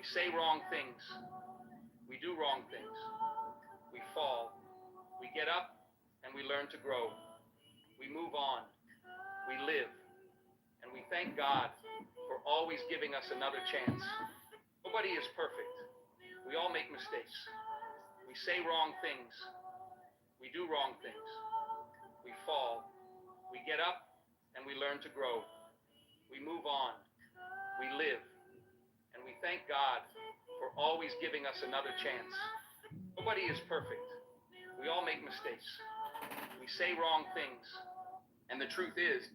say wrong things. We do wrong things. We fall. We get up and we learn to grow. We move on. We live. And we thank God for always giving us another chance. Nobody is perfect. We all make mistakes. We say wrong things. We do wrong things. We fall. We get up and we learn to grow. We move on. We live. And we thank God for always giving us another chance. Nobody is perfect. We all make mistakes. We say wrong things. And the truth is,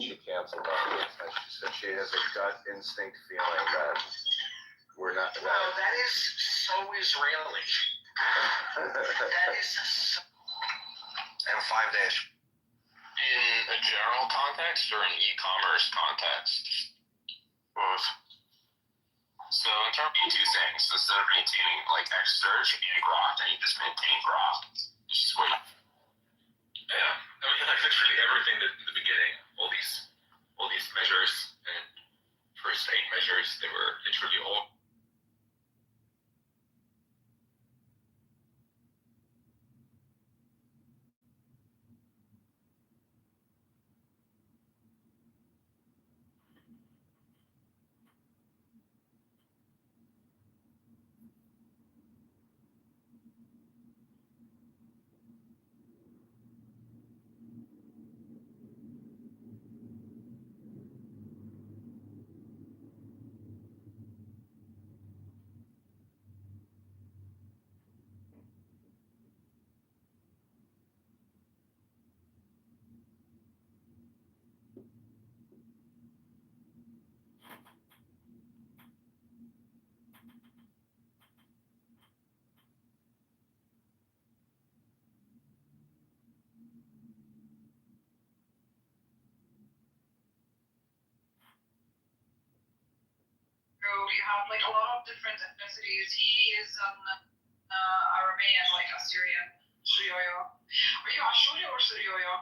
she canceled on me. She said she has a gut instinct feeling that we're not. Well, that is so Israeli. That is so... And 5 days. In a general context or an e-commerce context? Both. So in terms of two things, instead of maintaining like extra should be a grok, then you just maintain grok. You just wait. Yeah, I mean, like literally everything that in the beginning, all these measures and first aid measures, they were literally all. You have like a lot of different ethnicities. He is an Aramean, like Assyrian, Suryoyo. Are you Ashuri or Suryoyo?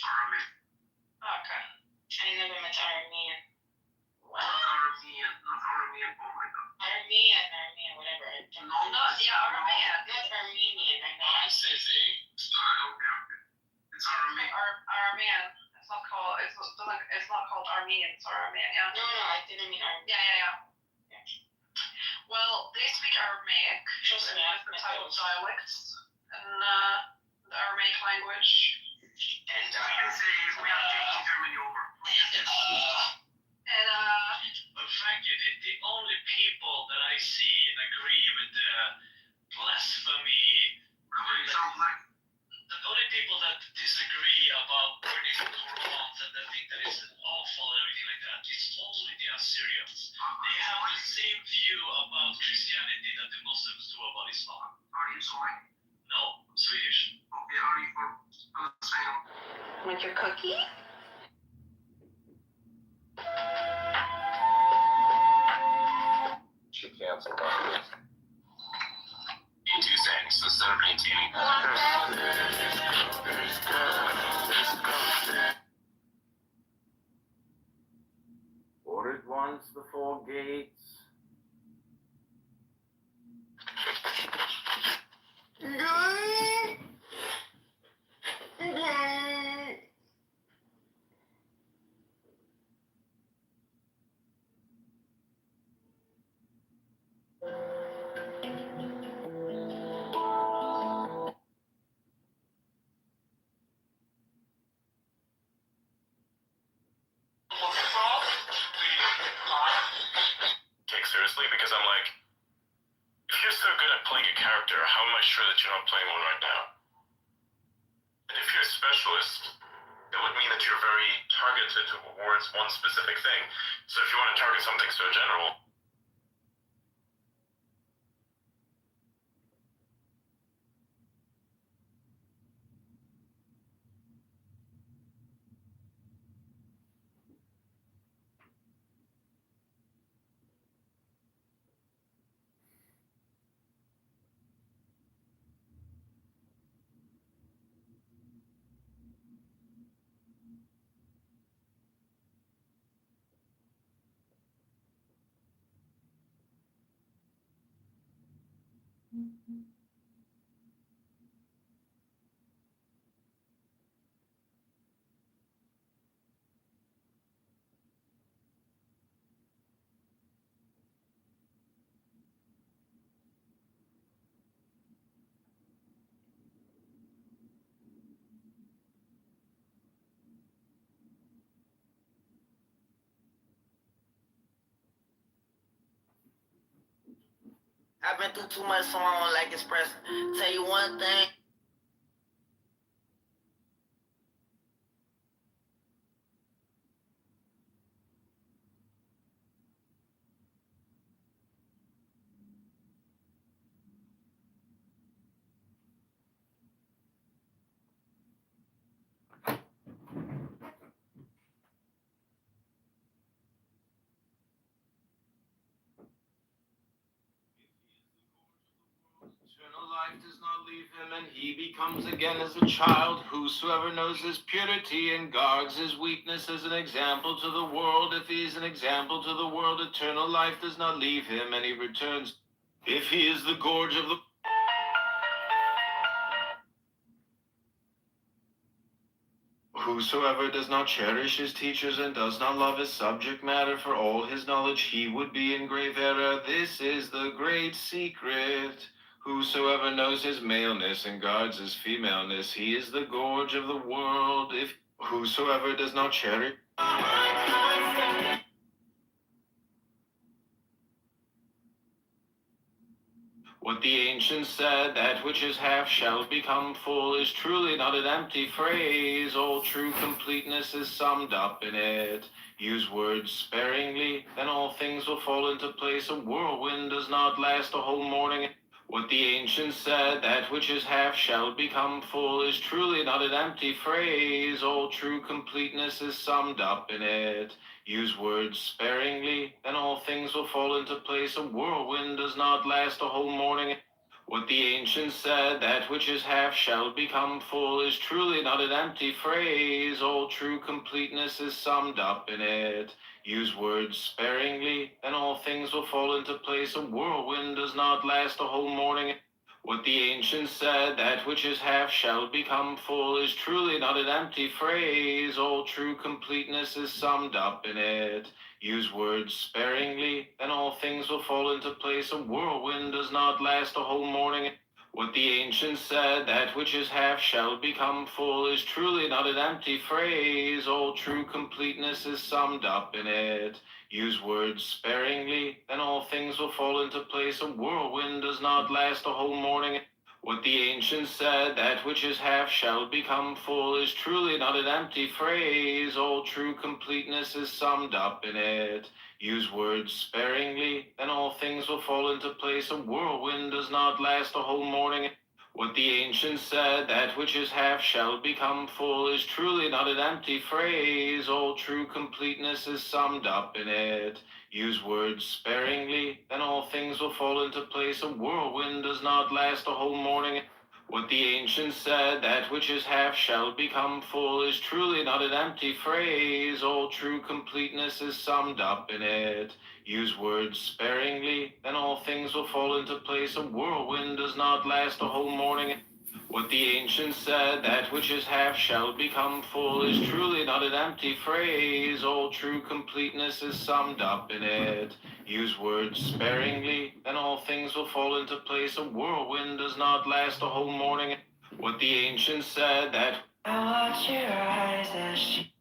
Aramean. Okay. I never met Aramean. Wow. Aramean, not Aramean, oh my god. Aramean, whatever. Yeah, Aramean. Not Armenian, I know. I'm saying, Okay. It's Aramean. Aramean. It's not called Armenian. It's Aramean. Yeah. No, I didn't mean Armenian. Yeah. Well, they speak Aramaic. Trust me, I've different met type of those. dialects in the Aramaic language. And we can say we are taking Germany over. And But frankly, the only people that I see and agree with the blasphemy, the only people that disagree about burning Qurans and that think that it's awful and everything like that, it's only the Assyrians. They have the same view about Christianity that the Muslims do about Islam. Are you Somali? No, I'm Swedish. Okay, are you from Palestine? Like your cookie? She canceled on me. Two things, instead of maintaining Ordered ones before gates. seriously because I'm like, if you're so good at playing a character, how am I sure that you're not playing one right now? And if you're a specialist, it would mean that you're very targeted towards one specific thing. So if you want to target something so general, I've been through too much, so I don't like expressing. Tell you one thing. Eternal life does not leave him, and he becomes again as a child. Whosoever knows his purity and guards his weakness as an example to the world. If he is an example to the world, eternal life does not leave him, and he returns. If he is the gorge of the Whosoever does not cherish his teachers and does not love his subject matter, for all his knowledge he would be in grave error. This is the great secret. Whosoever knows his maleness and guards his femaleness, he is the gorge of the world. If whosoever does not cherish what the ancients said, that which is half shall become full, is truly not an empty phrase. All true completeness is summed up in it. Use words sparingly, then all things will fall into place. A whirlwind does not last a whole morning. What the ancients said, that which is half shall become full, is truly not an empty phrase. All true completeness is summed up in it. Use words sparingly, then all things will fall into place. A whirlwind does not last a whole morning. What the ancients said, that which is half shall become full, is truly not an empty phrase. All true completeness is summed up in it. Use words sparingly, then all things will fall into place. A whirlwind does not last a whole morning. What the ancients said, that which is half shall become full, is truly not an empty phrase. All true completeness is summed up in it. Use words sparingly, then all things will fall into place. A whirlwind does not last a whole morning. What the ancients said, that which is half shall become full, is truly not an empty phrase. All true completeness is summed up in it. Use words sparingly, then all things will fall into place. A whirlwind does not last a whole morning. What the ancients said, that which is half shall become full, is truly not an empty phrase. All true completeness is summed up in it. Use words sparingly, then all things will fall into place. A whirlwind does not last a whole morning. What the ancients said, that which is half shall become full, is truly not an empty phrase. All true completeness is summed up in it. Use words sparingly, then all things will fall into place. A whirlwind does not last a whole morning. What the ancients said, that which is half shall become full, is truly not an empty phrase. All true completeness is summed up in it. Use words sparingly, then all things will fall into place. A whirlwind does not last a whole morning. What the ancients said, that which is half shall become full, is truly not an empty phrase. All true completeness is summed up in it. Use words sparingly, then all things will fall into place. A whirlwind does not last a whole morning. What the ancients said, that I watch your eyes as she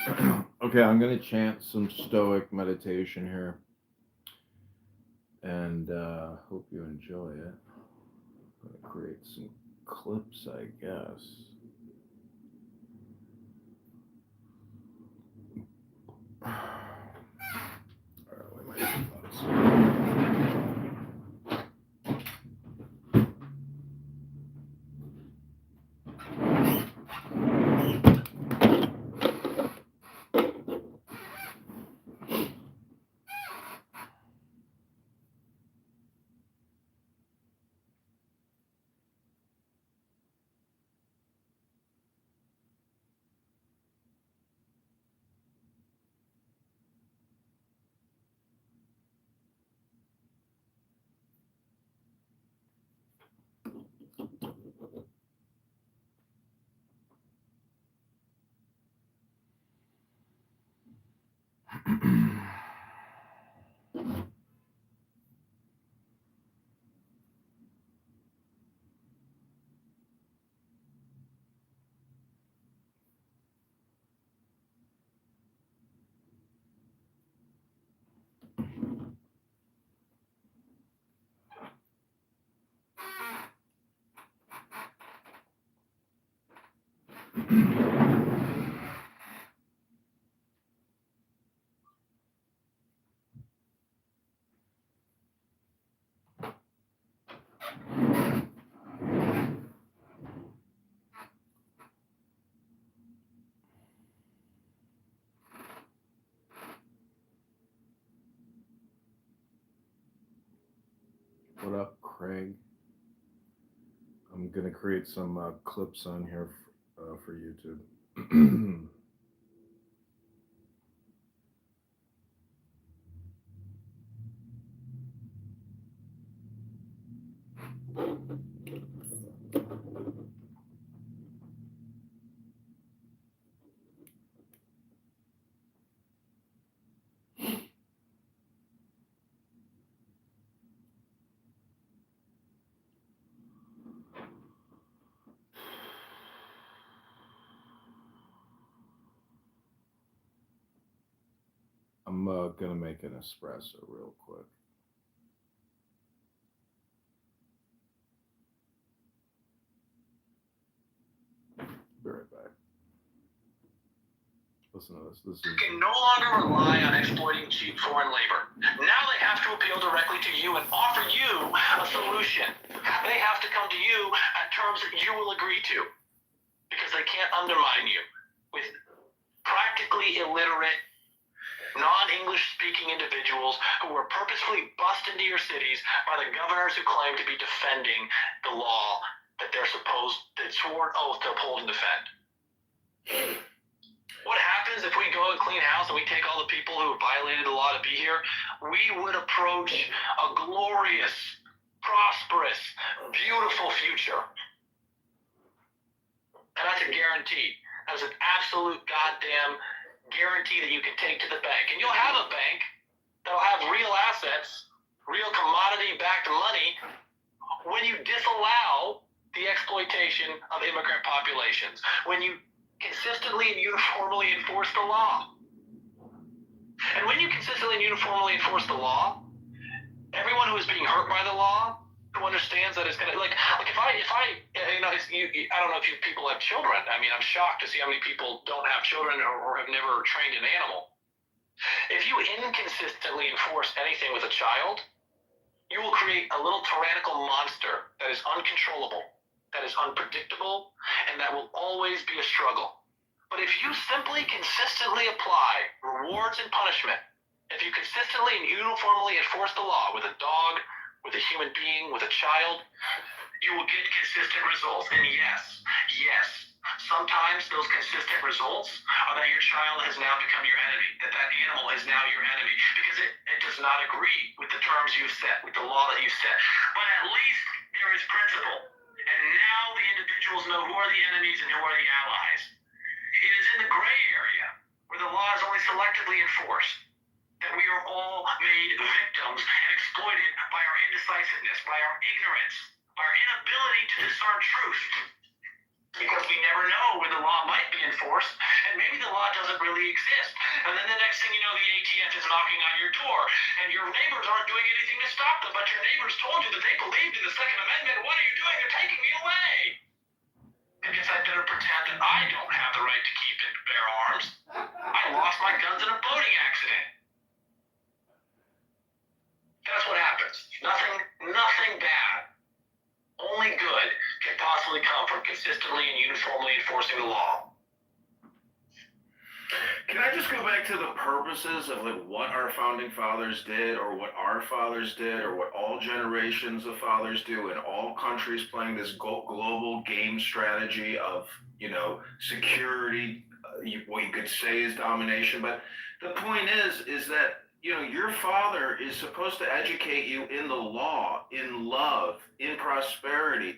Okay, I'm gonna chant some stoic meditation here, and hope you enjoy it. I'm gonna create some clips, I guess. Alright, where are my earbuds? What up, Craig? I'm gonna create some clips on here for YouTube. I'm gonna make an espresso real quick. Be right back. Listen to this. This is. Can no longer rely on exploiting cheap foreign labor. Now they have to appeal directly to you and offer you a solution. They have to come to you at terms that you will agree to, because they can't undermine you with practically illiterate, non-English speaking individuals who were purposefully bussed into your cities by the governors who claim to be defending the law that they're swore an oath to uphold and defend. What happens if we go and clean house and we take all the people who violated the law to be here? We would approach a glorious, prosperous, beautiful future. And that's a guarantee. That's an absolute goddamn guarantee that you can take to the bank. And you'll have a bank that'll have real assets, real commodity-backed money, when you disallow the exploitation of immigrant populations, when you consistently and uniformly enforce the law. And when you consistently and uniformly enforce the law, everyone who is being hurt by the law, who understands that it's gonna, like if I you know, I don't know if you people have children. I mean, I'm shocked to see how many people don't have children or have never trained an animal. If you inconsistently enforce anything with a child, you will create a little tyrannical monster that is uncontrollable, that is unpredictable, and that will always be a struggle. But if you simply consistently apply rewards and punishment, if you consistently and uniformly enforce the law with a dog, with a human being, with a child, you will get consistent results. And yes, sometimes those consistent results are that your child has now become your enemy, that animal is now your enemy, because it does not agree with the terms you've set, with the law that you've set. But at least there is principle. And now the individuals know who are the enemies and who are the allies. It is in the gray area, where the law is only selectively enforced, that we are all made victims and exploited by our indecisiveness, by our ignorance, by our inability to discern truth. because we never know when the law might be enforced, and maybe the law doesn't really exist. And then the next thing you know, the ATF is knocking on your door, and your neighbors aren't doing anything to stop them, but your neighbors told you that they believed in the Second Amendment. What are you doing? They're taking me away. I guess I better pretend that I don't have the right to keep and bear arms. I lost my guns in a boating accident. That's what happens. Nothing bad. Only good can possibly come from consistently and uniformly enforcing the law. Can I just go back to the purposes of like what our founding fathers did, or what our fathers did, or what all generations of fathers do in all countries playing this global game strategy of, you know, security, what you could say is domination. But the point is that, you know, your father is supposed to educate you in the law, in love, in prosperity,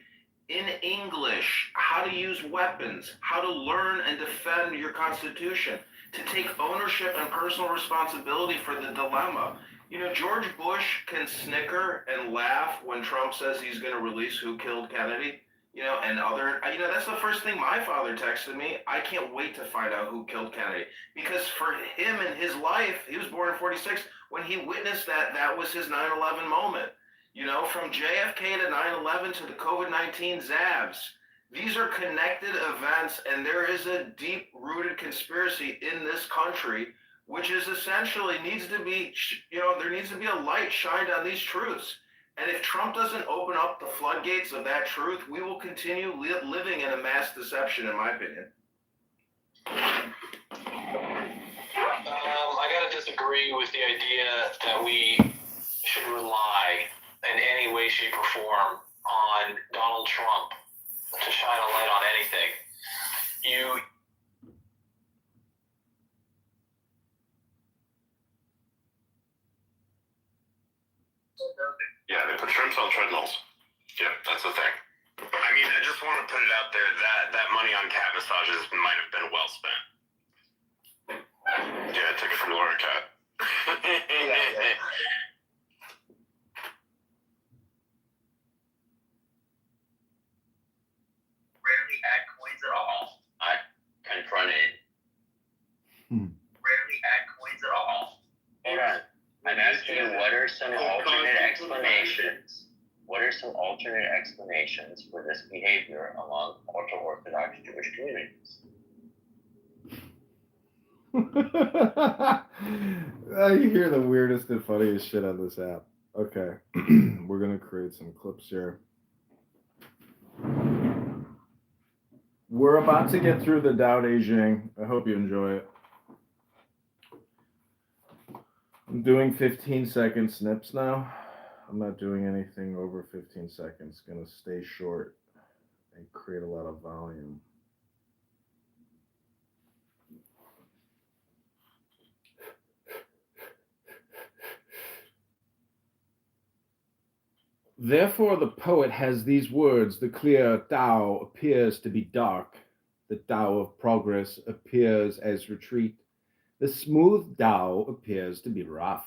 in English, how to use weapons, how to learn and defend your Constitution, to take ownership and personal responsibility for the dilemma. You know, George Bush can snicker and laugh when Trump says he's going to release who killed Kennedy, you know, and that's the first thing my father texted me. I can't wait to find out who killed Kennedy, because for him in his life, he was born in 46, when he witnessed that was his 9/11 moment. You know, from JFK to 9/11 to the COVID-19 zabs, these are connected events, and there is a deep-rooted conspiracy in this country, which is essentially needs to be, you know, there needs to be a light shined on these truths. And if Trump doesn't open up the floodgates of that truth, we will continue living in a mass deception, in my opinion. I gotta disagree with the idea that we should rely in any way, shape, or form on Donald Trump to shine a light on anything. Yeah, they put shrimps on treadmills. Yeah, that's the thing. I mean, I just want to put it out there that money on cat massages might have been well spent. Yeah, take it from Laura Cat. Yeah. Rarely add coins at all. I confronted. Rarely add coins at all. Hold on. I'm asking you, what are some alternate explanations? What are some alternate explanations for this behavior among ultra-Orthodox Jewish communities? You hear the weirdest and funniest shit on this app. Okay, we're gonna create some clips here. We're about to get through the Tao Te Ching. I hope you enjoy it. I'm doing 15-second snips now. I'm not doing anything over 15 seconds. Gonna stay short and create a lot of volume. Therefore, the poet has these words: the clear Tao appears to be dark. The Tao of progress appears as retreat. The smooth Tao appears to be rough.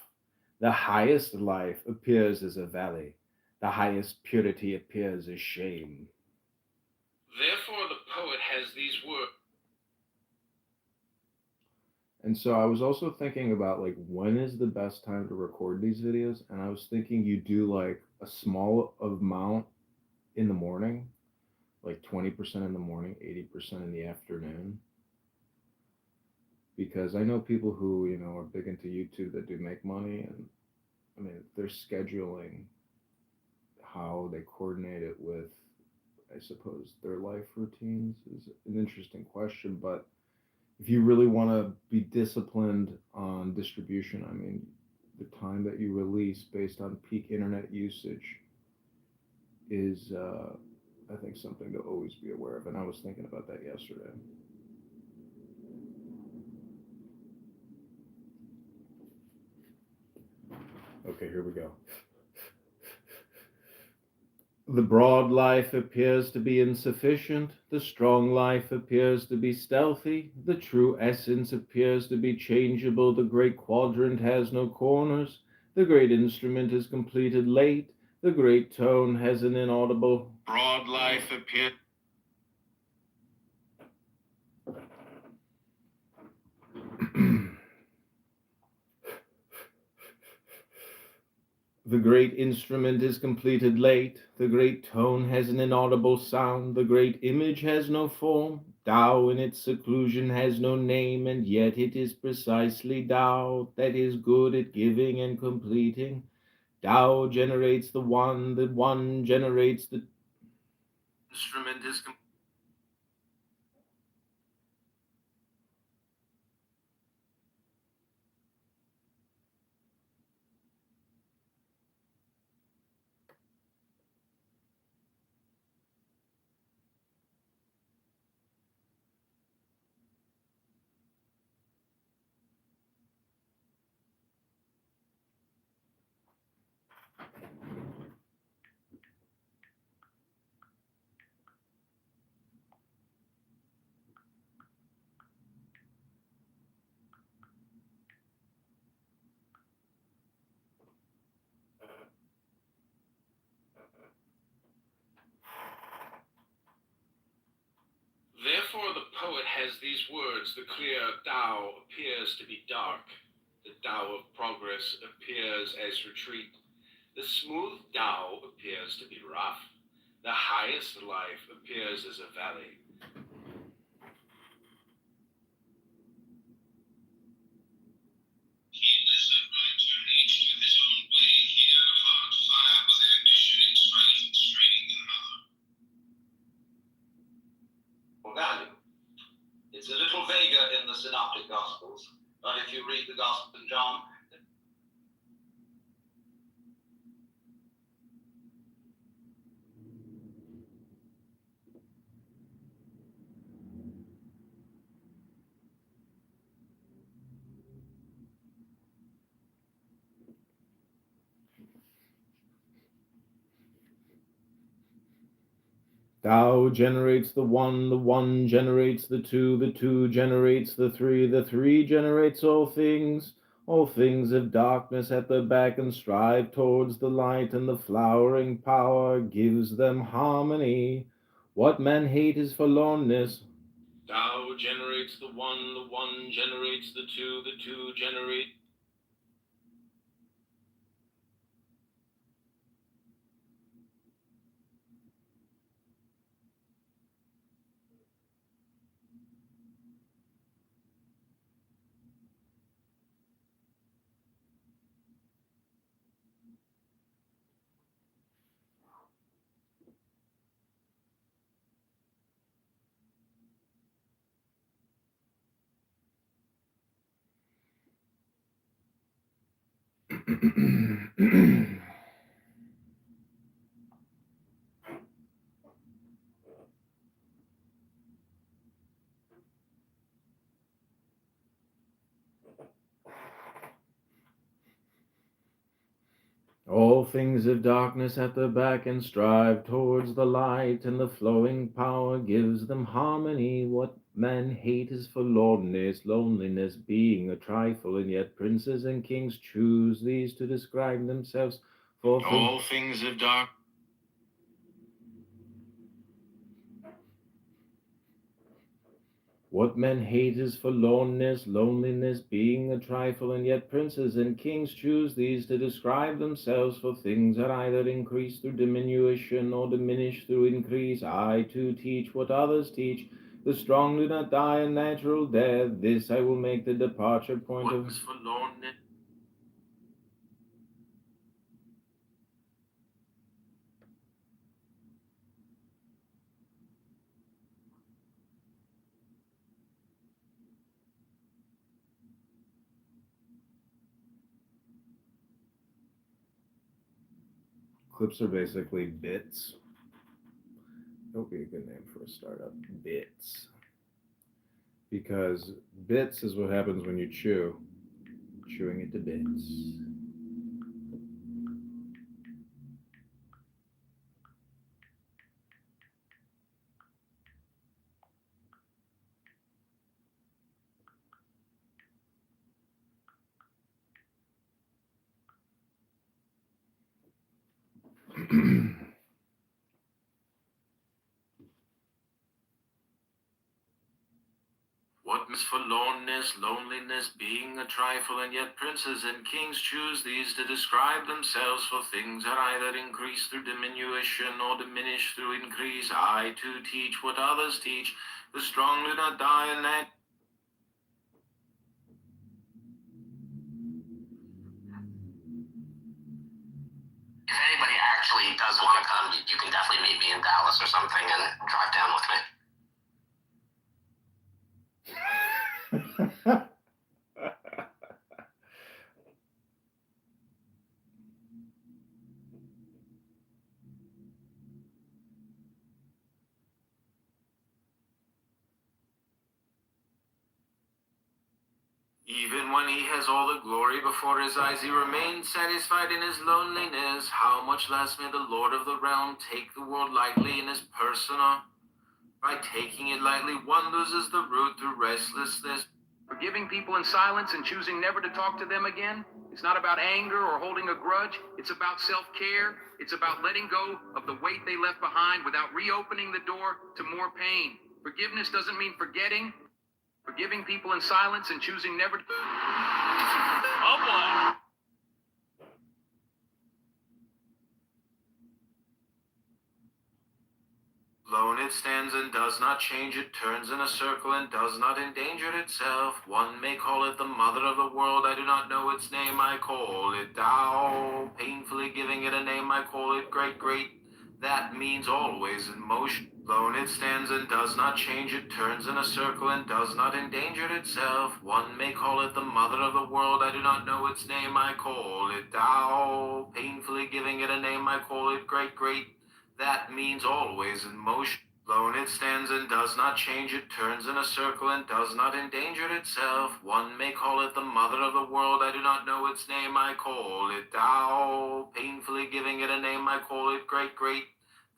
The highest life appears as a valley. The highest purity appears as shame. Therefore, the poet has these words. And so I was also thinking about, like, when is the best time to record these videos? And I was thinking you do like a small amount in the morning, like 20% in the morning, 80% in the afternoon. Because I know people who, you know, are big into YouTube that do make money, and I mean, they're scheduling how they coordinate it with, I suppose, their life routines is an interesting question. But if you really want to be disciplined on distribution, I mean, the time that you release based on peak internet usage is, I think, something to always be aware of. And I was thinking about that yesterday. Okay, here we go. The broad life appears to be insufficient. The strong life appears to be stealthy. The true essence appears to be changeable. The great quadrant has no corners. The great instrument is completed late. The great tone has an inaudible. Broad life appears. The great instrument is completed late, the great tone has an inaudible sound, the great image has no form, Tao in its seclusion has no name, and yet it is precisely Tao that is good at giving and completing. Tao generates the one generates the instrument is Therefore the poet has these words, the clear Tao appears to be dark, the Tao of progress appears as retreat, the smooth Tao appears to be rough, the highest life appears as a valley. Heedless of right turn, each to his own way, here heart fire with ambition and strife and straining in heart. Value. It's a little vaguer in the Synoptic Gospels, but if you read the Gospel of John, Tao generates the one generates the two generates the three generates all things of darkness at their back and strive towards the light, and the flowering power gives them harmony. What men hate is forlornness. Tao generates the one generates the two generate. All things of darkness at their back and strive towards the light, and the flowing power gives them harmony. What men hate is forlornness, loneliness being a trifle, and yet princes and kings choose these to describe themselves. For All things of dark. What men hate is forlornness, loneliness being a trifle, and yet princes and kings choose these to describe themselves, for things are either increased through diminution or diminished through increase. I too teach what others teach. The strong do not die a natural death. This I will make the departure point of Forlornness. clips are basically bits. That would be a good name for a startup. Bits. Because bits is what happens when you chew. Chewing it to bits. What times forlornness, loneliness being a trifle, and yet princes and kings choose these to describe themselves, for things are either increased through diminution or diminished through increase. I too teach what others teach, the strong do not die, and that If anybody actually does want to come, you can definitely meet me in Dallas or something and drive down with me. even when he has all the glory before his eyes, he remains satisfied in his loneliness. How much less may the Lord of the realm take the world lightly in his persona? By taking it lightly, one loses the root through restlessness. Forgiving people in silence and choosing never to talk to them again. It's not about anger or holding a grudge. It's about self-care. It's about letting go of the weight they left behind without reopening the door to more pain. Forgiveness doesn't mean forgetting. Forgiving people in silence and choosing never to... Oh, boy. Alone it stands and does not change, it turns in a circle and does not endanger itself. One may call it the mother of the world, I do not know its name, I call it Tao. Painfully giving it a name, I call it great, great. That means always in motion. Alone it stands and does not change, it turns in a circle and does not endanger itself. One may call it the mother of the world, I do not know its name, I call it Tao. Painfully giving it a name, I call it great, great. That means always in motion. Alone it stands and does not change, it turns in a circle and does not endanger itself. One may call it the mother of the world, I do not know its name, I call it Tao. Painfully giving it a name, I call it great, great.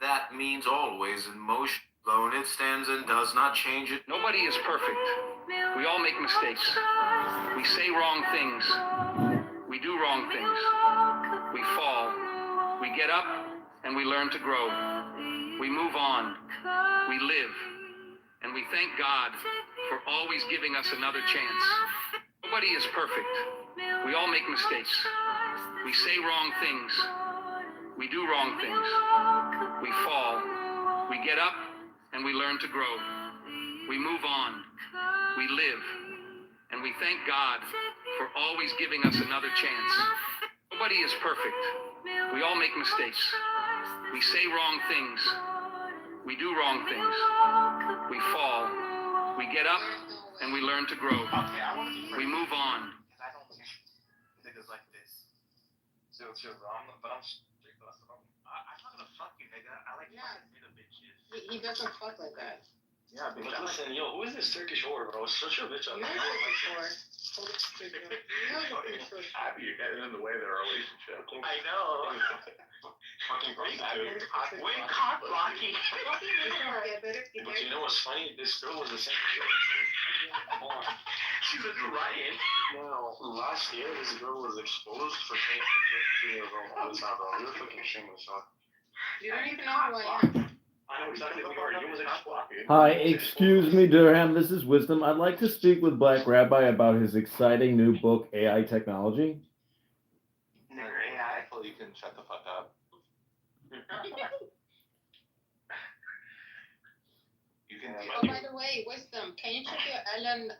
That means always in motion. Alone it stands and does not change it. Nobody is perfect. We all make mistakes. We say wrong things. We do wrong things. We fall. We get up and we learn to grow. We move on. We live. And we thank God for always giving us another chance. Nobody is perfect. We all make mistakes. We say wrong things. We do wrong things. We fall. We get up and we learn to grow. We move on. We live. And we thank God for always giving us another chance. Nobody is perfect. We all make mistakes. We say wrong things. We do wrong things. We fall. We get up and we learn to grow. We move on. I don't niggas like this. So it's your wrong, but I'm straight. That's the problem. I'm not gonna fuck you, nigga. I like fucking nigga bitches. He doesn't fuck like that. Yeah, But bitch. listen, yo, who is this Turkish whore, bro? Shut your bitch up. You're looking for. Happy you're getting in the way of their relationship. I know. Fucking great, dude. Way cock blocking. But But you know what's funny? This girl was the same shit. She's a new Ryan. No, last year this girl was exposed for saying 2 years old all the time, bro. We were fucking shameless, huh? you don't even know who I am. I know exactly who you are. You was a cock blocking. Hi, excuse me, Durham. This is Wisdom. I'd like to speak with Black Rabbi about his exciting new book, AI Technology. Nigger AI. Hopefully you can shut the fuck up. You can. Oh, by the way, Wisdom, can you check your Ellen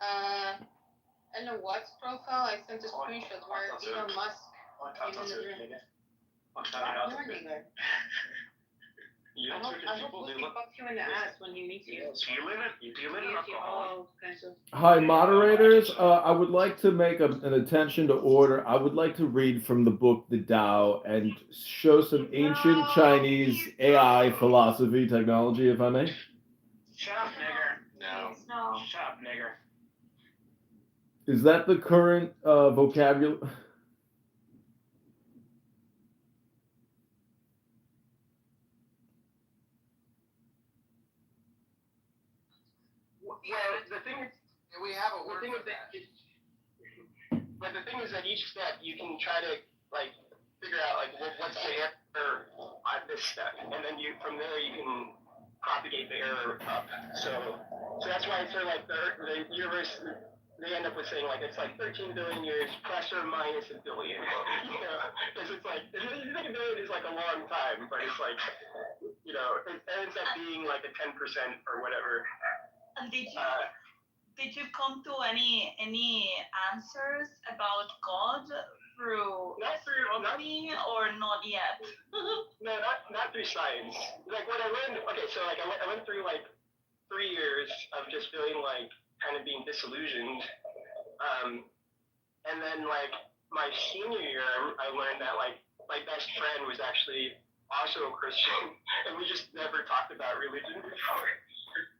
Watts profile? I sent a screenshot where Elon Musk came in the room. You're a nigger. You I know, hope Turkish people, Whoopi they look. fucks you in the ass when he meets you. Do you live in alcohol? All kinds of. Hi, moderators. I would like to make an attention to order. I would like to read from the book The Tao and show some ancient Chinese AI philosophy technology, if I may. Shut up, nigger. No. No. Shut up, nigger. Is that the current vocabulary? Yeah, the thing is, we have a word for that. But the thing is that each step you can try to like figure out like what's the error on this step, and then you from there you can propagate the error up. So So that's why it's sort of like the universe, they end up with saying like it's like 13 billion years plus or minus a billion. You know, because it's like, you think a billion is like a long time, but it's like, you know, it ends up being like a 10% or whatever. And did you come to any answers about God through astronomy or not yet? No, not through science. Like what I learned, okay, so like I went through like 3 years of just feeling like kind of being disillusioned. And then like my senior year, I learned that like my best friend was actually also a Christian, and we just never talked about religion before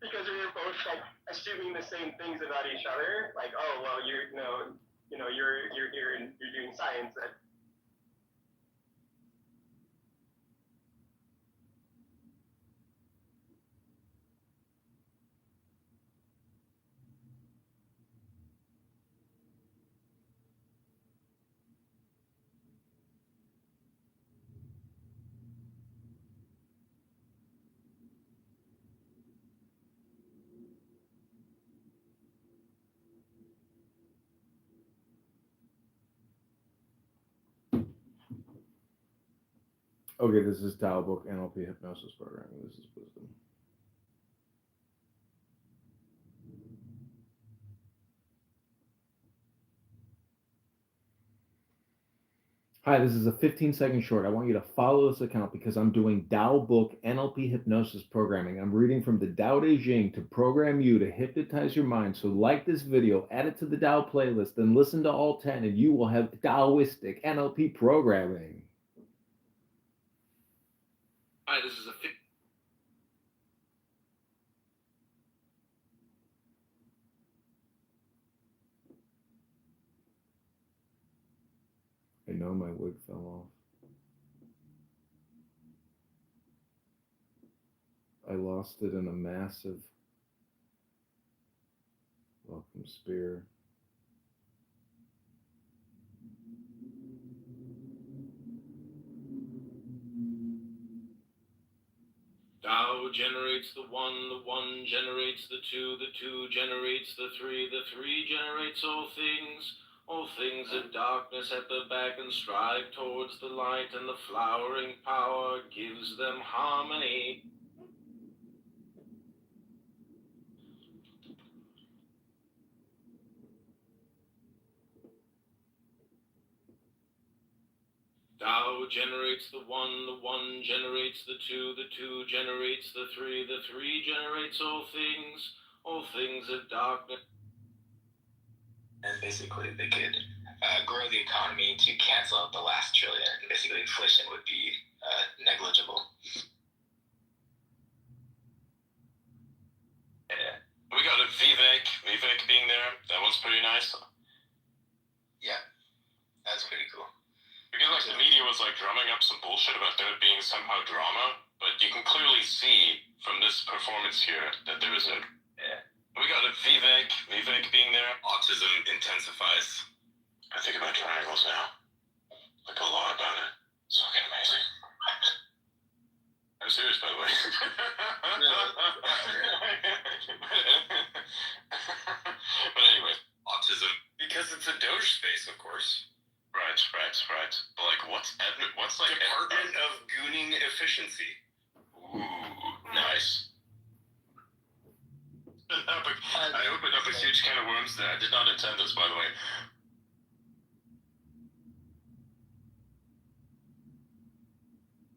because we were both like assuming the same things about each other. Like, oh well, you're here and you're doing science. Okay, this is Tao Book NLP Hypnosis Programming. This is wisdom. Hi, this is a 15-second short. I want you to follow this account because I'm doing Tao Book NLP Hypnosis Programming. I'm reading from the Tao Te Ching to program you to hypnotize your mind. So like this video, add it to the Tao playlist, then listen to all 10 and you will have Taoistic NLP programming. Hi, this is a I know my wig fell off. I lost it in a massive welcome spear. Tao generates the one generates the two generates the three generates all things of darkness at the back and strive towards the light, and the flowering power gives them harmony. Tao generates the one generates the two generates the three generates all things of darkness. And basically, they could grow the economy to cancel out the last trillion. And basically, inflation would be negligible. Yeah. We got a Vivek being there. That one's pretty nice. Yeah, that's pretty cool. Because like the media was like drumming up some bullshit about there being somehow drama, but you can clearly see from this performance here that there isn't. Yeah. We got a Vivek being there. Autism intensifies. I think about triangles now. Like a lot about it. It's fucking amazing. I'm serious, by the way. But anyway, autism. Because it's a Doge space, of course. Right. But like, what's like Department of Gooning Efficiency? Ooh, nice. I opened up a huge can of worms there. I did not intend this, by the way.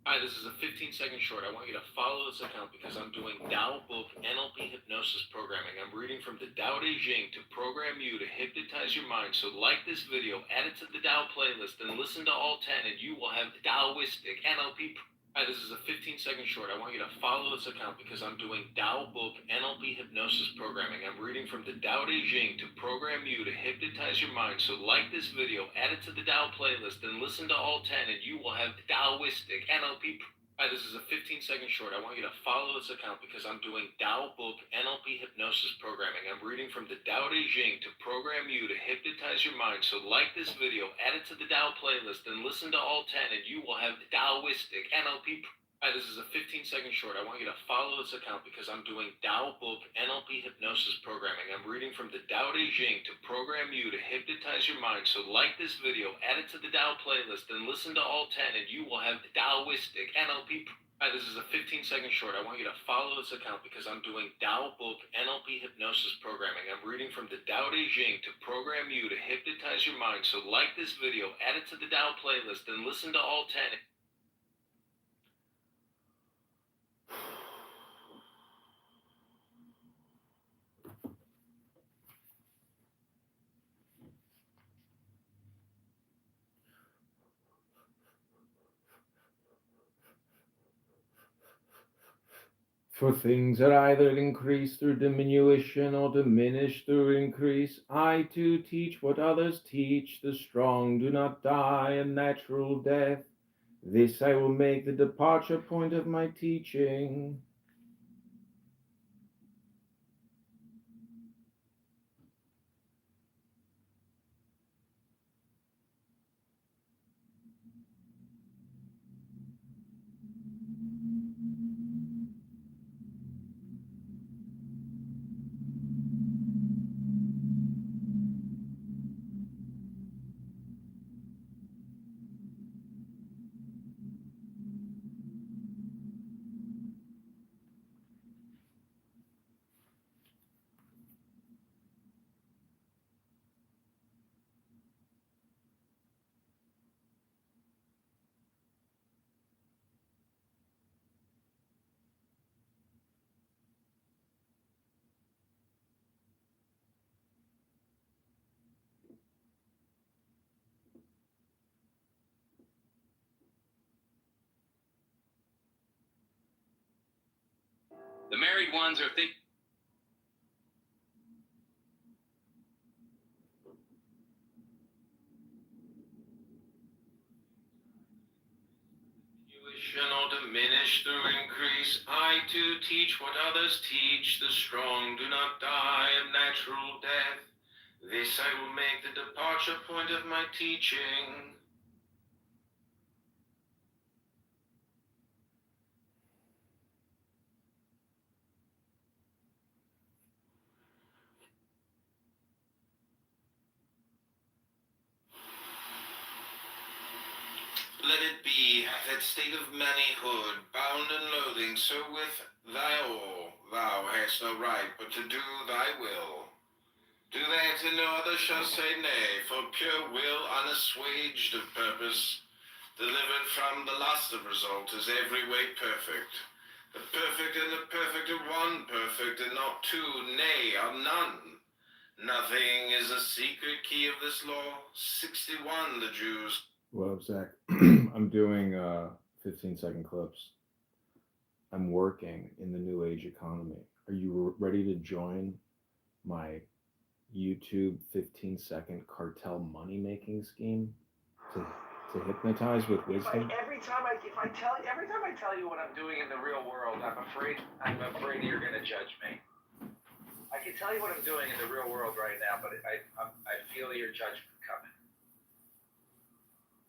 Hi, this is a 15-second short. I want you to follow this account because I'm doing Tao Book NLP Hypnosis Programming. I'm reading from the Tao Te Ching to program you to hypnotize your mind. So like this video, add it to the Tao playlist, and listen to all 10 and you will have Taoistic NLP. Hi, this is a 15-second short. I want you to follow this account because I'm doing Tao Book NLP Hypnosis Programming. I'm reading from the Tao Te Ching to program you to hypnotize your mind. So like this video, add it to the Tao playlist, and listen to all 10 and you will have Taoistic NLP. Hi, this is a 15-second short. I want you to follow this account because I'm doing Tao Book NLP Hypnosis Programming. I'm reading from the Tao Te Ching to program you to hypnotize your mind. So like this video, add it to the Tao playlist, and listen to all 10 and you will have Taoistic NLP. Hi, Hi, this is a 15-second short. I want you to follow this account because I'm doing Tao Book NLP hypnosis programming. I'm reading from the Tao Te Ching to program you to hypnotize your mind. So like this video, add it to the Tao playlist, and listen to all 10, and you will have the Taoistic NLP. Hi, this is a 15-second short. I want you to follow this account because I'm doing Tao Book NLP hypnosis programming. I'm reading from the Tao Te Ching to program you to hypnotize your mind. So like this video, add it to the Tao playlist, and listen to all 10. For things that either increase through diminution or diminish through increase, I too teach what others teach. The strong do not die a natural death. This I will make the departure point of my teaching. The married ones are thinking. Or diminish through increase. I too teach what others teach. The strong do not die a natural death. This I will make the departure point of my teaching. Let it be that state of manyhood, bound and loathing, so with thy all thou hast no right but to do thy will. Do that and no other shall say nay, for pure will unassuaged of purpose, delivered from the lust of result, is every way perfect. The perfect and the perfect are one, perfect and not two, nay, are none. Nothing is a secret key of this law. 61 the Jews. Well, Zach, I'm doing 15-second clips. I'm working in the new age economy. Are you ready to join my YouTube 15-second cartel money-making scheme to hypnotize with wisdom? Every time I tell you what I'm doing in the real world, I'm afraid you're gonna judge me. I can tell you what I'm doing in the real world right now, but I feel your judgment coming.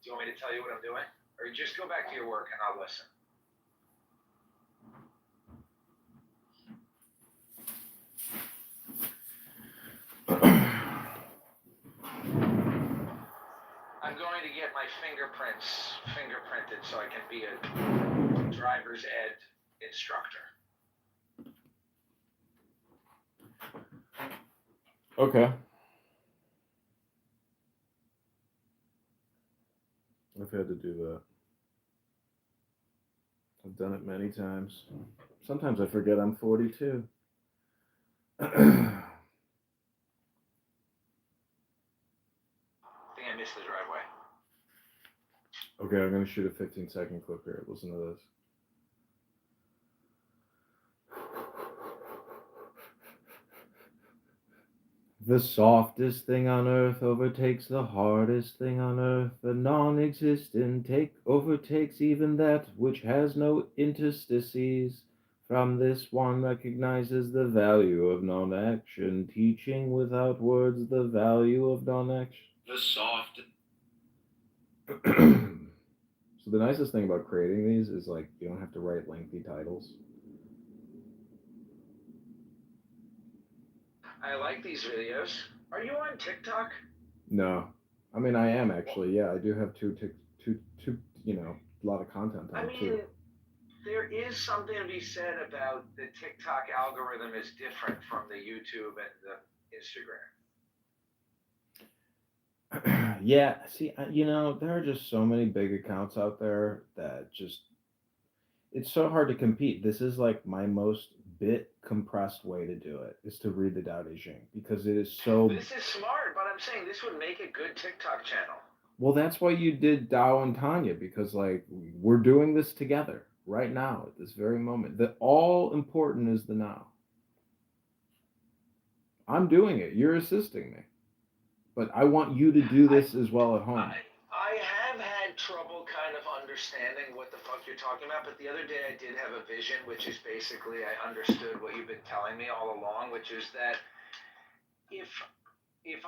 Do you want me to tell you what I'm doing? Or just go back to your work and I'll listen? I'm going to get my fingerprints fingerprinted so I can be a driver's ed instructor. Okay. I've had to do that. I've done it many times. Sometimes I forget I'm 42. I think I missed the driveway. Okay, I'm going to shoot a 15-second clip here. Listen to this. The softest thing on earth overtakes the hardest thing on earth. The non-existent overtakes even that which has no interstices. From this one recognizes the value of non-action, teaching without words the value of non-action. The soft. So the nicest thing about creating these is like you don't have to write lengthy titles. I like these videos. Are you on TikTok? No, I mean I am actually. Yeah, I do have two, you know, a lot of content on I it mean, too. there is something to be said about the TikTok algorithm is different from the YouTube and the Instagram. Yeah, see, you know, there are just so many big accounts out there that just it's so hard to compete. This is like my most bit compressed way to do it is to read the Tao Te Ching because it is so. This is smart, but I'm saying this would make a good TikTok channel. Well, that's why you did Dao and Tanya because like we're doing this together right now at this very moment. The all important is the now. I'm doing it. You're assisting me. But I want you to do this as well at home. I have had trouble kind of understanding what the fuck you're talking about, but the other day I did have a vision, which is basically I understood what you've been telling me all along, which is that if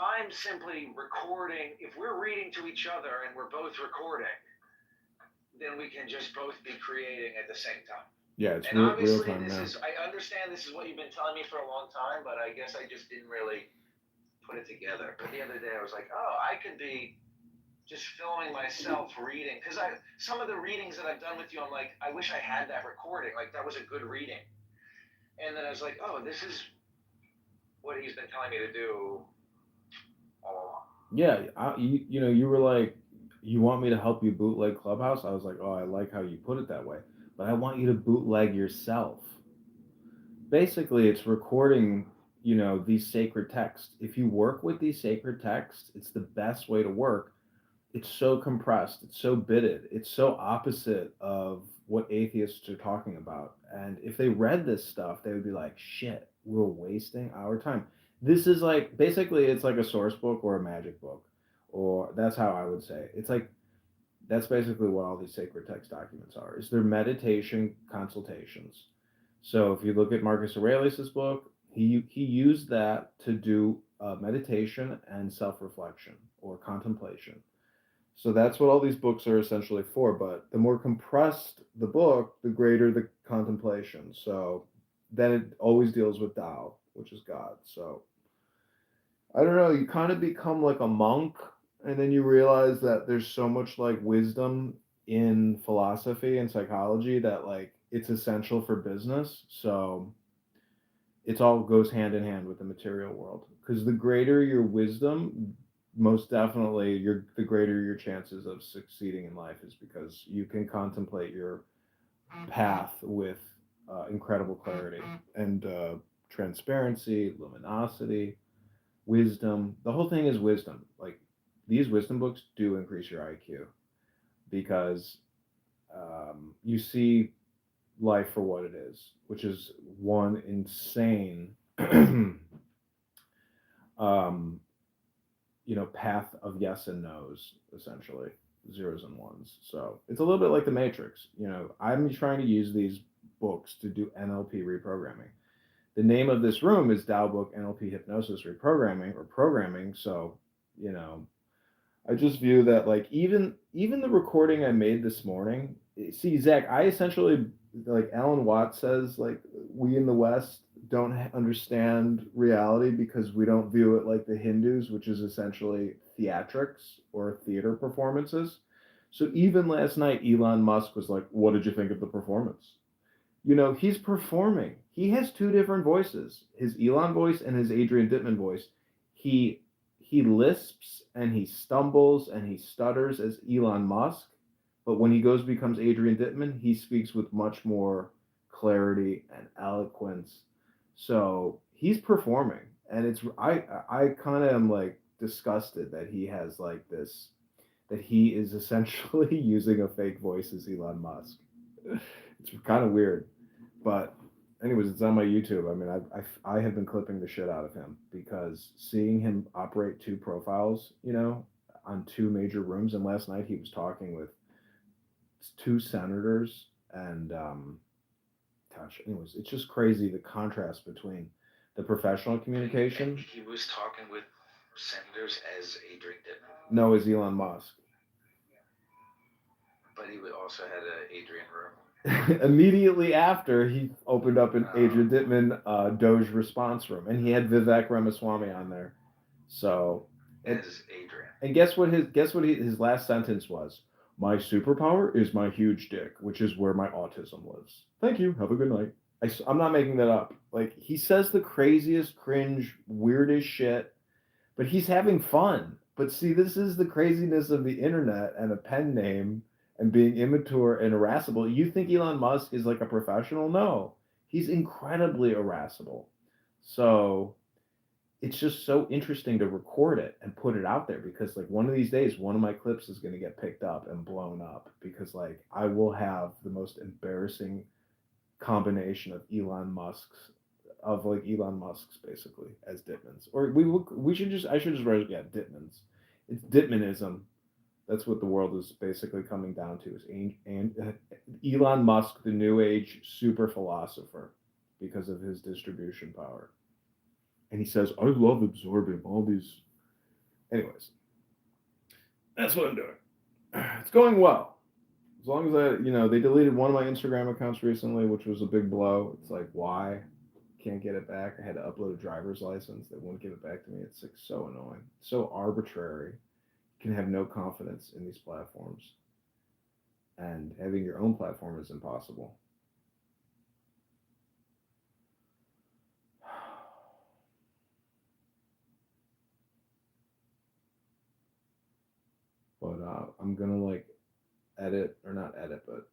I'm simply recording, if we're reading to each other and we're both recording, then we can just both be creating at the same time. Yeah, it's and real obviously time this now. is I understand this is what you've been telling me for a long time, but I guess I just didn't really put it together. But the other day I was like, oh, I could be just filming myself reading because some of the readings that I've done with you, I'm like, I wish I had that recording. Like that was a good reading. And then I was like, oh, this is what he's been telling me to do all along. Yeah, you know, you were like, you want me to help you bootleg Clubhouse? I was like, oh, I like how you put it that way, but I want you to bootleg yourself. Basically, it's recording, you know, these sacred texts. If you work with these sacred texts, it's the best way to work. It's so compressed, it's so bitted, it's so opposite of what atheists are talking about. And if they read this stuff, they would be like, shit, we're wasting our time. This is like basically it's like a source book or a magic book, or that's how I would say it. It's like that's basically what all these sacred text documents are. Is they're meditation consultations. So if you look at Marcus Aurelius's book, he used that to do meditation and self-reflection or contemplation. So that's what all these books are essentially for. But the more compressed the book, the greater the contemplation. So then it always deals with Tao, which is God. So I don't know, you kind of become like a monk, and then you realize that there's so much like wisdom in philosophy and psychology that like it's essential for business. So it all goes hand in hand with the material world because the greater your wisdom, most definitely the greater your chances of succeeding in life is because you can contemplate your path with incredible clarity and transparency, luminosity, wisdom. The whole thing is wisdom. Like these wisdom books do increase your IQ because you see life for what it is, which is one insane you know, path of yes and no's, essentially, zeros and ones. So it's a little bit like the Matrix. You know, I'm trying to use these books to do NLP reprogramming. The name of this room is Tao Book NLP Hypnosis Reprogramming or Programming. So, you know, I just view that like even the recording I made this morning. See, Zach, I essentially like Alan Watts says like we in the West don't understand reality because we don't view it like the Hindus, which is essentially theatrics or theater performances. So even last night, Elon Musk was like, "What did you think of the performance?" You know, he's performing. He has two different voices: his Elon voice and his Adrian Dittman voice. He lisps and he stumbles and he stutters as Elon Musk, but when he becomes Adrian Dittman, he speaks with much more clarity and eloquence. So he's performing, and it's I kind of am like disgusted that he has like this, that he is essentially using a fake voice as Elon Musk. It's kind of weird, but anyways, it's on my YouTube. I mean, I have been clipping the shit out of him because seeing him operate two profiles, you know, on two major rooms, and last night he was talking with two senators, and gosh, anyways, it's just crazy the contrast between the professional communication. And he was talking with senators as Adrian Dittman. No, as Elon Musk. But he was also had an Adrian room. Immediately after, he opened up an Adrian Dittman Doge response room, and he had Vivek Ramaswamy on there. So, As Adrian. and guess what his last sentence was? My superpower is my huge dick, which is where my autism lives. Thank you. Have a good night. I'm not making that up. Like, he says the craziest, cringe, weirdest shit, but he's having fun. But see, this is the craziness of the internet and a pen name and being immature and irascible. You think Elon Musk is like a professional? No, he's incredibly irascible. So it's just so interesting to record it and put it out there, because like one of these days, one of my clips is going to get picked up and blown up, because like I will have the most embarrassing combination of Elon Musk's basically as Dittmans. Or I should just write, yeah, Dittmans. It's Dittmanism. That's what the world is basically coming down to, is Elon Musk, the new age super philosopher, because of his distribution power. And he says, I love absorbing all these. Anyways, that's what I'm doing. It's going well. As long as they deleted one of my Instagram accounts recently, which was a big blow. It's like, why? Can't get it back. I had to upload a driver's license. They wouldn't give it back to me. It's like so annoying, so arbitrary. You can have no confidence in these platforms, and having your own platform is impossible. But I'm gonna like not edit, but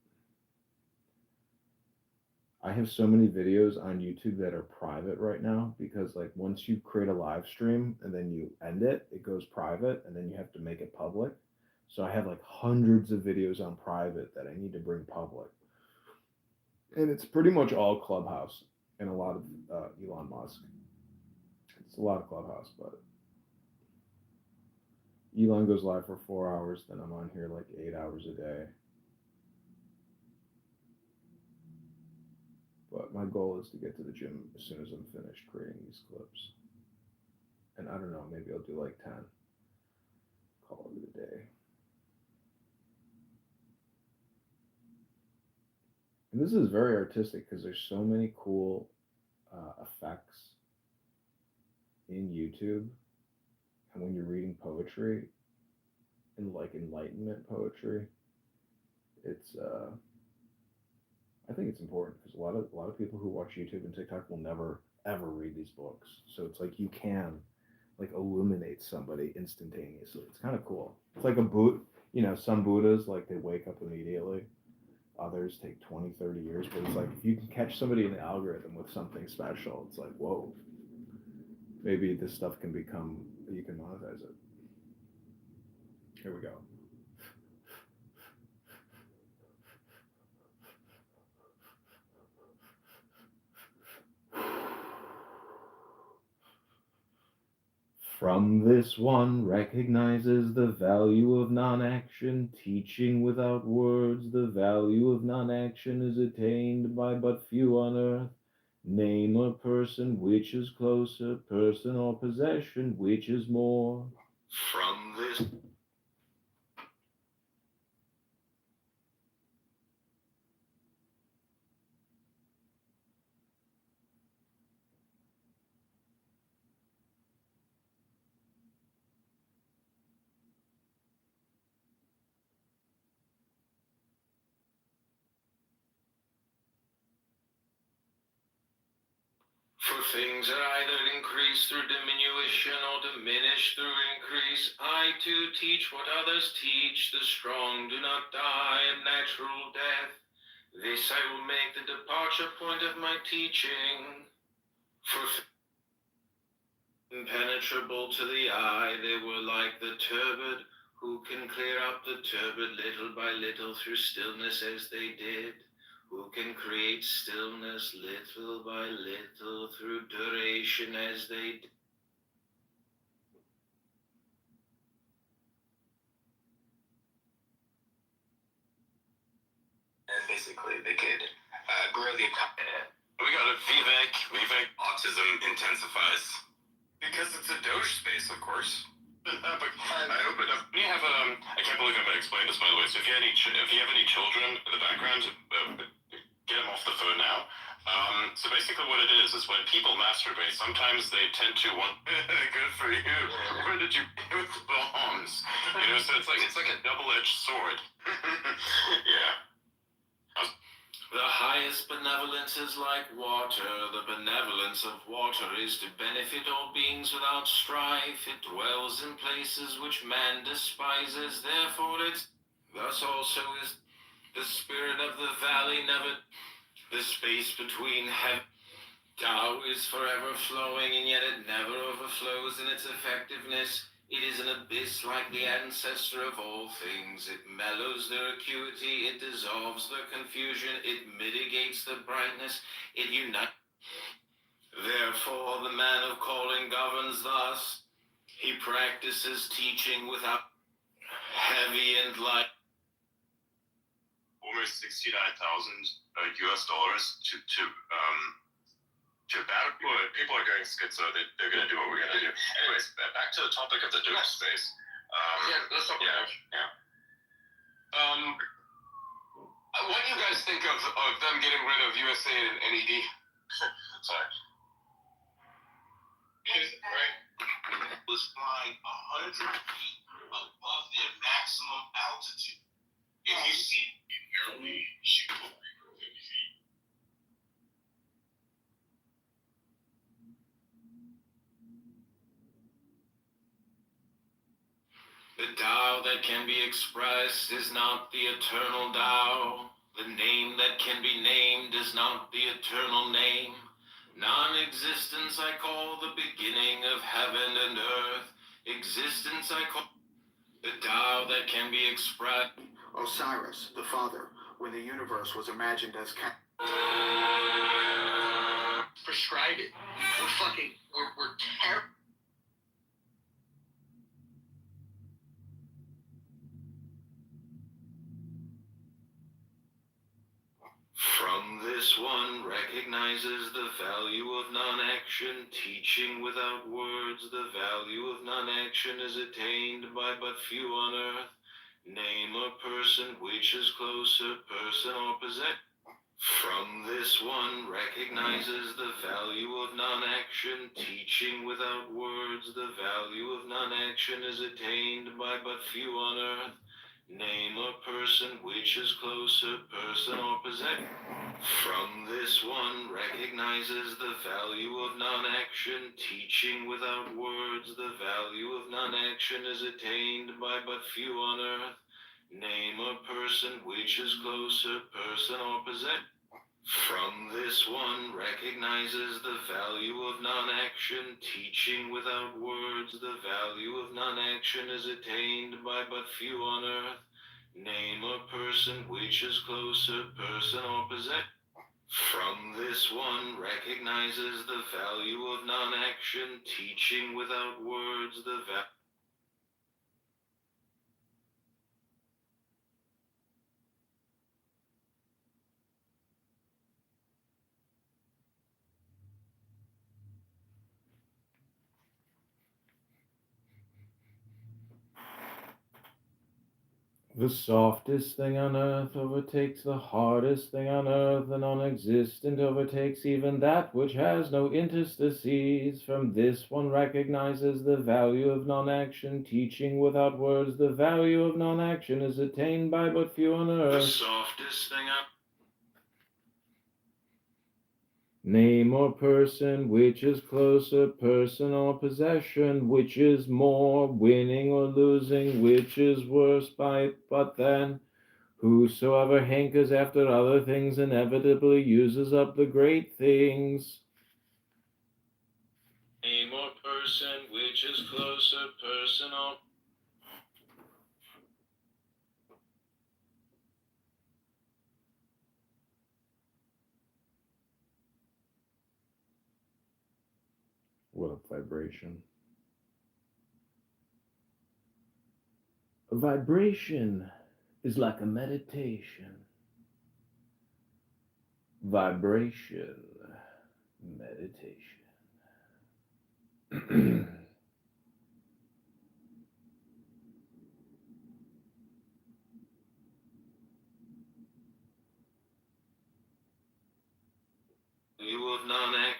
I have so many videos on YouTube that are private right now, because like once you create a live stream and then you end it, it goes private, and then you have to make it public. So I have like hundreds of videos on private that I need to bring public. And it's pretty much all Clubhouse and a lot of Elon Musk. It's a lot of Clubhouse, but Elon goes live for 4 hours, then I'm on here like 8 hours a day. But my goal is to get to the gym as soon as I'm finished creating these clips. And I don't know, maybe I'll do like 10. Call it a day. And this is very artistic, because there's so many cool effects in YouTube. And when you're reading poetry, and like enlightenment poetry, it's I think it's important, because a lot of people who watch YouTube and TikTok will never ever read these books. So it's like you can like illuminate somebody instantaneously. It's kind of cool. It's like some Buddhas, like they wake up immediately. Others take 20, 30 years, but it's like if you can catch somebody in the algorithm with something special, it's like, whoa, maybe this stuff you can monetize it. Here we go. From this one recognizes the value of non-action, teaching without words. The value of non-action is attained by but few on earth. Name a person, which is closer, person or possession, which is more. From this... For things that either increase through diminution or diminish through increase, I too teach what others teach. The strong do not die a natural death. This I will make the departure point of my teaching. For impenetrable to the eye, they were like the turbid. Who can clear up the turbid little by little through stillness as they did? Who can create stillness little by little through duration as they did? And basically, they could grow the economy. We got a Vivek autism intensifies. Because it's a Doge space, of course. But I opened up. We have I can't believe I'm gonna explain this, by the way. So if you have any children in the background, get them off the phone now. So basically, what it is when people masturbate, sometimes they tend to want. Good for you. Where did you get with bombs? You know, so it's like a double-edged sword. Yeah. The highest benevolence is like water. The benevolence of water is to benefit all beings without strife. It dwells in places which man despises. Therefore it's thus also is the spirit of the valley never. The space between heaven. Tao is forever flowing, and yet it never overflows in its effectiveness. It is an abyss like the ancestor of all things. It mellows their acuity, it dissolves their confusion, it mitigates the brightness, it unites. Therefore, the man of calling governs thus. He practices teaching without heavy and light. Almost $69,000 US to battle. People are going schizo. They're going to do what we're going to do. Anyways, back to the topic of the dope space. Let's talk about it. Yeah. What do you guys think of them getting rid of USA and NED? Sorry. Right? Was flying 100 feet above their maximum altitude. If you see it, you can only shoot over 50 feet. The Tao that can be expressed is not the eternal Tao. The name that can be named is not the eternal name. Non-existence I call the beginning of heaven and earth. Existence I call the Tao that can be expressed. Osiris, the father, when the universe was imagined as Prescribe it. We're terrible. From this one recognizes the value of non-action, teaching without words. The value of non-action is attained by but few on earth. Name a person which is closer, person or possession. From this one recognizes the value of non-action, teaching without words. The value of non-action is attained by but few on earth. Name a person which is closer, person or possession. From this one recognizes the value of non-action, teaching without words. The value of non-action is attained by but few on earth. Name a person which is closer, person or possession. From this one recognizes the value of non-action, teaching without words. The value of non-action is attained by but few on earth. Name a person which is closer, person or possession. From this one recognizes the value of non-action, teaching without words. The value. The softest thing on earth overtakes the hardest thing on earth, the non-existent overtakes even that which has no interstices. From this one recognizes the value of non-action, teaching without words. The value of non-action is attained by but few on earth. The softest thing on Name or person which is closer, person or possession, which is more, winning or losing, which is worse but then, whosoever hankers after other things inevitably uses up the great things. Name or person which is closer, person or What a vibration. A vibration is like a meditation. Vibration, meditation.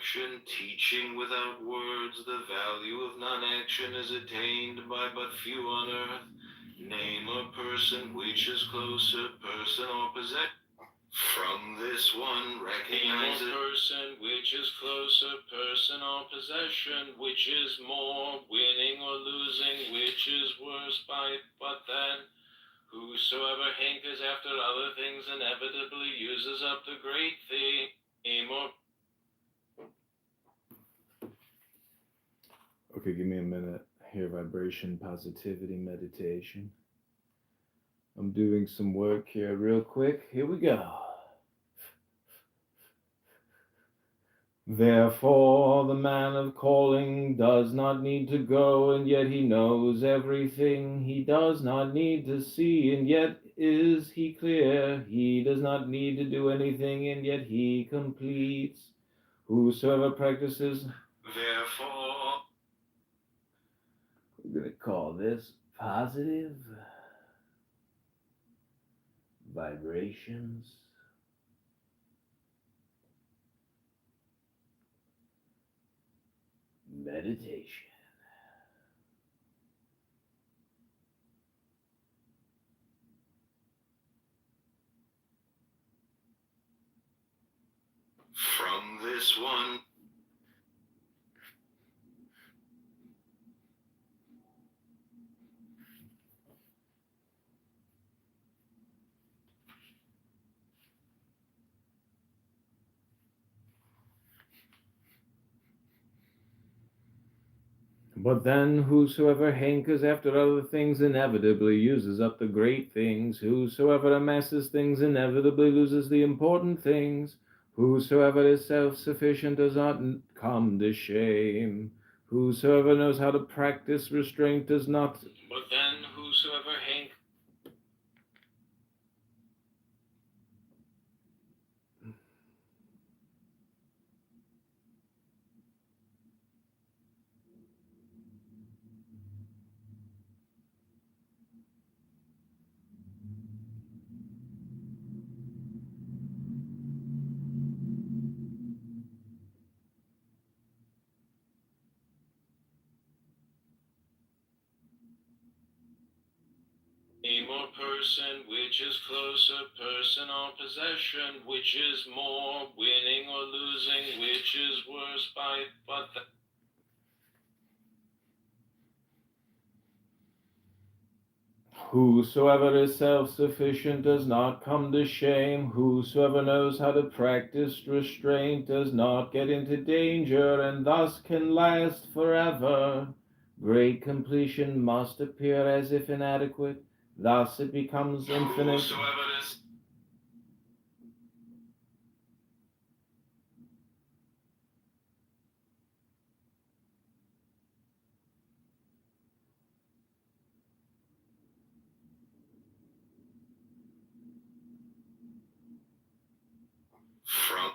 action, teaching without words, the value of non-action is attained by but few on earth. Name a person which is closer, person or possession. From this one recognize a person which is closer, person or possession, which is more, winning or losing, which is worse by but then. Whosoever hankers after other things inevitably uses up the great thing or... Okay, give me a minute. Here, vibration, positivity, meditation. I'm doing some work here real quick. Here we go. Therefore, the man of calling does not need to go, and yet he knows everything. He does not need to see, and yet is he clear. He does not need to do anything, and yet he completes. Whosoever practices, therefore, we're going to call this positive vibrations. Meditation. From this one. But then whosoever hankers after other things inevitably uses up the great things. Whosoever amasses things inevitably loses the important things. Whosoever is self-sufficient does not come to shame. Whosoever knows how to practice restraint does not... But then whosoever hankers... Name or person which is closer, person or possession, which is more, winning or losing, which is worse by but the... Whosoever is self-sufficient does not come to shame. Whosoever knows how to practice restraint does not get into danger, and thus can last forever. Great completion must appear as if inadequate. Thus it becomes infinite. Whosoever is... From...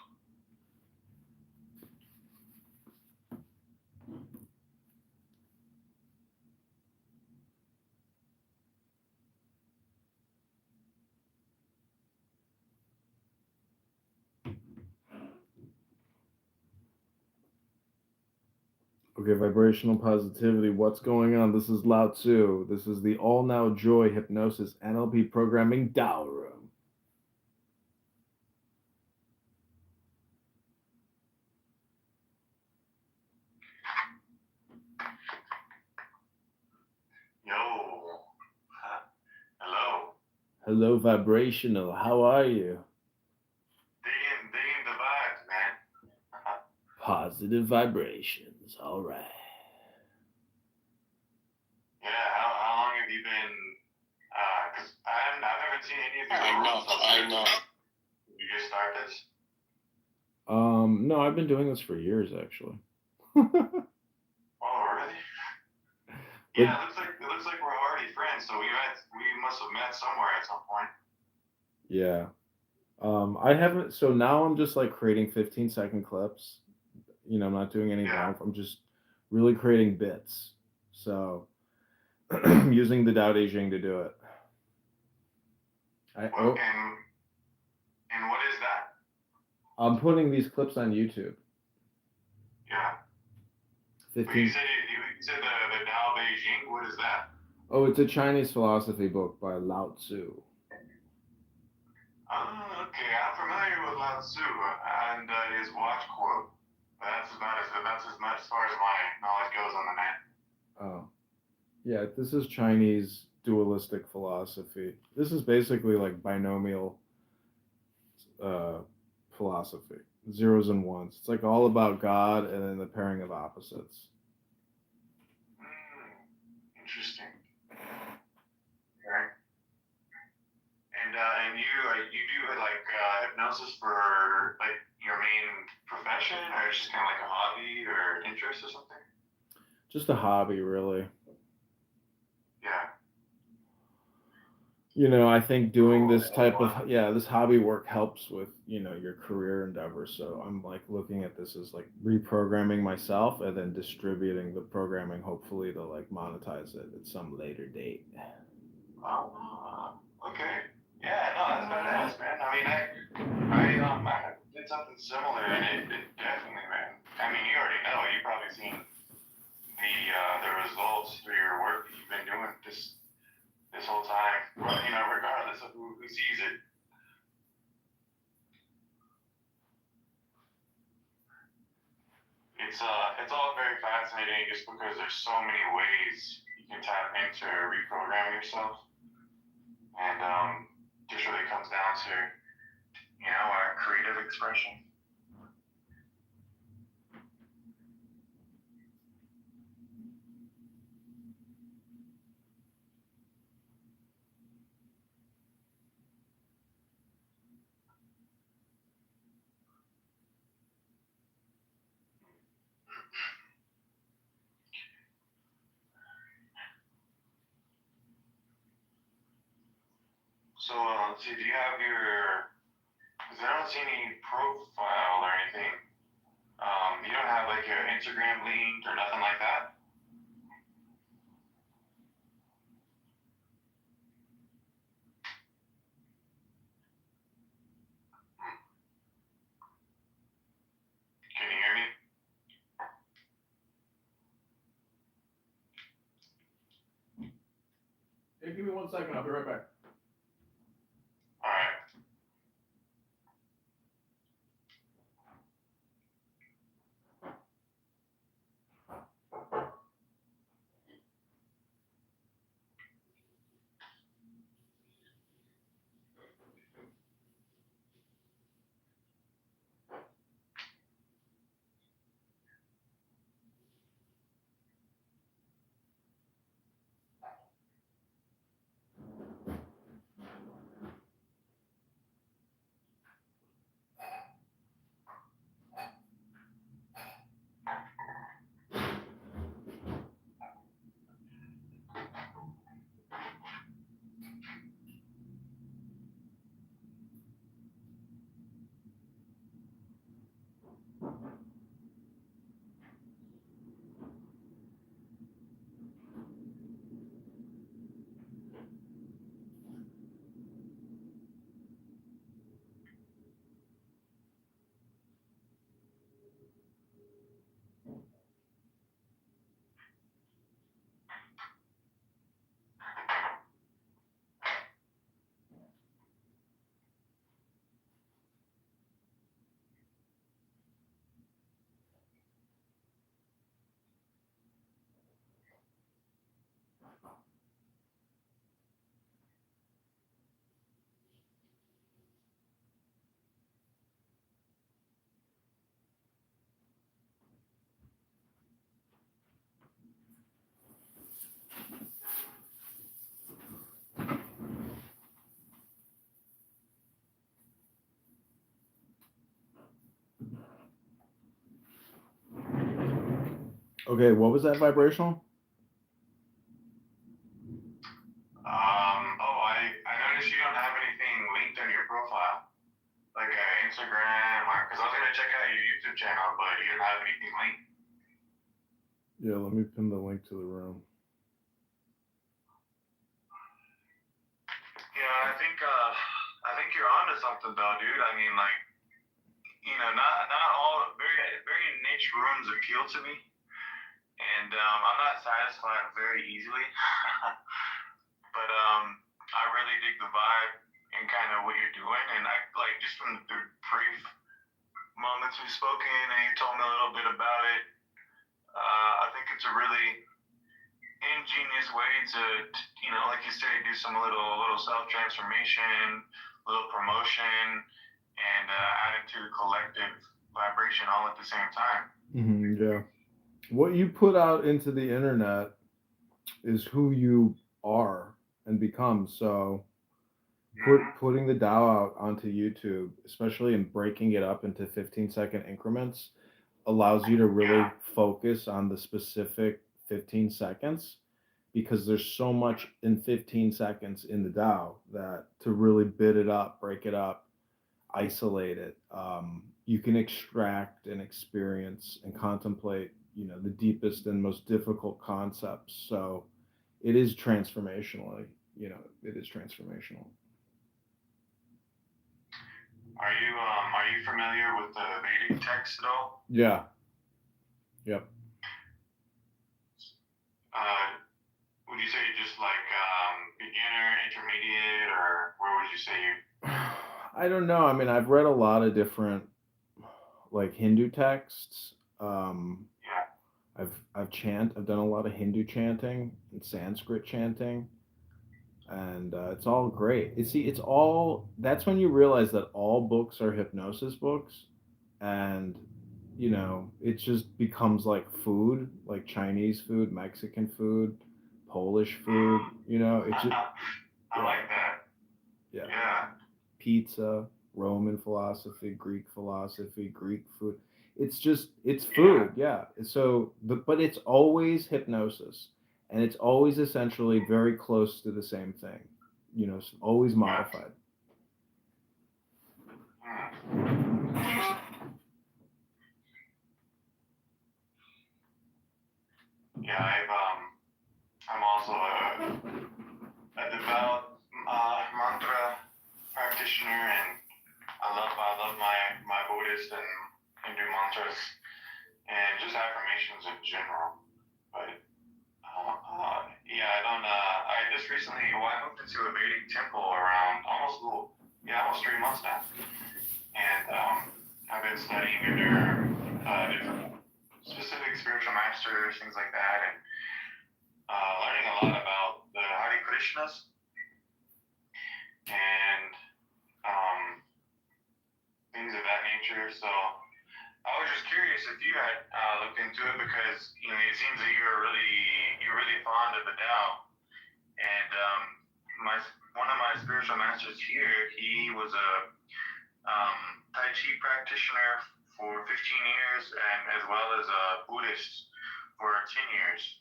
Okay, vibrational positivity. What's going on? This is Lao Tzu. This is the All Now Joy Hypnosis NLP Programming Tao Room. Yo. Hello. Hello, vibrational. How are you? Digging the vibes, man. Positive vibrations. All right. Yeah, how long have you been? Cause I've never seen any of your I know. You just start this? No, I've been doing this for years, actually. Oh, really? Yeah, it looks like we're already friends. So we must have met somewhere at some point. Yeah. I haven't, so now I'm just like creating 15-second clips. You know, I'm not doing any long, I'm just really creating bits. So I'm using the Tao Te Ching to do it. And what is that? I'm putting these clips on YouTube. Yeah. But 15. you said the Tao Beijing. What is that? Oh, it's a Chinese philosophy book by Lao Tzu. Oh, okay. I'm familiar with Lao Tzu and his watch quote. That's as much as far as my knowledge goes on the man. Oh, yeah. This is Chinese dualistic philosophy. This is basically like binomial philosophy, zeros and ones. It's like all about God and then the pairing of opposites. Interesting. Okay. And you do like hypnosis for like your main profession, or it's just kind of like a hobby or interest or something? Just a hobby, really. Yeah. You know, I think doing this type of this hobby work helps with, you know, your career endeavor. So I'm like looking at this as like reprogramming myself and then distributing the programming, hopefully to like monetize it at some later date. Okay. Yeah, no, that's badass, man. I mean, I did something similar, and it definitely, man. I mean, you already know. You've probably seen the results through your work that you've been doing this whole time. Well, you know, regardless of who sees it. It's all very fascinating just because there's so many ways you can tap into reprogramming yourself. And just really comes down to, you know, our creative expression. So, let's see, do you have because I don't see any profile or anything. You don't have like your Instagram linked or nothing like that? Can you hear me? Hey, give me 1 second. I'll be right back. All right. Okay, what was that vibrational? I noticed you don't have anything linked on your profile, like Instagram, or because I was gonna check out your YouTube channel, but you don't have anything linked. Yeah, let me pin the link to the room. Yeah, I think you're onto something though, dude. I mean, like, you know, not all very very shrooms appeal to me, and I'm not satisfied very easily. But I really dig the vibe and kind of what you're doing, and I like just from the brief moments we've spoken, and you told me a little bit about it. I think it's a really ingenious way to, like you said, do some little self-transformation, little promotion, and add it to the collective vibration all at the same time. Yeah. What you put out into the internet is who you are and become. So putting the Tao out onto YouTube, especially in breaking it up into 15-second increments, allows you to really focus on the specific 15 seconds, because there's so much in 15 seconds in the Tao that to really bit it up, break it up, isolate it, you can extract and experience and contemplate, the deepest and most difficult concepts. So it is transformationally, it is transformational. Are you familiar with the Vedic text at all? Yeah. Yep. Would you say you're just like beginner, intermediate, or where would you say you? I don't know. I mean, I've read a lot of different like Hindu texts. I've done a lot of Hindu chanting and Sanskrit chanting, and it's all great. That's when you realize that all books are hypnosis books, and it just becomes like food, like Chinese food, Mexican food, Polish food. It's just I like that. Yeah. Pizza, Roman philosophy, Greek philosophy, Greek food. It's food, yeah. So, but it's always hypnosis, and it's always essentially very close to the same thing. Always modified. Yeah, I'm also a devout mantra practitioner, and I love my Buddhist and Hindu mantras, and just affirmations in general. But I just recently, I moved into a Vedic temple around almost 3 months now, and I've been studying under different specific spiritual masters, things like that, and learning a lot about the Hare Krishnas, and things of that nature. So I was just curious if you had looked into it, because it seems that you're really fond of the Tao, and one of my spiritual masters here, he was a Tai Chi practitioner for 15 years, and as well as a Buddhist for 10 years.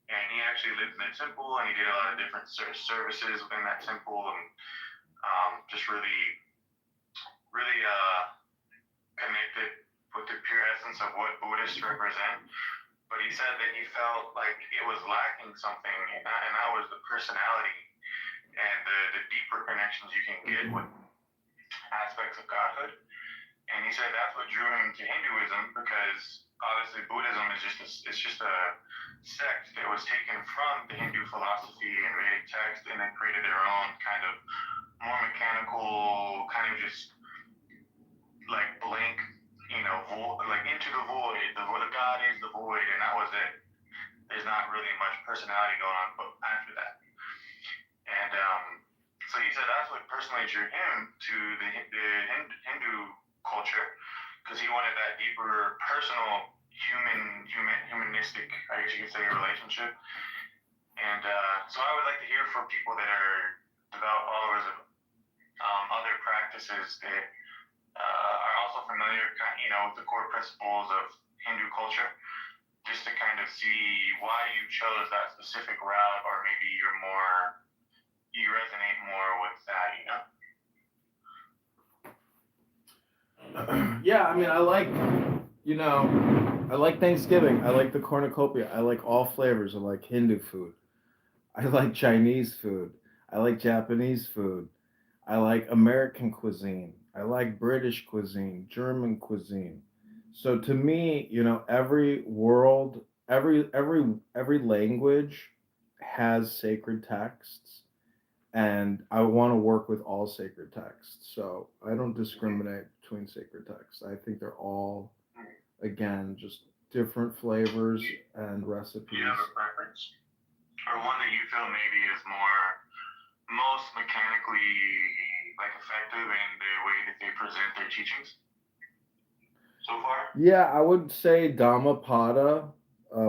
And he actually lived in the temple, and he did a lot of different services within that temple, and just really connected with the pure essence of what Buddhists represent. But he said that he felt like it was lacking something, and that was the personality and the deeper connections you can get with aspects of Godhood. And he said that's what drew him to Hinduism, because obviously Buddhism is just a sect that was taken from the Hindu philosophy and Vedic text, and then created their own kind of more mechanical, kind of just like blank, like into the void. The God is the void, and that was it. There's not really much personality going on after that. And so he said that's what personally drew him to the Hindu culture, because he wanted that deeper, personal, humanistic, I guess you could say, relationship. And so I would like to hear from people that are devout followers of other practices that are also familiar, with the core principles of Hindu culture, just to kind of see why you chose that specific route, or maybe you resonate more with that, Yeah, I mean, I like Thanksgiving. I like the cornucopia. I like all flavors. I like Hindu food. I like Chinese food. I like Japanese food. I like American cuisine. I like British cuisine, German cuisine. So to me, every language has sacred texts, and I want to work with all sacred texts. So I don't discriminate between sacred texts. I think they're all, again, just different flavors and Do recipes. you have a preference? Or one that you feel maybe is most mechanically effective in the way that they present their teachings so far? Yeah, I would say Dhammapada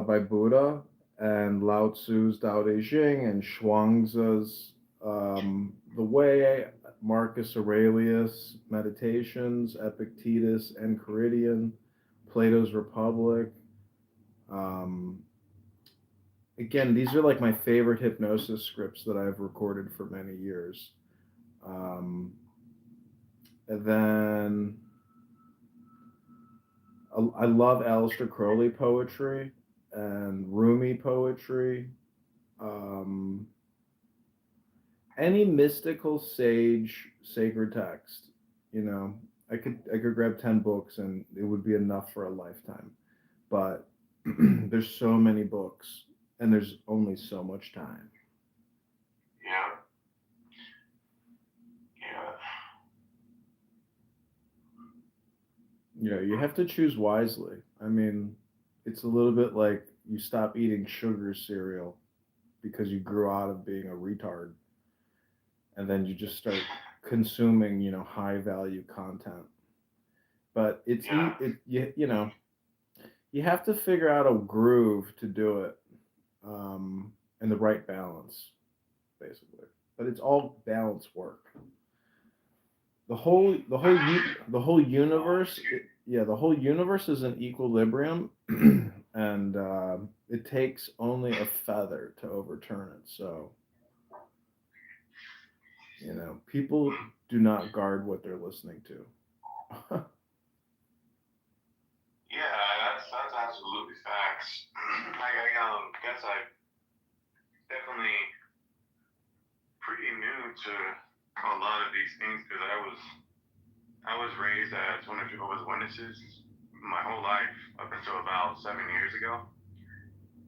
by Buddha, and Lao Tzu's Tao Te Ching, and Zhuangzi's The Way, Marcus Aurelius Meditations, Epictetus Enchiridion, Plato's Republic. Um, Again, these are like my favorite hypnosis scripts that I've recorded for many years. And then I love Aleister Crowley poetry and Rumi poetry. Um, any mystical sage sacred text, I could grab 10 books and it would be enough for a lifetime. But there's so many books and there's only so much time. Yeah. Yeah. You have to choose wisely. I mean, it's a little bit like you stop eating sugar cereal because you grew out of being a retard, and then you just start consuming, high value content. But you have to figure out a groove to do it, and the right balance, basically. But it's all balance work. The whole universe, the whole universe is in equilibrium, and it takes only a feather to overturn it. So people do not guard what they're listening to. Yeah, that's absolutely facts. I guess I definitely pretty new to a lot of these things because I was raised as one of Jehovah's Witnesses my whole life up until about 7 years ago,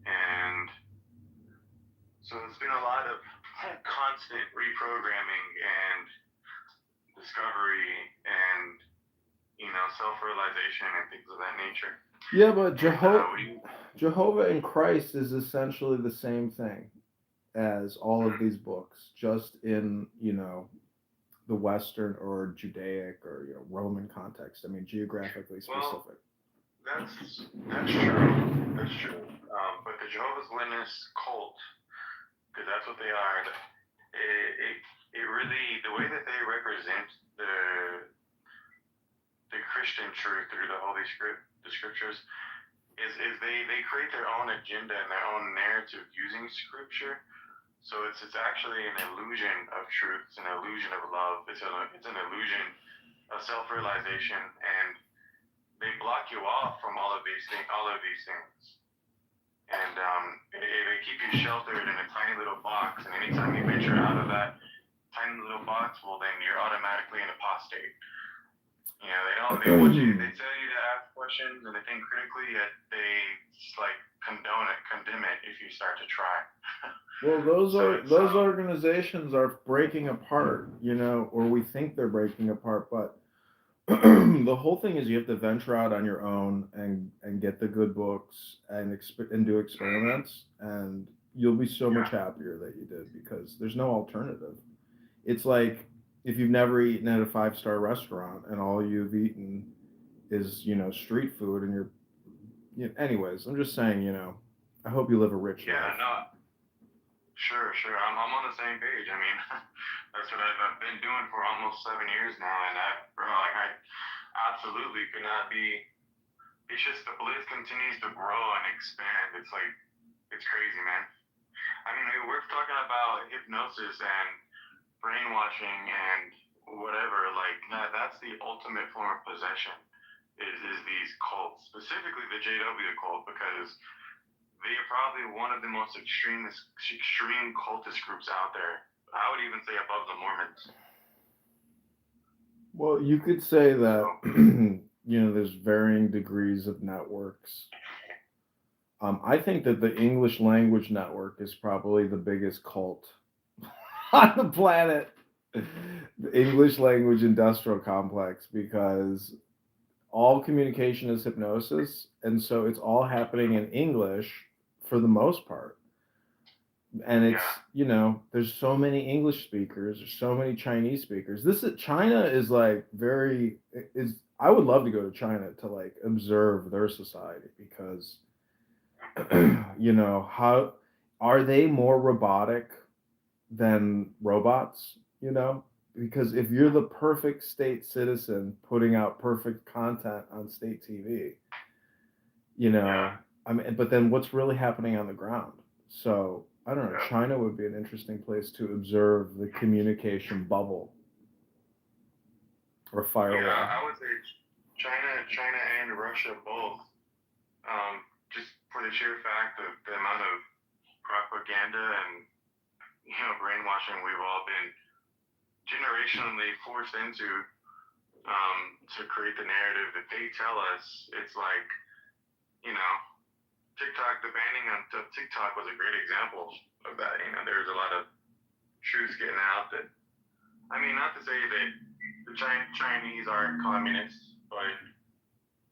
and so it's been a lot of constant reprogramming and discovery and self-realization and things of that nature. Yeah, but Jehovah in Christ is essentially the same thing as all of these books, just in the Western or Judaic or Roman context. I mean, geographically specific. Well, that's true. That's true. But the Jehovah's Witness cult, because that's what they are. It really, the way that they represent the Christian truth through the scriptures is they create their own agenda and their own narrative using scripture. So it's actually an illusion of truth. It's an illusion of love. It's an illusion of self-realization, and they block you off from all of these things. And they keep you sheltered in a tiny little box. And anytime you venture out of that tiny little box, well, then you're automatically an apostate. They want you. They tell you to ask questions and to think critically, yet they just condemn it if you start to try. Well, those organizations are breaking apart, or we think they're breaking apart, but the whole thing is you have to venture out on your own and get the good books and do experiments, and you'll be so much happier that you did, because there's no alternative. It's like if you've never eaten at a 5-star restaurant and all you've eaten is street food, and anyways, I'm just saying, I hope you live a rich life. Yeah, no. Sure. I'm on the same page. I mean, that's what I've been doing for almost 7 years now, and I absolutely could not be. It's just the bliss continues to grow and expand. It's crazy, man. I mean, we're talking about hypnosis and brainwashing and whatever. That's the ultimate form of possession. Is these cults, specifically the JW cult, because they are probably one of the most extreme cultist groups out there. I would even say above the Mormons. Well, you could say that, there's varying degrees of networks. I think that the English language network is probably the biggest cult on the planet. The English language industrial complex, because all communication is hypnosis, and so it's all happening in English for the most part. And it's there's so many English speakers, there's so many Chinese speakers. China is like I would love to go to China to like observe their society, because how are they more robotic than robots? Because if you're the perfect state citizen putting out perfect content on state TV, I mean, but then what's really happening on the ground? So I don't know. China would be an interesting place to observe the communication bubble or firewall. Yeah, I would say China and Russia both. Just for the sheer fact of the amount of propaganda and brainwashing we've all been generationally forced into, to create the narrative that they tell us. It's like, TikTok, the banning on TikTok was a great example of that. There's a lot of truths getting out that, I mean, not to say that the Chinese aren't communists, but,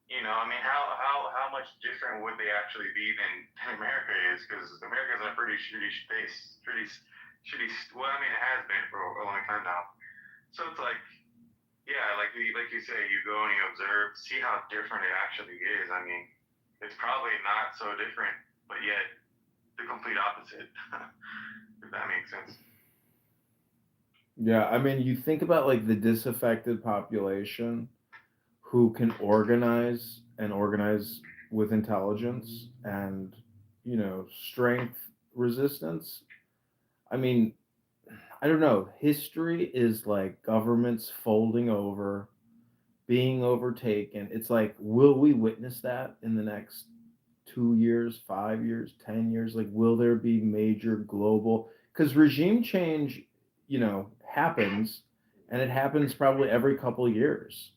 I mean, how much different would they actually be than America is? Because America's in a pretty shitty space, well, I mean, it has been for a long time now. So it's like, yeah, like you say, you go and you observe, see how different it actually is. I mean, it's probably not so different, but yet the complete opposite, if that makes sense. Yeah, I mean, you think about like the disaffected population who can organize with intelligence and, strength, resistance. I mean, I don't know. History is like governments folding over, being overtaken. It's like, will we witness that in the next 2 years, 5 years, 10 years? Like, will there be major global? Because regime change, happens, and it happens probably every couple of years,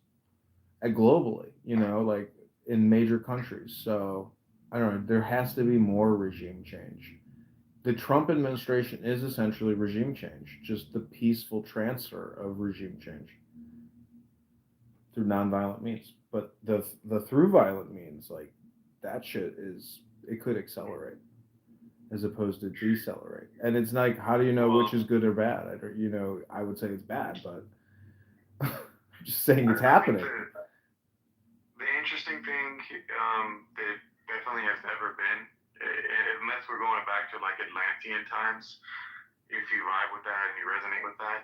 globally. Like in major countries. So I don't know. There has to be more regime change. The Trump administration is essentially regime change, just the peaceful transfer of regime change through nonviolent means. But the through violent means, like that shit it could accelerate as opposed to decelerate. And it's like, how do you know which is good or bad? I would say it's bad, but I'm just saying it's happening. The interesting thing that definitely has never been, unless we're going back to like Atlantean times, if you vibe with that and you resonate with that,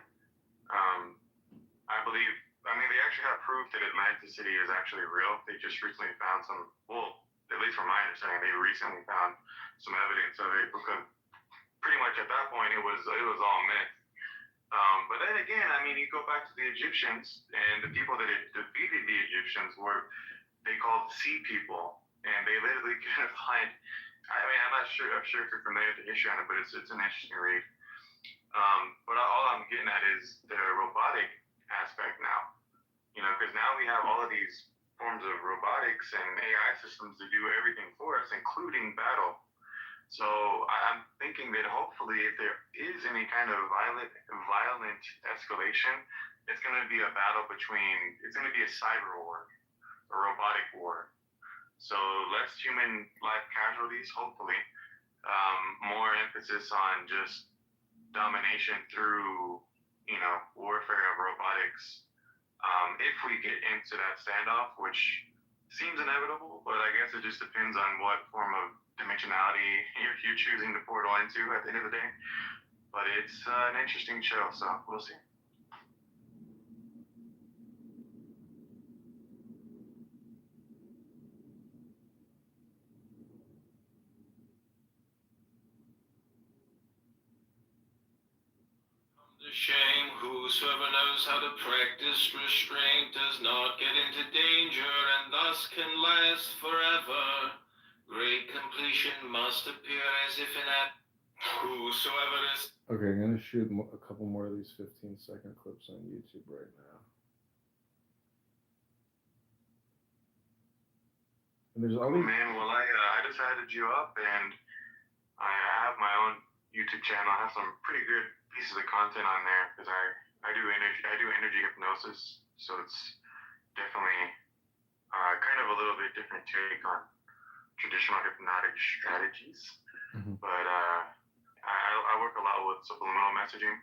I mean, they actually have proof that Atlantis City is actually real. They just recently found at least from my understanding, they recently found some evidence of it, because pretty much at that point it was all myth. But then again, I mean, you go back to the Egyptians, and the people that had defeated the Egyptians they called sea people, and they literally couldn't find. I mean, I'm sure if you're familiar with the history on it, but it's an interesting read. But all I'm getting at is the robotic aspect now. Because now we have all of these forms of robotics and AI systems to do everything for us, including battle. So I'm thinking that hopefully, if there is any kind of violent escalation, it's going to be a battle it's going to be a cyber war, a robotic war. So less human life casualties, hopefully. More emphasis on just domination through, warfare of robotics. If we get into that standoff, which seems inevitable, but I guess it just depends on what form of dimensionality you're choosing to portal into at the end of the day. But it's an interesting show, so we'll see. The shame, whosoever knows how to practice restraint does not get into danger, and thus can last forever. Great completion must appear as if in that whosoever is. Okay, I'm gonna shoot a couple more of these 15-second clips on YouTube right now. And there's all Cool, these. man. Well, I just added you up, and I have my own YouTube channel. I have some pretty good pieces of content on there because I do energy hypnosis, so it's definitely kind of a little bit different take on traditional hypnotic strategies. Mm-hmm. But I work a lot with subliminal messaging,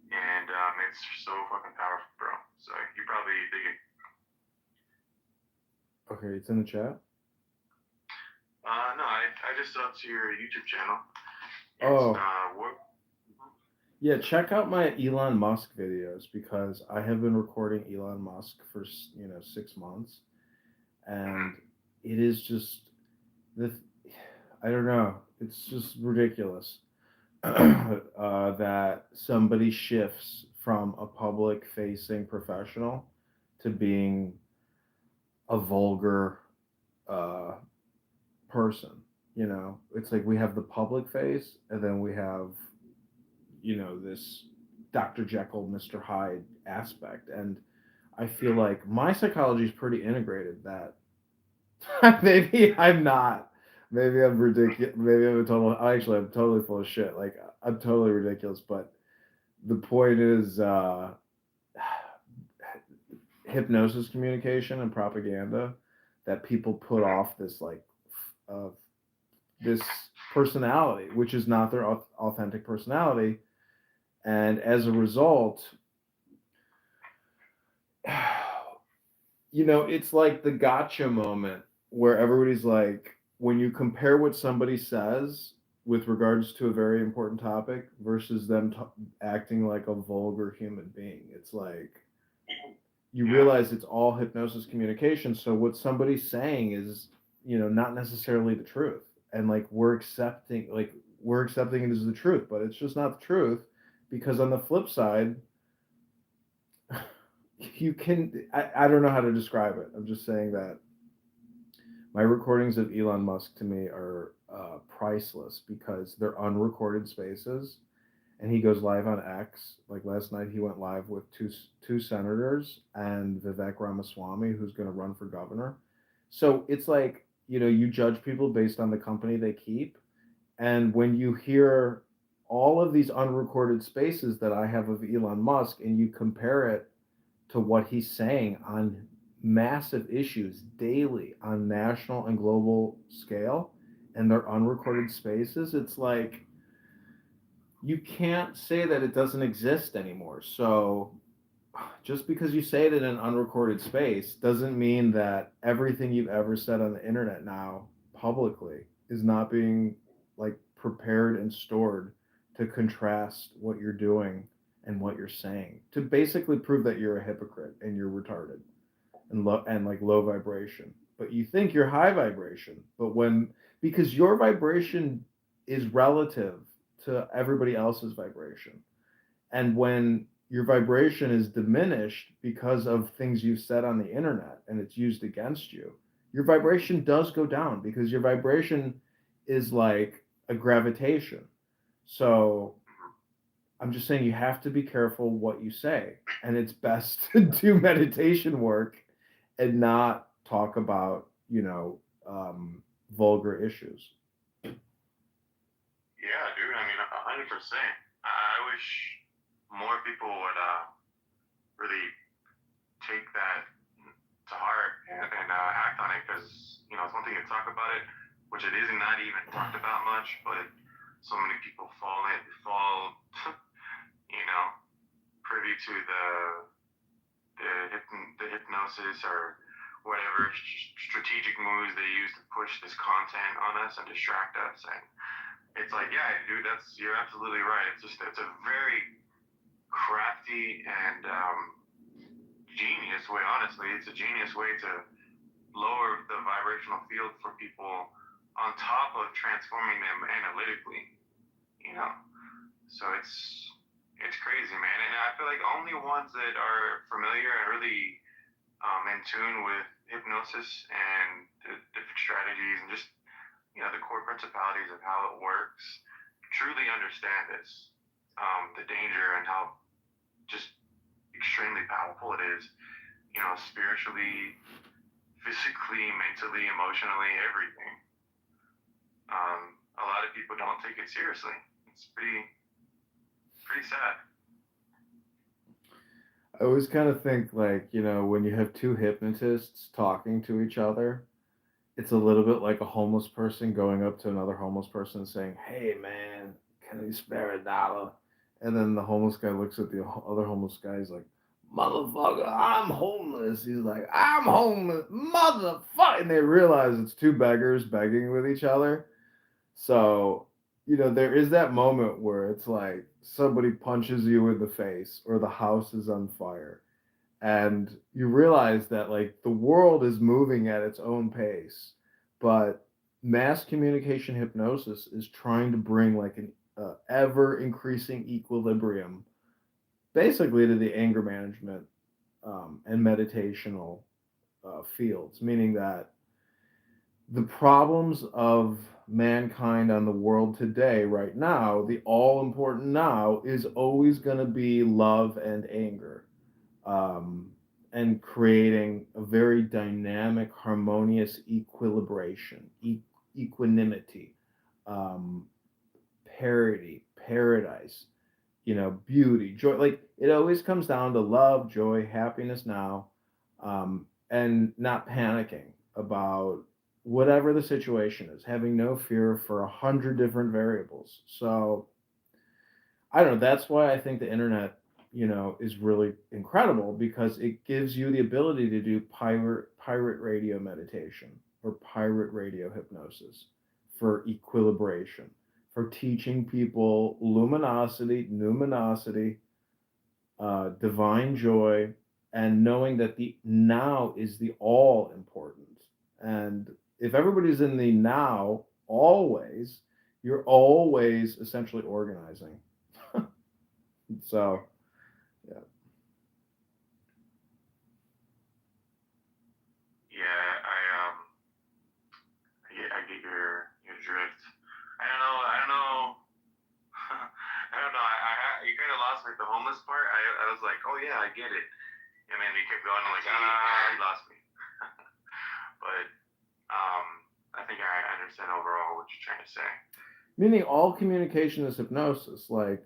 and it's so fucking powerful, bro. So you probably dig it. Okay, it's in the chat. No, I just up to your YouTube channel. Oh. Work. Yeah, check out my Elon Musk videos because I have been recording Elon Musk for 6 months, and it is just I don't know, it's just ridiculous that somebody shifts from a public-facing professional to being a vulgar person. It's like we have the public face, and then we have this Dr. Jekyll, Mr. Hyde aspect. And I feel like my psychology is pretty integrated that maybe I'm not. Maybe I'm ridiculous. Maybe I'm I'm totally full of shit. Like, I'm totally ridiculous. But the point is, hypnosis communication and propaganda that people put off this, this personality, which is not their authentic personality. And as a result, it's like the gotcha moment where everybody's like, when you compare what somebody says with regards to a very important topic versus them acting like a vulgar human being, it's like you realize it's all hypnosis communication. So what somebody's saying is, not necessarily the truth. And we're accepting it as the truth, but it's just not the truth. Because on the flip side, I don't know how to describe it. I'm just saying that my recordings of Elon Musk to me are priceless because they're unrecorded spaces, and he goes live on X. Like last night, he went live with two senators and Vivek Ramaswamy, who's going to run for governor. So it's like, you judge people based on the company they keep. And when you hear all of these unrecorded spaces that I have of Elon Musk and you compare it to what he's saying on massive issues daily on national and global scale, and they're unrecorded spaces, it's like you can't say that it doesn't exist anymore. So just because you say it in an unrecorded space doesn't mean that everything you've ever said on the internet now publicly is not being prepared and stored to contrast what you're doing and what you're saying, to basically prove that you're a hypocrite and you're retarded and low vibration. But you think you're high vibration, but because your vibration is relative to everybody else's vibration. And when your vibration is diminished because of things you've said on the internet and it's used against you, your vibration does go down because your vibration is like a gravitation. So I'm just saying you have to be careful what you say, and it's best to do meditation work and not talk about, vulgar issues. Yeah, dude. I mean, 100%. I wish more people would really take that to heart and act on it, because it's one thing to talk about it, which it is not even talked about much, but so many people fall privy to the hypnosis or whatever strategic moves they use to push this content on us and distract us. And it's like, yeah, dude, you're absolutely right. It's a very crafty and genius way, honestly. It's a genius way to lower the vibrational field for people on top of transforming them analytically, So it's crazy, man. And I feel like only ones that are familiar and really in tune with hypnosis and the different strategies and just the core principalities of how it works truly understand this, the danger and how just extremely powerful it is, spiritually, physically, mentally, emotionally, everything. A lot of people don't take it seriously. It's pretty sad. I always kind of think like, you know, when you have two hypnotists talking to each other, it's a little bit like a homeless person going up to another homeless person saying, "Hey man, can you spare $1?" And then the homeless guy looks at the other homeless guy. He's like, "Motherfucker, I'm homeless." He's like, "I'm homeless, motherfucker." And they realize it's two beggars begging with each other. So, you know, there is that moment where it's like somebody punches you in the face or the house is on fire. And you realize that like the world is moving at its own pace, but mass communication hypnosis is trying to bring like an ever increasing equilibrium basically to the anger management and meditational fields, meaning that the problems of mankind on the world today, right now, the all important now is always going to be love and anger, and creating a very dynamic, harmonious equilibration, equanimity, um, parity, paradise, you know, beauty, joy. Like it always comes down to love, joy, happiness now, and not panicking about whatever the situation is, having no fear for 100 different variables. So I don't know. That's why I think the internet, you know, is really incredible because it gives you the ability to do pirate radio meditation or pirate radio hypnosis for equilibration, for teaching people luminosity, numinosity, divine joy, and knowing that the now is the all important. And if everybody's in the now always, you're always essentially organizing. So, yeah. Yeah, I get your drift. I don't know. I don't know. You kind of lost like the homeless part. I was like, oh yeah, I get it. And then you kept going like, you lost me. But I think I understand overall what you're trying to say. Meaning all communication is hypnosis. Like,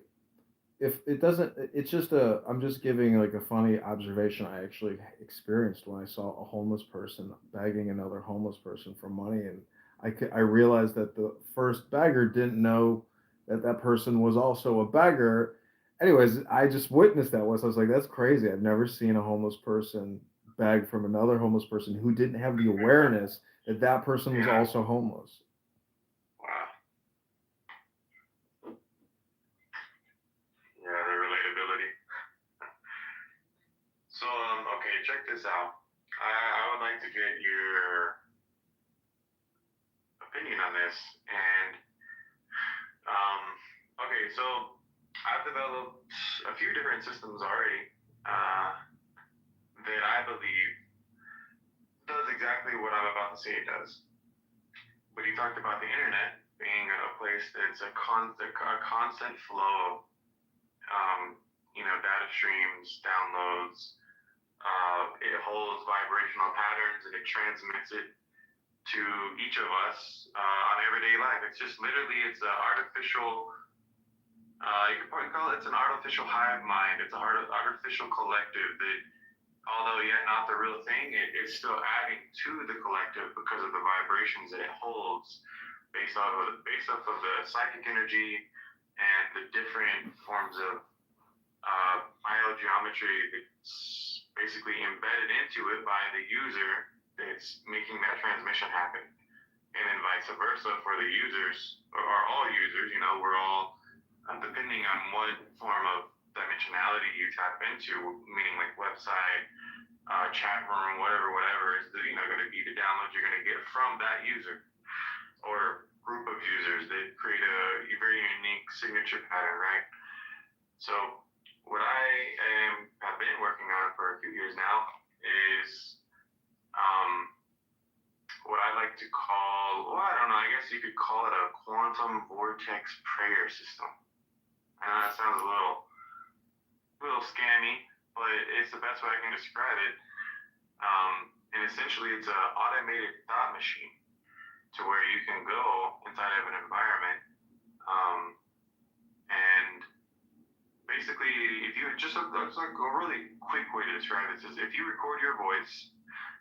if it doesn't, it's just I'm just giving like a funny observation I actually experienced when I saw a homeless person begging another homeless person for money. And I realized that the first beggar didn't know that that person was also a beggar. Anyways, I just witnessed that once. I was like, that's crazy. I've never seen a homeless person beg from another homeless person who didn't have the awareness that that person was also homeless. Wow. Yeah, the relatability. So, okay, check this out. I would like to get your opinion on this. And, okay, so I've developed a few different systems already that I believe does exactly what I'm about to say it does. But you talked about the internet being a place that's a constant flow of, data streams, downloads. It holds vibrational patterns and it transmits it to each of us on everyday life. It's just literally, it's an artificial, you could probably call it, it's an artificial hive mind. It's an artificial collective that, although yet not the real thing, it's still adding to the collective because of the vibrations that it holds based off of the psychic energy and the different forms of biogeometry that's basically embedded into it by the user that's making that transmission happen. And then vice versa for the users, or all users, we're all, depending on what form of dimensionality you tap into, meaning like website, chat room, whatever is going to be the downloads you're going to get from that user or group of users that create a very unique signature pattern, right? So what I have been working on for a few years now is what I like to call, well, I don't know, I guess you could call it a quantum vortex prayer system. I know that sounds a little scammy, but it's the best way I can describe it. And essentially it's an automated thought machine to where you can go inside of an environment, and basically, if you just that's like a really quick way to describe it is if you record your voice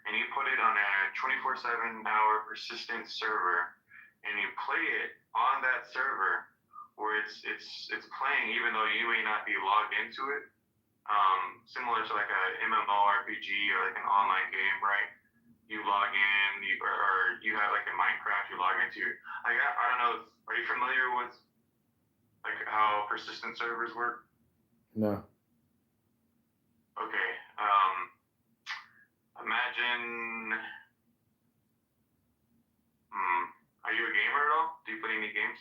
and you put it on a 24/7 hour persistent server and you play it on that server where it's playing even though you may not be logged into it, similar to like a MMORPG or like an online game, right? You log in, or you have like in Minecraft, you log into. Like I don't know, are you familiar with like how persistent servers work? No. Okay. Imagine. Are you a gamer at all? Do you play any games?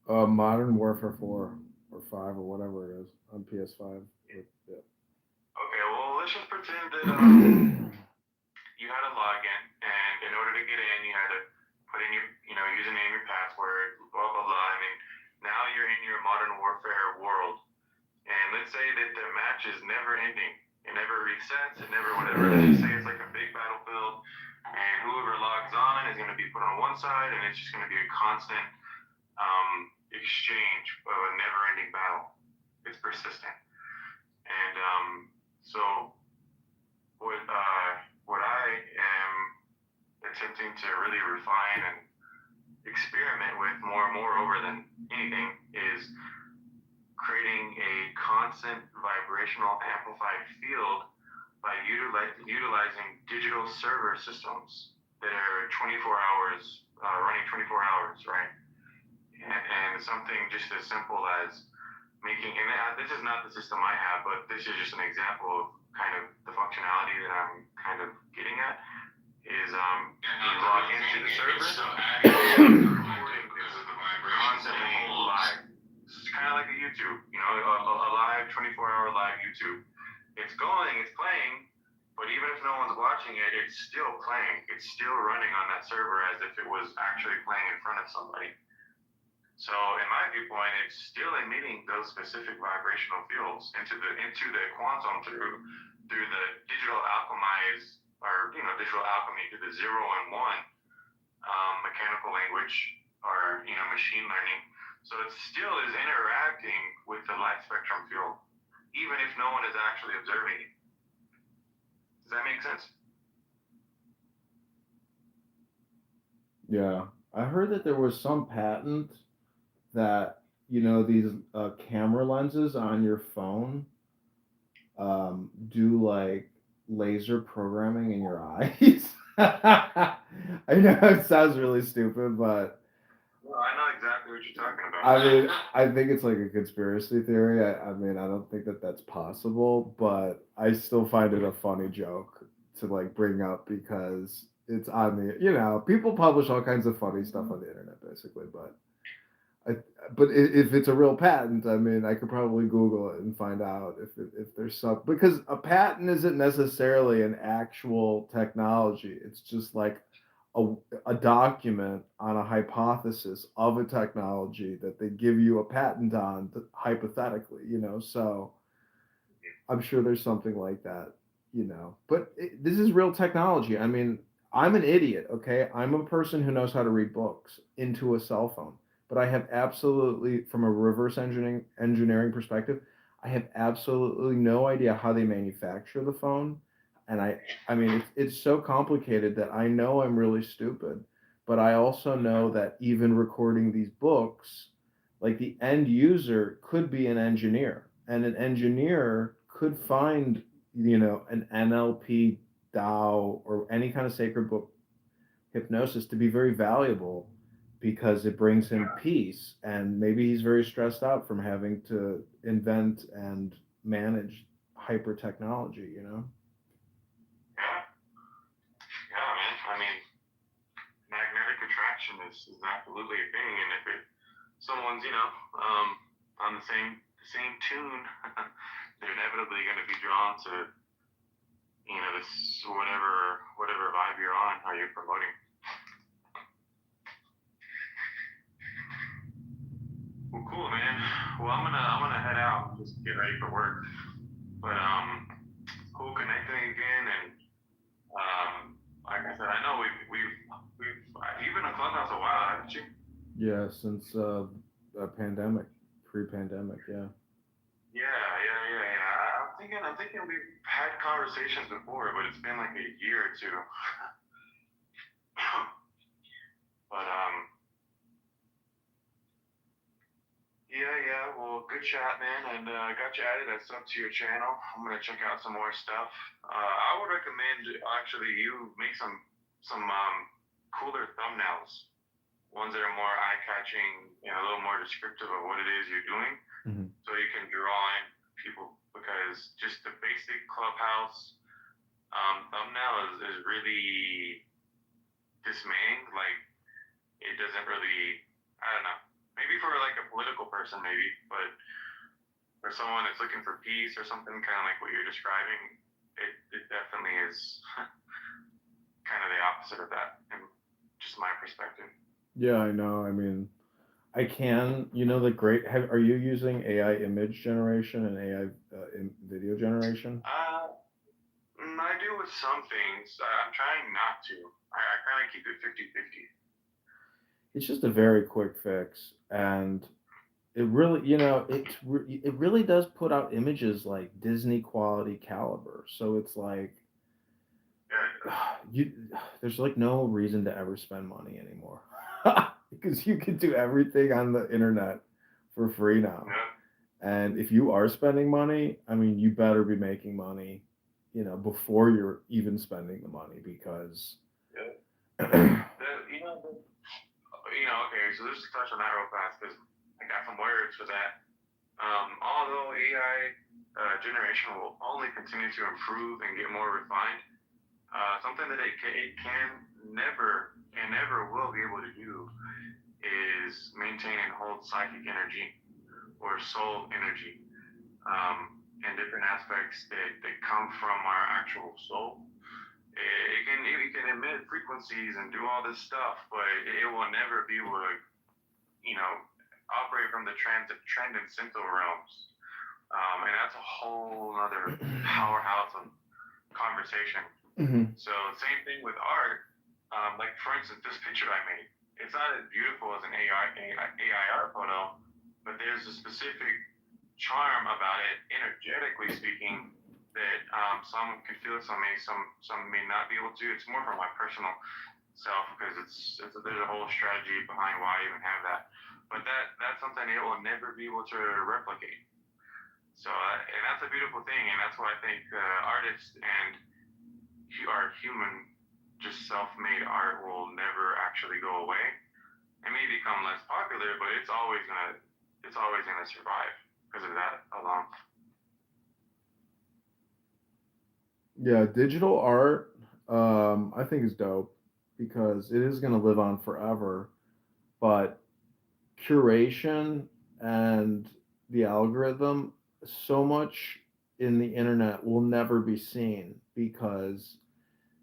Modern Warfare 4 or 5 or whatever it is on PS5. Yeah. Okay, well, let's just pretend that you had a login, and in order to get in, you had to put in your, username, your password, blah blah blah. I mean, now you're in your Modern Warfare world, and let's say that the match is never ending. It never resets. It never whatever. Let's just say it's like a big battlefield, and whoever logs on is going to be put on one side, and it's just going to be a constant exchange of a never-ending battle. It's persistent, and so what I am attempting to really refine and experiment with more and more over than anything is creating a constant vibrational amplified field by utilizing digital server systems that are 24 hours, running 24 hours, right? And something just as simple as making, and this is not the system I have, but this is just an example of kind of the functionality that I'm kind of getting at, is you log into the server, recording this constantly live. It's kind of like a YouTube, a live 24-hour live YouTube. It's going, it's playing, but even if no one's watching it, it's still playing. It's still running on that server as if it was actually playing in front of somebody. So in my viewpoint, it's still emitting those specific vibrational fields into the quantum through the digital alchemize, or digital alchemy through the 0 and 1 mechanical language, or machine learning. So it still is interacting with the light spectrum field, even if no one is actually observing it. Does that make sense? Yeah, I heard that there was some patent that these camera lenses on your phone do like laser programming in your eyes. I know it sounds really stupid, but well, I know exactly what you're talking about. I mean, I think it's like a conspiracy theory. I mean, I don't think that that's possible, but I still find it a funny joke to like bring up because it's on the, people publish all kinds of funny stuff on the internet basically, but if it's a real patent, I mean, I could probably Google it and find out if there's some, because a patent isn't necessarily an actual technology. It's just like a document on a hypothesis of a technology that they give you a patent on, hypothetically, so I'm sure there's something like that, but this is real technology. I mean, I'm an idiot, okay? I'm a person who knows how to read books into a cell phone. But I have absolutely, from a reverse engineering perspective, I have absolutely no idea how they manufacture the phone. And I mean, it's so complicated that I know I'm really stupid. But I also know that even recording these books, like the end user could be an engineer. And an engineer could find, an NLP DAO or any kind of sacred book hypnosis to be very valuable because it brings him peace, and maybe he's very stressed out from having to invent and manage hyper technology, Yeah, man. I mean, magnetic attraction is absolutely a thing, and if someone's on the same tune, they're inevitably going to be drawn to this whatever vibe you're on, how you're promoting. Well, cool, man. Well, I'm gonna head out, just get ready for work. But cool connecting again, and Yeah, since pandemic, pre-pandemic, yeah. Yeah. I'm thinking we've had conversations before, but it's been like a year or two. But yeah. Well, good chat, man, and I got you added. I subbed to your channel. I'm gonna check out some more stuff. I would recommend actually you make some cooler thumbnails, ones that are more eye-catching, a little more descriptive of what it is you're doing, so you can draw in people. Because just the basic Clubhouse thumbnail is really dismaying. Like, it doesn't really, I don't know. Maybe for like a political person, maybe, but for someone that's looking for peace or something, kind of like what you're describing, it definitely is kind of the opposite of that, in just my perspective. Yeah, I know. I mean, I can, the great, are you using AI image generation and AI video generation? I do with some things. I'm trying not to. I kind of keep it 50-50. It's just a very quick fix, and it really, it really does put out images like Disney quality caliber. So it's like, there's like no reason to ever spend money anymore because you can do everything on the internet for free now. And if you are spending money, I mean, you better be making money, before you're even spending the money, because Okay, so let's just touch on that real fast because I got some words for that. Although AI generation will only continue to improve and get more refined, something that it can never and never will be able to do is maintain and hold psychic energy or soul energy, and different aspects that come from our actual soul. It can emit frequencies and do all this stuff, but it will never be able to, operate from the transcendental realms. And that's a whole other powerhouse of conversation. So same thing with art. Like for instance, this picture I made, it's not as beautiful as an AI art photo, but there's a specific charm about it, energetically speaking, that some can feel it, some may not be able to. It's more from my personal self because there's a whole strategy behind why I even have that. But that's something it will never be able to replicate. So and that's a beautiful thing, and that's why I think artists and our human, just self-made art will never actually go away. It may become less popular, but it's always gonna survive because of that alone. Yeah, digital art, I think is dope because it is going to live on forever. But curation and the algorithm, so much in the internet will never be seen because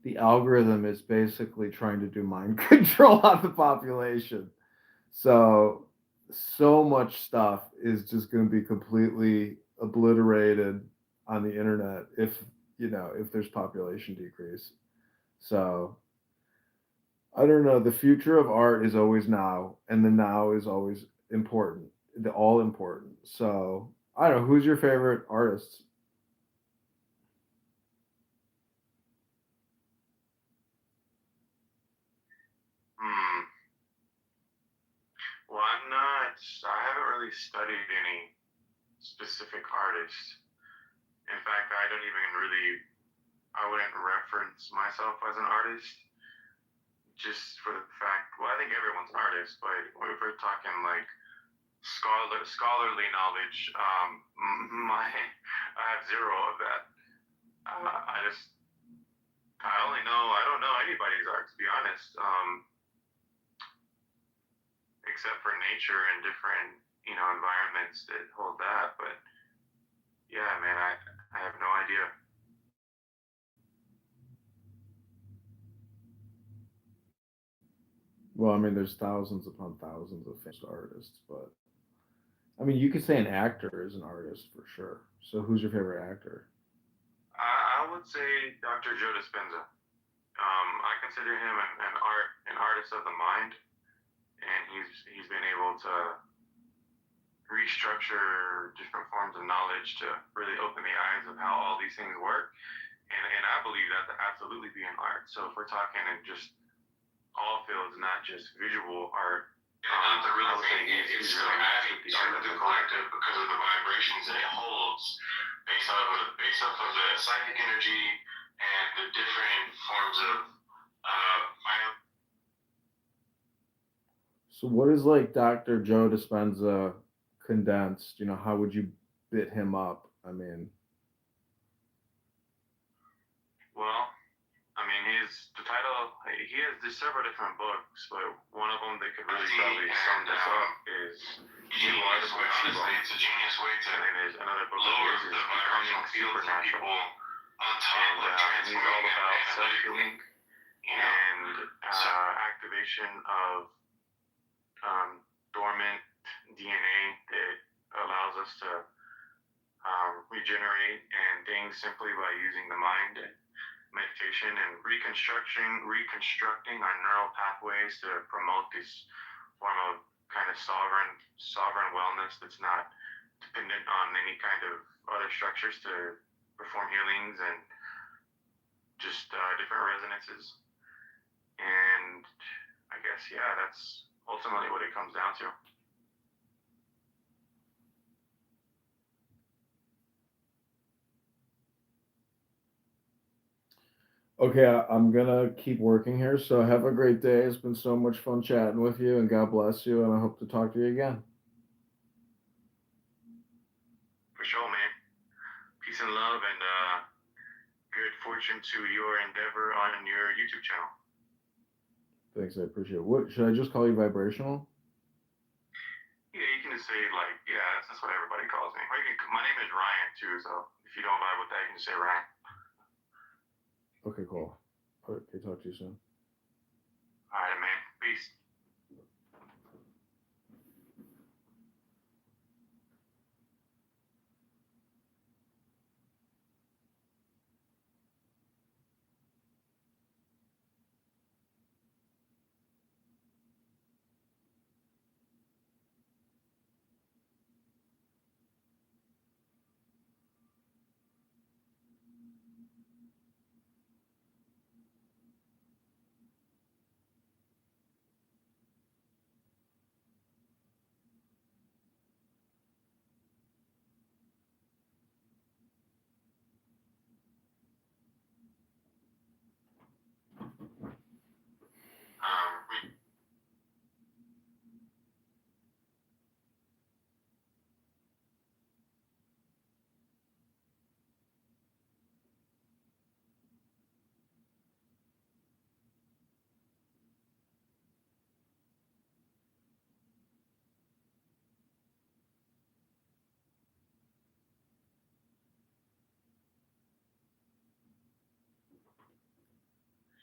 the algorithm is basically trying to do mind control on the population. So much stuff is just going to be completely obliterated on the internet if there's population decrease. So I don't know. The future of art is always now, and the now is always important. The all important. So I don't know. Who's your favorite artist? Well, I haven't really studied any specific artists. In fact, I wouldn't reference myself as an artist just for the fact, well, I think everyone's an artist, but if we're talking like scholarly knowledge, I have zero of that. I don't know anybody's art, to be honest, except for nature and different, environments that hold that. But yeah, man, I have no idea. Well, I mean, there's thousands upon thousands of famous artists, but I mean, you could say an actor is an artist for sure. So, who's your favorite actor? I would say Dr. Joe Dispenza. I consider him an artist of the mind, and he's been able to restructure different forms of knowledge to really open the eyes of how all these things work. And I believe that to absolutely be an art. So if we're talking in just all fields, not just visual art, Not the real I would say thing. he's It's really mastered somatic the to art of the it. collective because of the vibrations that it holds based off of the psychic energy and the different forms of So what is like Dr. Joe Dispenza condensed? You know, how would you bit him up? I mean, Well, I mean, the title, he has several different books, but one of them that could really probably sum this up is You Are the Placebo. It's a genius way to And then there's another book of lower his the is Becoming vibrational field for Supernatural. people on top And of he's all transforming about it self-healing and activation of dormant DNA that allows us to regenerate and things simply by using the mind. Meditation and reconstructing our neural pathways to promote this form of kind of sovereign wellness that's not dependent on any kind of other structures to perform healings and just different resonances. And I guess, yeah, that's ultimately what it comes down to. okay, I'm gonna keep working here. So have a great day. It's been so much fun chatting with you, and God bless you. And I hope to talk to you again. For sure, man. Peace and love and good fortune to your endeavor on your YouTube channel. Thanks, I appreciate it. What should I just call you vibrational? Yeah, you can just say like, yeah, that's what everybody calls me. Or you can, my name is Ryan too, so if you don't vibe with that, you can just say Ryan. Okay, cool. Okay, talk to you soon. All right, man. Peace.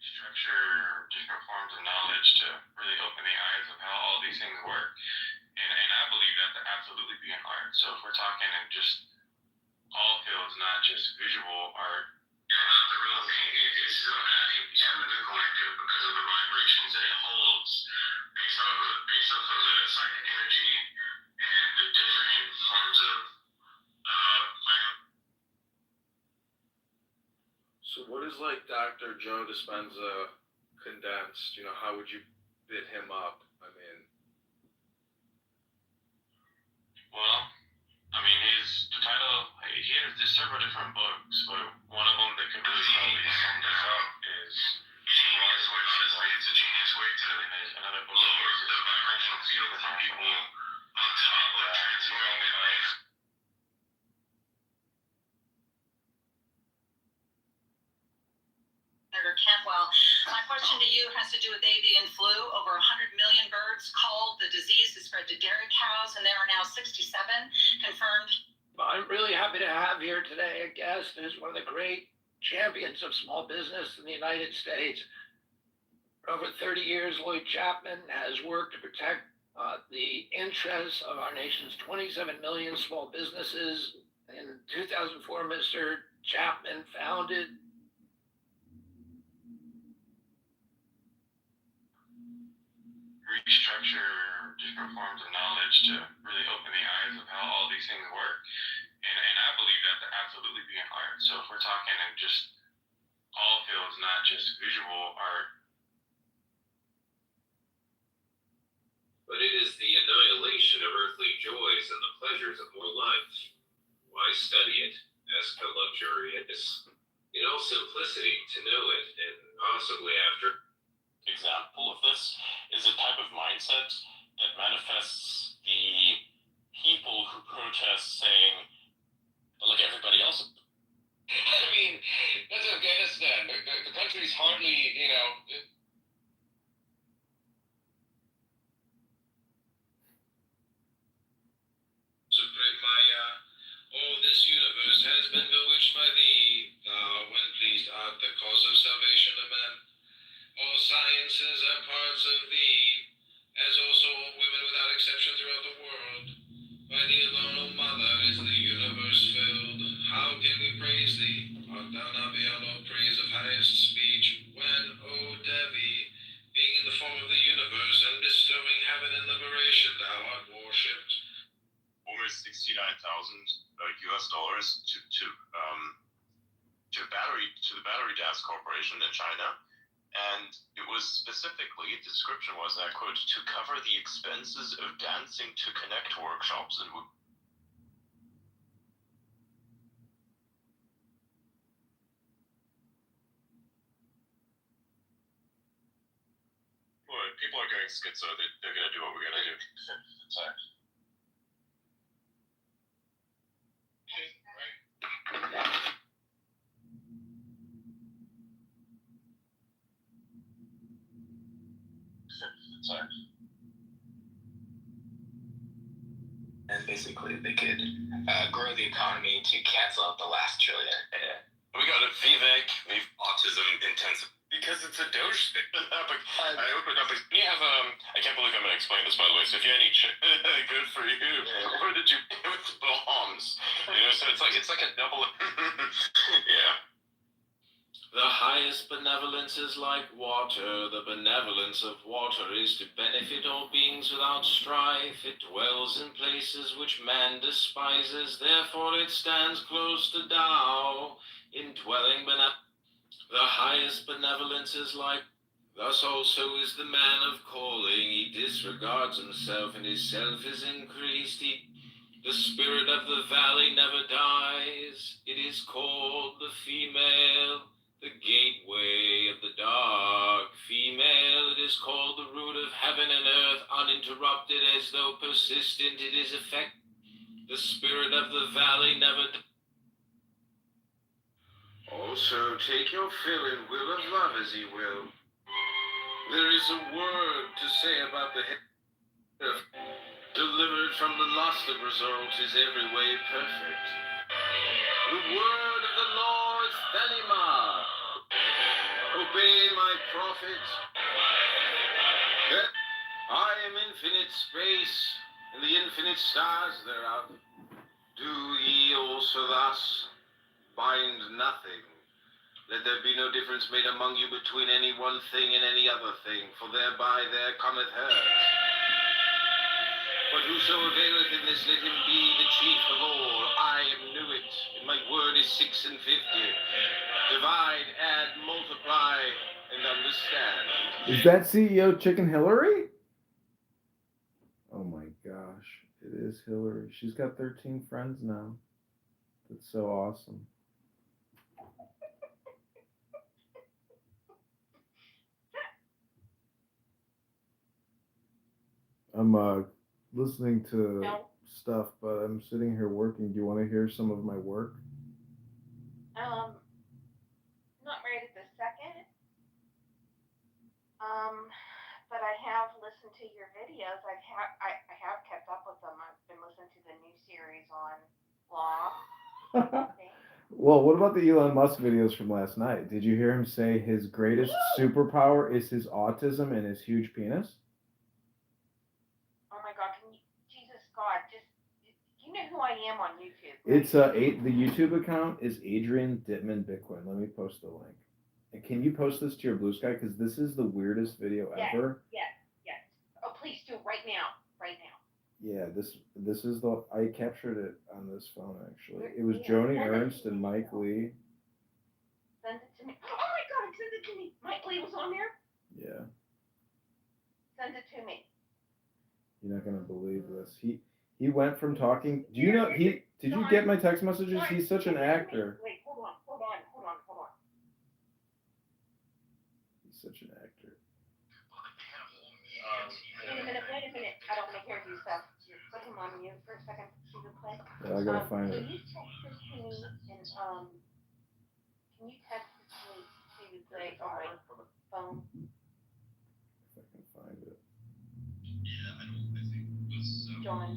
Structure different forms of knowledge to really open the eyes of how all these things work. And I believe that to absolutely be an art. So if we're talking in just all fields, not just visual art. Not the real thing. It's somatic to the collective because of the vibrations that it holds based off of the psychic energy and the different forms of So what is like Dr. Joe Dispenza condensed? You know, how would you bit him up? I mean, Well, I mean, the title, he has several different books, but one of them that could really probably sum this up is You Are the Placebo. It's a genius way to And there's another book lower of his the is vibrational Becoming field for Supernatural. people on top of transforming it. Senator Cantwell. My question to you has to do with avian flu. Over 100 million birds called. The disease has spread to dairy cows, and there are now 67 confirmed. I'm really happy to have here today a guest who's one of the great champions of small business in the United States. For over 30 years, Lloyd Chapman has worked to protect the interests of our nation's 27 million small businesses. In 2004, Mr. Chapman founded restructure different forms of knowledge to really open the eyes of how all these things work. And I believe that to absolutely be an art. So if we're talking in just all fields, not just visual art. But it is the annihilation of earthly joys and the pleasures of more life. Why study it as to luxurious? In all simplicity, to know it, and possibly after. Example of this is a type of mindset that manifests the people who protest saying, look, everybody else. I mean, that's Afghanistan. The country's hardly, you know. Supreme Maya, all this universe has been bewitched by thee. Thou, when pleased, art the cause of salvation of men. All sciences are parts of thee, as also all women without exception throughout the world. By thee alone, O Mother, is the universe filled. How can we praise thee? Art thou not beyond all praise of highest speech? When, O Devi, being in the form of the universe and bestowing heaven and liberation, thou art worshipped. Almost $69,000 US dollars to the Battery Gas Corporation in China. And it was specifically, the description was, and I quote, to cover the expenses of dancing to connect workshops and people are going schizo, they're going to do what we're going to do. Sorry. Sorry. And basically, they could grow the economy to cancel out the last trillionaire. Yeah. We got a Vivek, autism intensive. Because it's a Doge thing. I opened up. You have I can't believe I'm going to explain this, by the way. So if you had any good for you. Where did you pay with bombs? You know, so it's like a double. Yeah. The highest benevolence is like water. The benevolence of water is to benefit all beings without strife. It dwells in places which man despises. Therefore it stands close to Tao. Indwelling benevolence. The highest benevolence is like. Thus also is the man of calling. He disregards himself, and his self is increased. The spirit of the valley never dies. It is called the female. The gateway of the dark female, it is called the root of heaven and earth, uninterrupted as though persistent, it is effect. The spirit of the valley never. Also, take your fill and will of love as ye will. There is a word to say about the head delivered from the lust of result is every way perfect. The word of the law is Thelema. Obey my prophet. I am infinite space, and the infinite stars thereof. Do ye also thus bind nothing? Let there be no difference made among you between any one thing and any other thing, for thereby there cometh hurt. But whoso availeth in this, let him be the chief of all. I knew it, and my word is 6 and 50. Divide, add, multiply, and understand. Is that CEO Chicken Hillary? Oh my gosh, it is Hillary. She's got 13 friends now. That's so awesome. I'm listening to stuff, but I'm sitting here working. Do you want to hear some of my work? Not right at this second. But I have listened to your videos. I have kept up with them. I've been listening to the new series on law. Well, what about the Elon Musk videos from last night? Did you hear him say his greatest superpower is his autism and his huge penis? Oh my God! Jesus God, just you know who I am on YouTube. It's the YouTube account is Adrian Dittman Bitcoin. Let me post the link. And can you post this to your Blue Sky? Because this is the weirdest video ever. Yes. please do right now, right now. Yeah, this is the I captured it on this phone actually. Where- It was yeah, Joni send it Ernst to and me. Mike Lee. Send it to me. Oh my God, send it to me. Mike Lee was on there. Yeah, Send it to me. you're not gonna believe this. He went from talking. Do you know he? Did you get my text messages? He's such an actor. Wait, hold on. He's such an actor. Wait a minute. I don't want to hear you, Seth. Put him on mute for a second. See the play. Yeah, I gotta find Can it. you text this to me and can you text it to me see the play on my phone? If I can find it. John.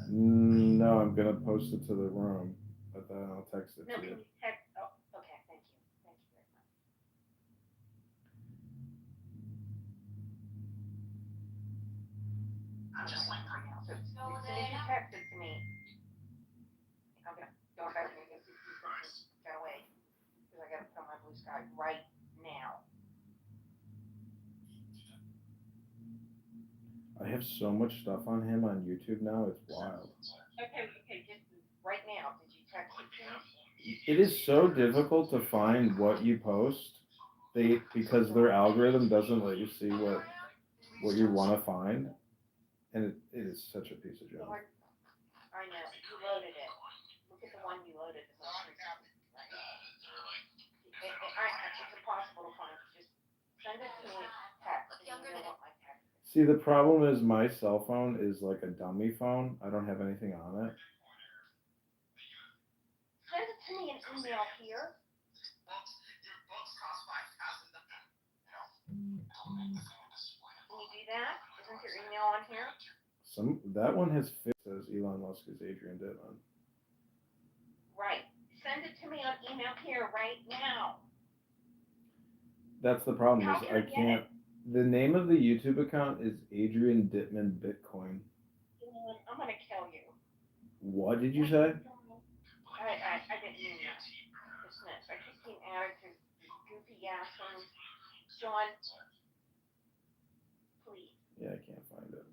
No, I'm gonna post it to the room, but then I'll text it No, to can you. you text? Oh, okay. Thank you. Thank you very much. I'm just like right now. So as soon as you text it to me, I'm gonna go back and get these things get away because I gotta put on my blue sky right now. I have so much stuff on him on YouTube now. It's wild. Okay, just right now. Did you text it to me? It is so difficult to find what you post. Because their algorithm doesn't let you see what you want to find, and it is such a piece of junk. I know. You loaded it. Look at the one you loaded. The most recent. It's impossible to find. Just send it to me text. And you know what my text is. See, the problem is my cell phone is like a dummy phone. I don't have anything on it. Send it to me in email here. Can you do that? Isn't your email on here? That one has says Elon Musk is Adrian Dittman. Right. Send it to me on email here right now. That's the problem How is can I I get can't. The name of the YouTube account is Adrian Dittman Bitcoin. You know what? I'm gonna kill you. What did you say? I didn't mean that. Dismiss. I keep being added to goofy ass ones. John, please. Yeah, I can't find it.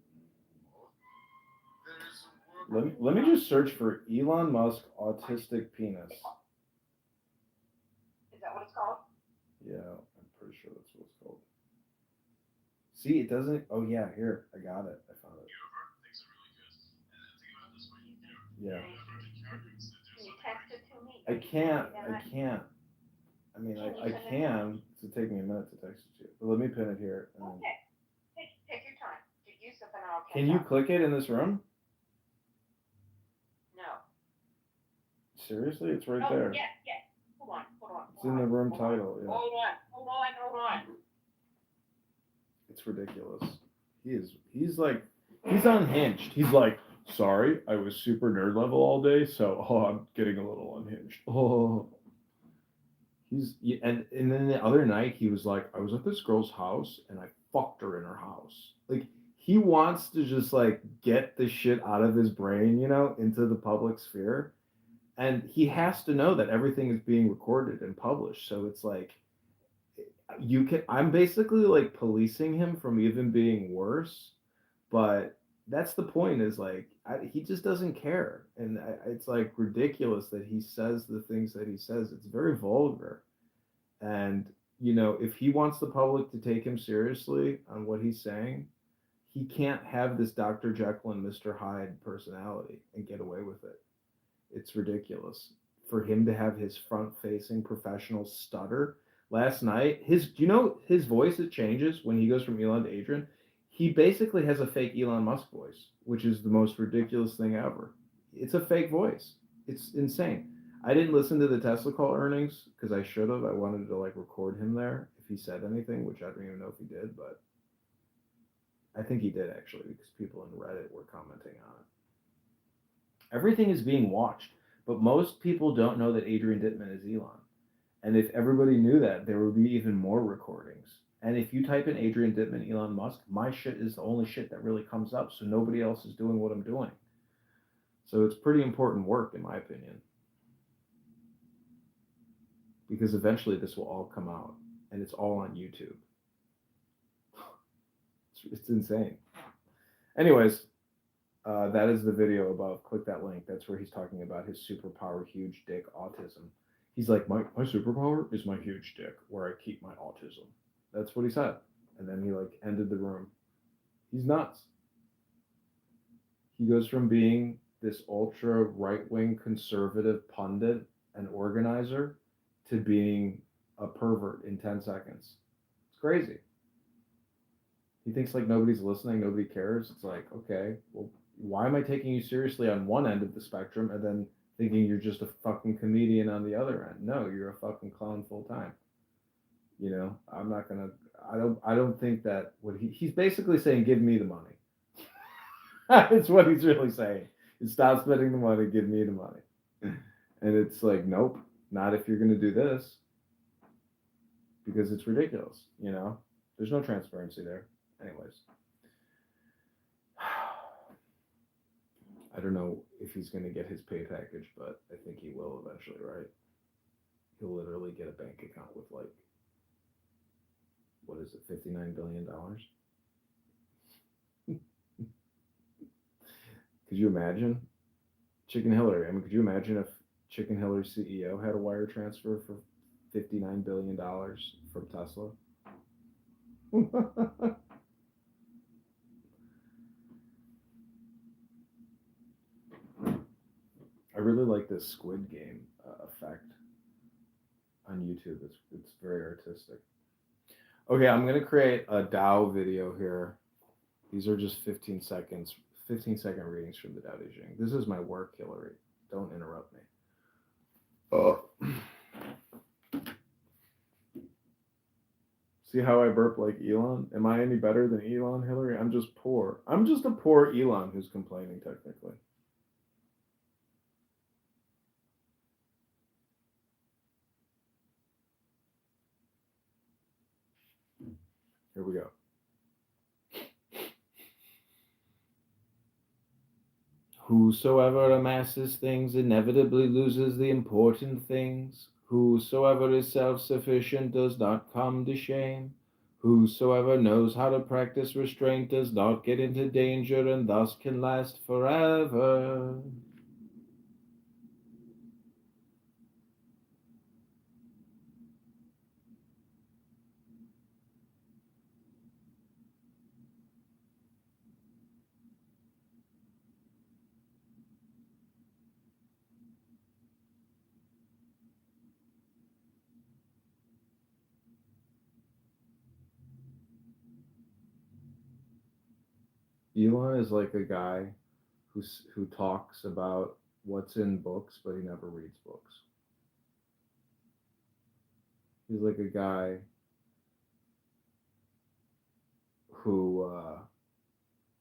Let me just search for Elon Musk autistic penis. Is that what it's called? Yeah, I'm pretty sure that's what it's called. See, it doesn't. Oh yeah, here I got it. I found it. Yeah. Can you text it to me? I can't. I mean, I can. It'll take me a minute to text it to you. But let me pin it here. Okay. Take your time. Get Yusuf and I'll catch Can you up. click it in this room? No. Seriously, it's right Oh, there. yeah. Hold on. It's in the room title. Yeah. Hold on. It's ridiculous. He's unhinged. He's like, sorry, I was super nerd level all day, so I'm getting a little unhinged. And then the other night he was like, I was at this girl's house and I fucked her in her house. Like he wants to just like get the shit out of his brain, into the public sphere. And he has to know that everything is being recorded and published. So it's like I'm basically like policing him from even being worse, but that's the point is like he just doesn't care, and it's like ridiculous that he says the things that he says. It's very vulgar, and if he wants the public to take him seriously on what he's saying, he can't have this Dr. Jekyll and Mr. Hyde personality and get away with it. It's ridiculous for him to have his front-facing professional stutter. Last night, his voice, it changes when he goes from Elon to Adrian. He basically has a fake Elon Musk voice, which is the most ridiculous thing ever. It's a fake voice. It's insane. I didn't listen to the Tesla call earnings because I should have. I wanted to like record him there if he said anything, which I don't even know if he did, but I think he did actually because people in Reddit were commenting on it. Everything is being watched, but most people don't know that Adrian Dittman is Elon. And if everybody knew that, there would be even more recordings. And if you type in Adrian Dittman, Elon Musk, my shit is the only shit that really comes up. So nobody else is doing what I'm doing. So it's pretty important work, in my opinion. Because eventually this will all come out. And it's all on YouTube. It's It's insane. Anyways, that is the video above. Click that link. That's where he's talking about his superpower, huge dick autism. He's like, my superpower is my huge dick, where I keep my autism. That's what he said. And then he like ended the room. He's nuts. He goes from being this ultra right-wing conservative pundit and organizer to being a pervert in 10 seconds. It's crazy. He thinks like nobody's listening, nobody cares. It's like, okay, well, why am I taking you seriously on one end of the spectrum and then thinking you're just a fucking comedian on the other end? No, you're a fucking clown full time. You know, I'm not gonna. I don't think that what he's basically saying. Give me the money. It's what he's really saying. Stop spending the money. Give me the money. And it's like, nope, not if you're gonna do this, because it's ridiculous. You know, there's no transparency there. Anyways. I don't know if he's going to get his pay package, but I think he will eventually, right? He'll literally get a bank account with like, what is it, $59 billion? Could you imagine? Chicken Hillary. I mean, could you imagine if Chicken Hillary's CEO had a wire transfer for $59 billion from Tesla? I really like this Squid Game effect on YouTube. It's very artistic. Okay, I'm gonna create a Dow video here. These are just 15 seconds, 15-second readings from the Tao Te Ching. This is my work, Hillary. Don't interrupt me. Oh. See how I burp like Elon? Am I any better than Elon, Hillary? I'm just poor. I'm just a poor Elon who's complaining, technically. Here we go. Whosoever amasses things inevitably loses the important things. Whosoever is self-sufficient does not come to shame. Whosoever knows how to practice restraint does not get into danger and thus can last forever. Elon is like a guy who talks about what's in books, but he never reads books. He's like a guy who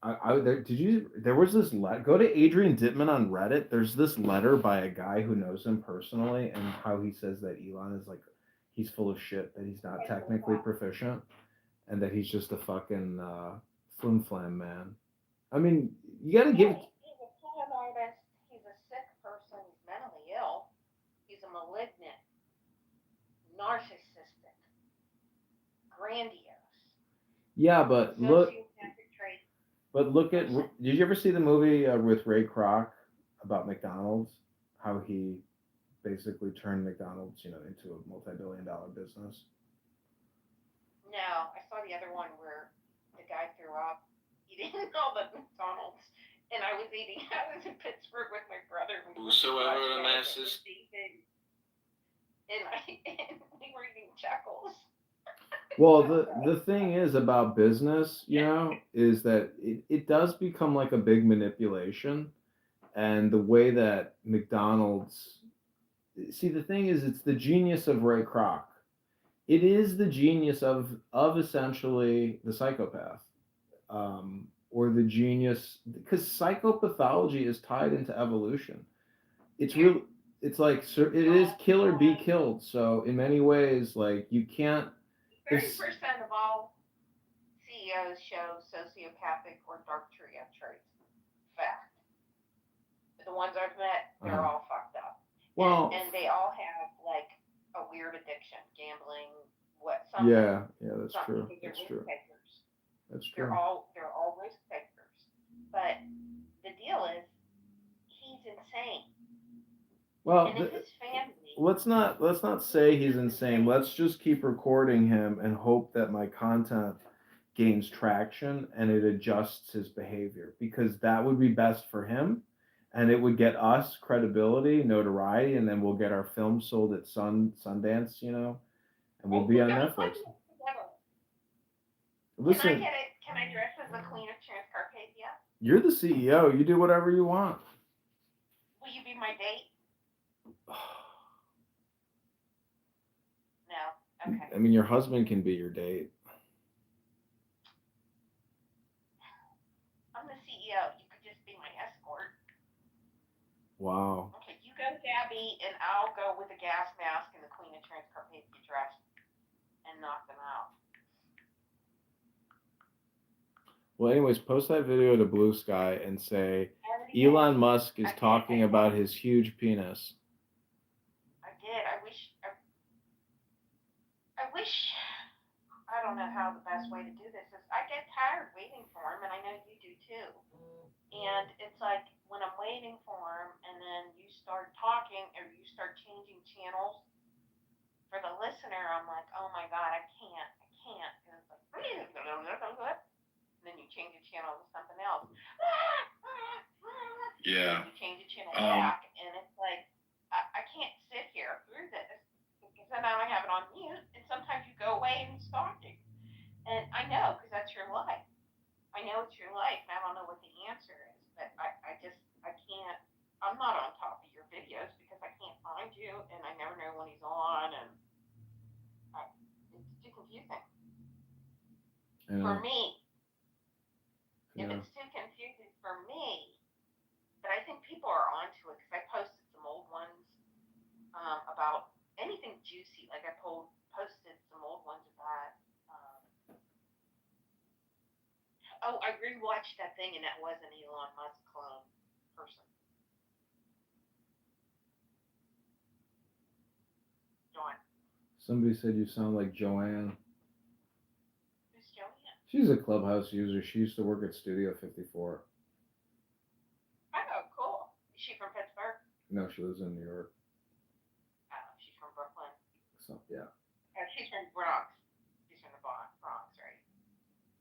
there was this go to Adrian Dittman on Reddit. There's this letter by a guy who knows him personally, and how he says that Elon is like, he's full of shit, that he's not technically proficient, and that he's just a fucking flim flam man. I mean, you gotta give. He's a con artist. He's a sick person. He's mentally ill. He's a malignant, narcissistic, grandiose. Yeah, but look. But look at. Did you ever see the movie with Ray Kroc about McDonald's? How he basically turned McDonald's, into a multi-billion-dollar business. No, I saw the other one where the guy threw up. He didn't know the McDonald's, and I was in Pittsburgh with my brother. Whosoever amasses. And we were eating Checkles. Well, the thing is about business, is that it does become like a big manipulation. And the way that McDonald's, see, the thing is, it's the genius of Ray Kroc. It is the genius of essentially the psychopath, or the genius, because psychopathology is tied into evolution. It's real. It's like it is kill or be killed. So in many ways, like you can't. 30% of all CEOs show sociopathic or dark trio traits. Fact. The ones I've met, they're all fucked up. Well, and they all have like a weird addiction, gambling, Yeah, that's true. That's true. That's true. They're all risk takers. But the deal is, he's insane. Well, And if his family, let's not say he's insane. Let's just keep recording him and hope that my content gains traction and it adjusts his behavior, because that would be best for him, and it would get us credibility, notoriety, and then we'll get our film sold at Sundance, and we'll be on Netflix. Listen, can I dress as the Queen of Transcarpathia? you're the CEO. You do whatever you want. Will you be my date? No. Okay. I mean, your husband can be your date. I'm the CEO. You could just be my escort. Wow. Okay, you go, Gabby, and I'll go with a gas mask and the Queen of Transcarpathia dress and knock them out. Well, anyways, post that video to Blue Sky and say Elon Musk is talking about his huge penis. I did. I don't know how the best way to do this is. I get tired waiting for him, and I know you do too. And it's like when I'm waiting for him, and then you start talking or you start changing channels for the listener, I'm like, oh my God, I can't. And it's like, and then you change the channel to something else. Yeah. You change the channel back, and it's like, I can't sit here through this, because then I have it on mute, and sometimes you go away and he's talking. And I know, because that's your life. I know it's your life, and I don't know what the answer is, but I can't, I'm not on top of your videos because I can't find you, and I never know when he's on, and it's too confusing. For me. If it's too confusing for me, but I think people are onto it, because I posted some old ones about anything juicy. Like I posted some old ones about. I rewatched that thing, and that was an Elon Musk clone person. John. Somebody said you sound like Joanne. Who's Joanne? She's a Clubhouse user. She used to work at Studio 54. Oh, cool. Is she from Pittsburgh? No, she lives in New York. Oh, she's from Brooklyn. So, yeah. Oh, she's from Bronx. She's from the Bronx, right?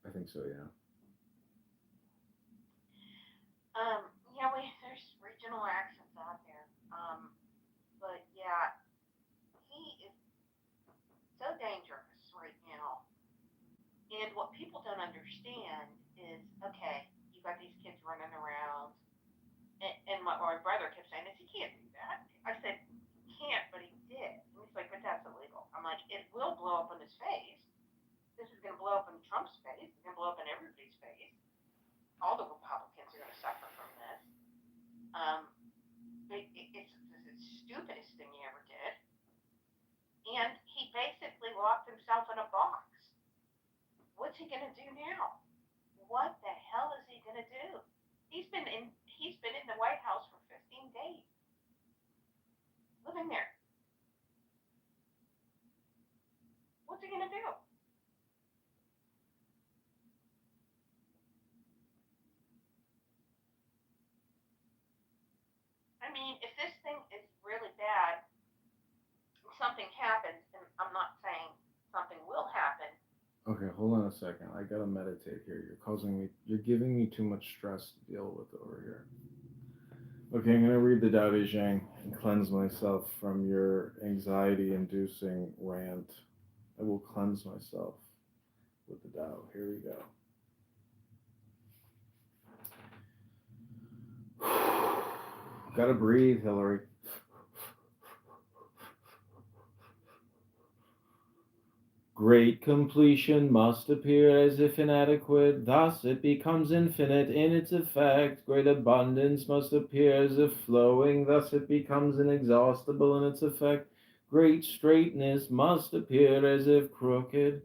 I think so, yeah. Yeah, there's regional accents out there. But yeah, he is so dangerous right now. And what people don't understand is, okay, you got these kids running around, and my brother kept saying this, he can't do that. I said, he can't, but he did. And he's like, but that's illegal. I'm like, it will blow up in his face. This is going to blow up in Trump's face. It's going to blow up in everybody's face. All the Republicans are going to suffer from this. It's the stupidest thing he ever did. And he basically locked himself in a box. What's he going to do now? What the hell is he going to do? He's been in the White House for 15 days. Living there. What's he going to do? I mean, if this thing is really bad, something happens, and I'm not saying something will happen. Okay, hold on a second. I gotta meditate here. You're giving me too much stress to deal with over here. Okay, I'm gonna read the Tao Te Ching and cleanse myself from your anxiety-inducing rant. I will cleanse myself with the Tao. Here we go. Gotta breathe, Hillary. Great completion must appear as if inadequate, thus it becomes infinite in its effect. Great abundance must appear as if flowing, thus it becomes inexhaustible in its effect. Great straightness must appear as if crooked.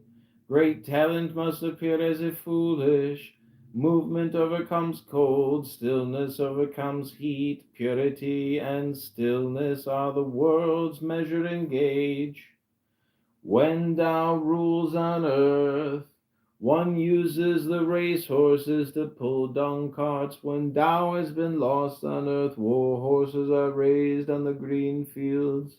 Great talent must appear as if foolish. Movement overcomes cold, stillness overcomes heat. Purity and stillness are the world's measuring gauge. When Tao rules on earth, One uses the race horses to pull dung carts. When Tao has been lost on earth, war horses are raised on the green fields.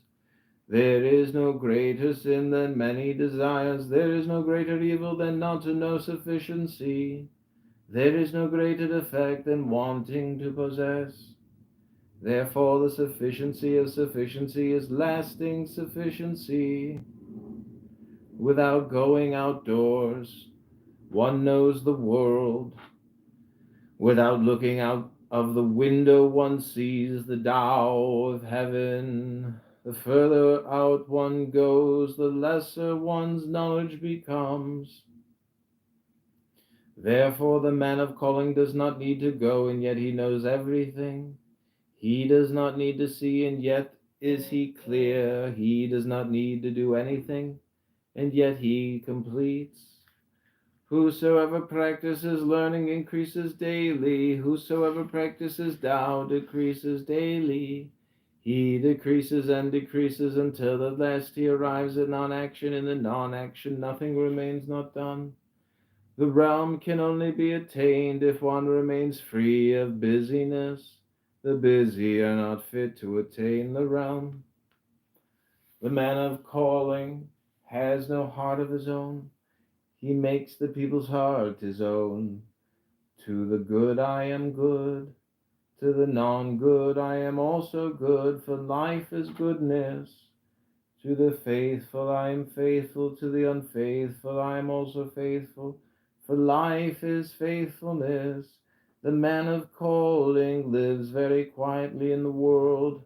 There is no greater sin than many desires. There is no greater evil than not to know sufficiency. There is no greater defect than wanting to possess. Therefore the sufficiency of sufficiency is lasting sufficiency. Without going outdoors, one knows the world. Without looking out of the window, one sees the Tao of heaven. The further out one goes, the lesser one's knowledge becomes. Therefore the man of calling does not need to go, and yet he knows everything. He does not need to see, and yet is he clear. He does not need to do anything, and yet he completes. Whosoever practices learning increases daily. Whosoever practices Tao decreases daily. He decreases and decreases until at last he arrives at non-action. In the non-action, nothing remains not done. The realm can only be attained if one remains free of busyness. The busy are not fit to attain the realm. The man of calling has no heart of his own. He makes the people's heart his own. To the good I am good. To the non-good I am also good, for life is goodness. To the faithful I am faithful. To the unfaithful I am also faithful, for life is faithfulness. The man of calling lives very quietly in the world.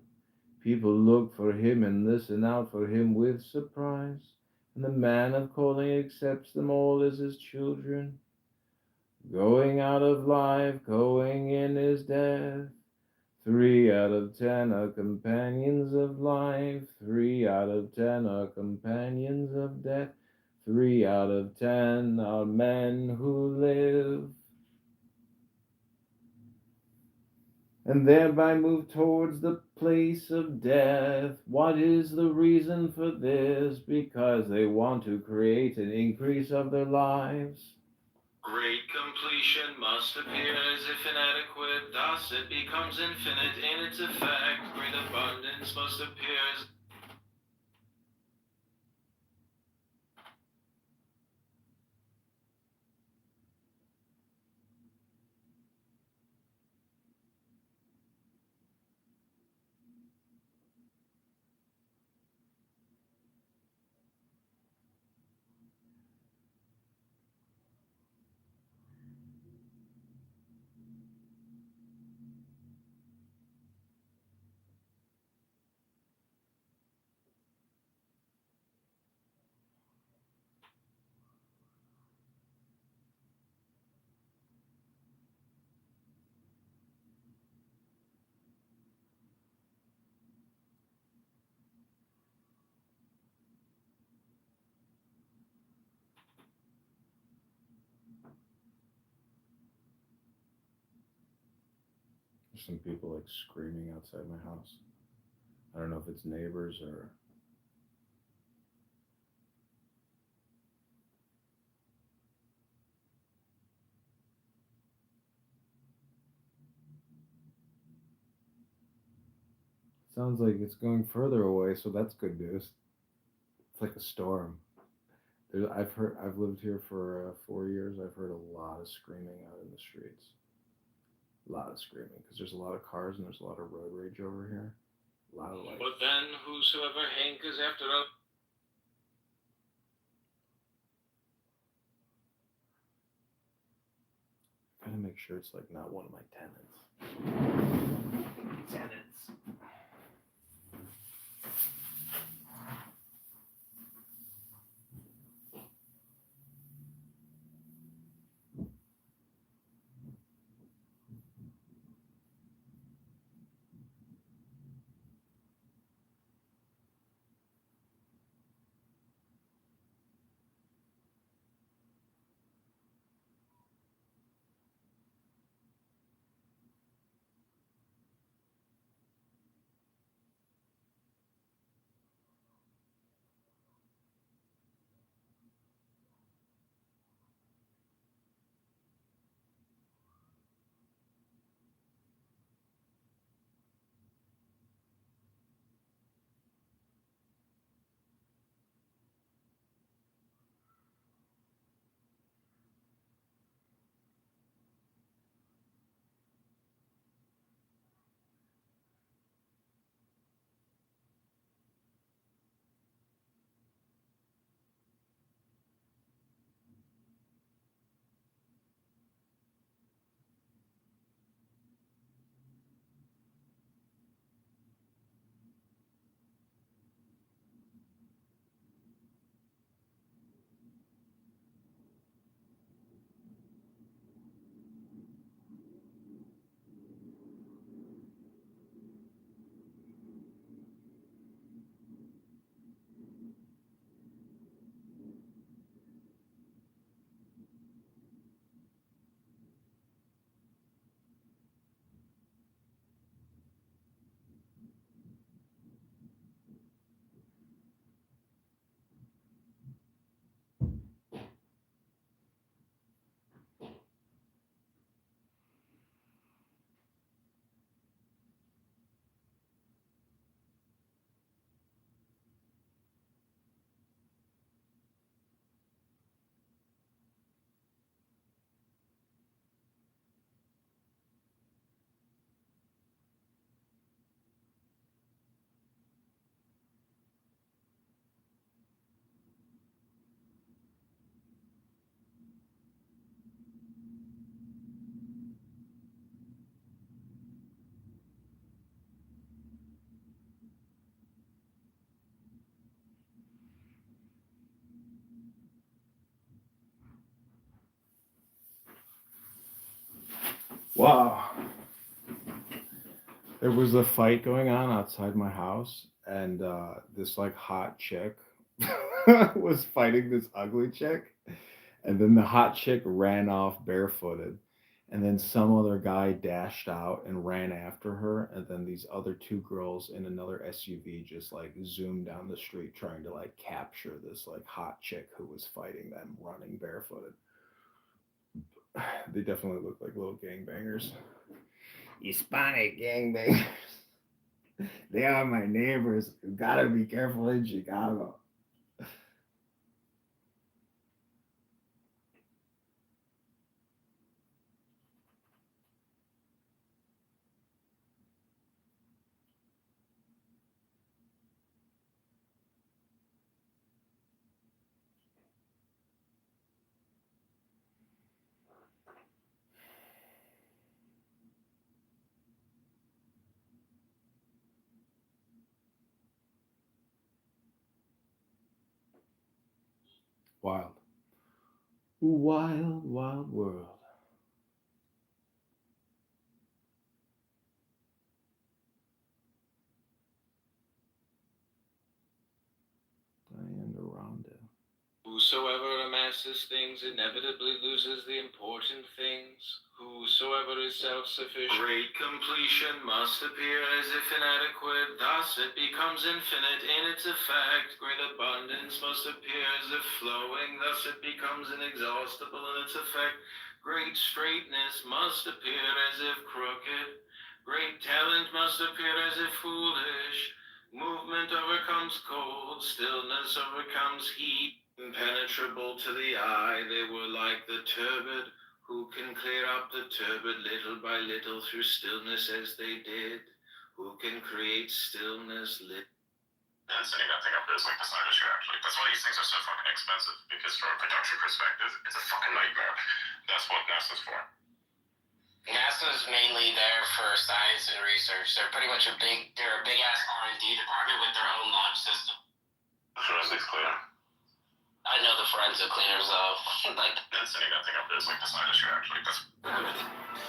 People look for him and listen out for him with surprise. And the man of calling accepts them all as his children. Going out of life, going in is death. 3 out of 10 are companions of life. 3 out of 10 are companions of death. 3 out of 10 are men who live and thereby move towards the place of death. What is the reason for this? Because they want to create an increase of their lives. Great completion must appear as if inadequate, thus it becomes infinite in its effect. Great abundance must appear as some people like screaming outside my house. I don't know if it's neighbors or sounds like it's going further away, so that's good news. It's like a storm. I've lived here for 4 years. I've heard a lot of screaming out in the streets. A lot of screaming because there's a lot of cars and there's a lot of road rage over here. A lot of like. But then whosoever hankers after the. Gotta make sure it's like not one of my tenants. Tenants. Wow. There was a fight going on outside my house, and this like hot chick was fighting this ugly chick, and then the hot chick ran off barefooted, and then some other guy dashed out and ran after her, and then these other two girls in another SUV just like zoomed down the street trying to like capture this like hot chick who was fighting them running barefooted. They definitely look like little gangbangers. Hispanic gangbangers. They are my neighbors. You gotta be careful in Chicago. Wild. Wild, wild world. Diane Duranda. Whosoever amasses things inevitably loses the important things. Whosoever is self-sufficient. Great completion must appear as if inadequate, thus it becomes infinite in its effect. Great abundance must appear as if flowing, thus it becomes inexhaustible in its effect. Great straightness must appear as if crooked. Great talent must appear as if foolish. Movement overcomes cold, stillness overcomes heat. Impenetrable to the eye, they were like the turbid. Who can clear up the turbid little by little through stillness as they did? Who can create stillness And setting that thing up is like the side issue, actually. That's why these things are so fucking expensive, because from a production perspective, it's a fucking nightmare. That's what NASA's for. NASA's mainly there for science and research. They're pretty much a big ass R&D department with their own launch system. The forensics cleaner. I know the forensic cleaners though. Like, And setting that thing up is like the side issue, actually. That's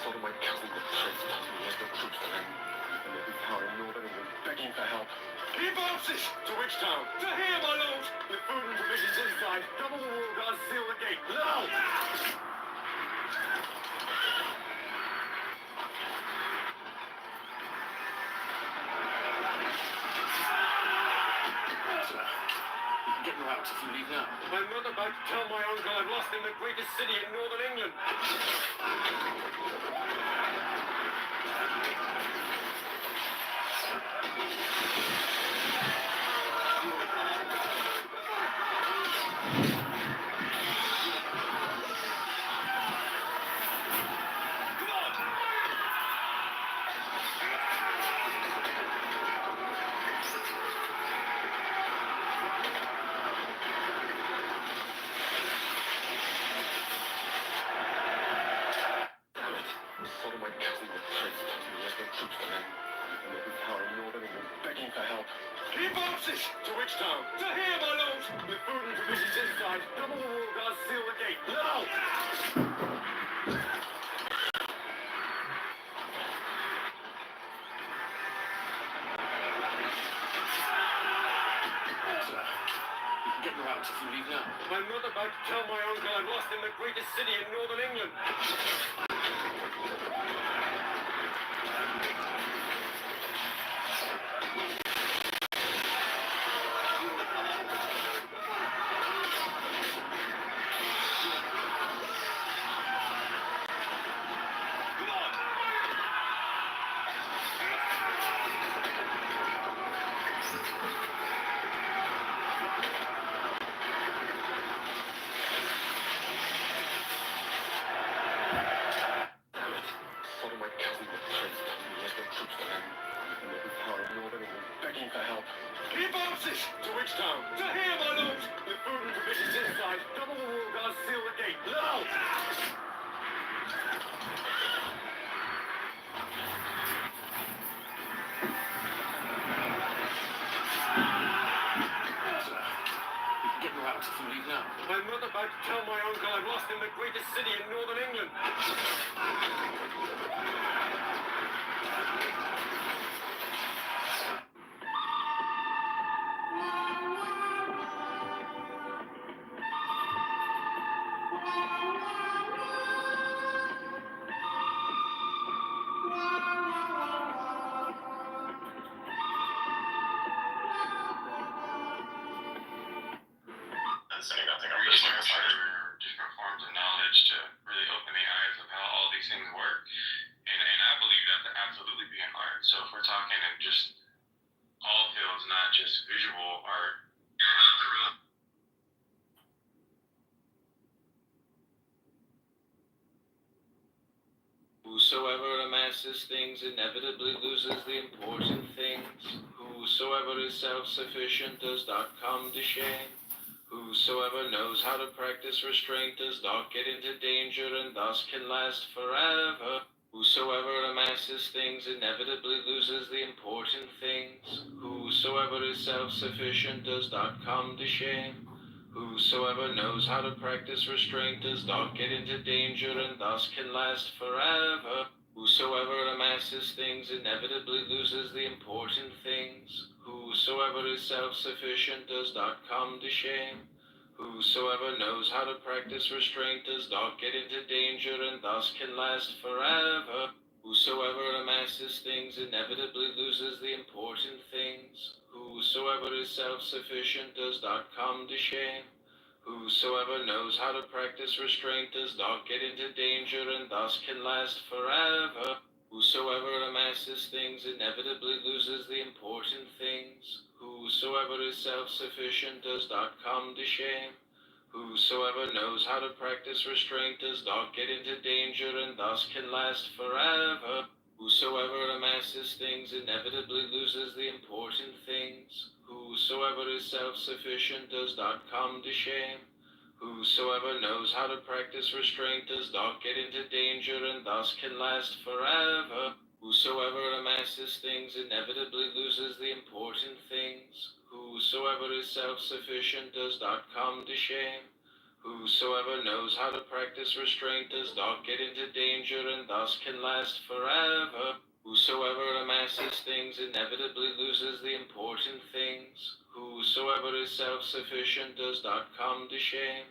Sort of my cousin with troops to them, and every town in northern England begging for help. He bounces! To which town? To here, my lord! With food and provisions inside, double the wall guards seal the gate. Now! Get you out if you leave now. I'm not about to tell my uncle I've lost in the greatest city in northern England. Begging for help. He bounces! To which town? To here, my lord! With food and provisions inside, double the wall guards seal the gate. Now! Sir, you can get you out if you leave now. I'm not about to tell my uncle I've lost in the greatest city in northern England. Sort of my cousin with troops to them, and every town in northern England begging for help. He bounces! To which town? To here, my lord! With food and provisions inside, double the wall guards seal the gate. Now! Sir, you can get out to leave now. I'm not about to tell my uncle I've lost in the greatest city in northern England. That's saying nothing. I'm just looking for different forms of knowledge to really open the eyes of how all these things work. And I believe that to absolutely be an art. So if we're talking in just all fields, not just visual art, you're not the real. Whosoever amasses things inevitably loses the important things. Whosoever is self-sufficient does not come to shame. Whosoever knows how to practice restraint does not get into danger and thus can last forever. Whosoever amasses things inevitably loses the important things. Whosoever is self-sufficient does not come to shame. Whosoever knows how to practice restraint does not get into danger and thus can last forever. Whosoever amasses things inevitably loses the important things. Whosoever is self-sufficient does not come to shame. Whosoever knows how to practice restraint does not get into danger and thus can last forever. Whosoever amasses things inevitably loses the important things. Whosoever is self-sufficient does not come to shame. Whosoever knows how to practice restraint does not get into danger and thus can last forever. Whosoever amasses things inevitably loses the important things. Whosoever is self-sufficient does not come to shame. Whosoever knows how to practice restraint does not get into danger and thus can last forever. Whosoever amasses things inevitably loses the important things. Whosoever is self-sufficient does not come to shame. Whosoever knows how to practice restraint does not get into danger and thus can last forever. Whosoever amasses things inevitably loses the important things. Whosoever is self-sufficient does not come to shame. Whosoever knows how to practice restraint does not get into danger and thus can last forever. Whosoever amasses things inevitably loses the important things. Whosoever is self-sufficient does not come to shame.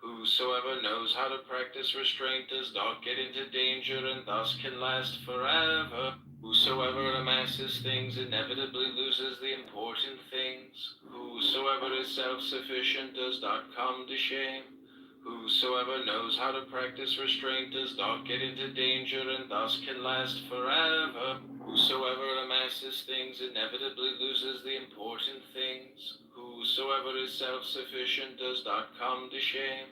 Whosoever knows how to practice restraint does not get into danger and thus can last forever. Whosoever amasses things inevitably loses the important things. Whosoever is self-sufficient does not come to shame. Whosoever knows how to practice restraint does not get into danger and thus can last forever. Whosoever amasses things inevitably loses the important things. Whosoever is self-sufficient does not come to shame.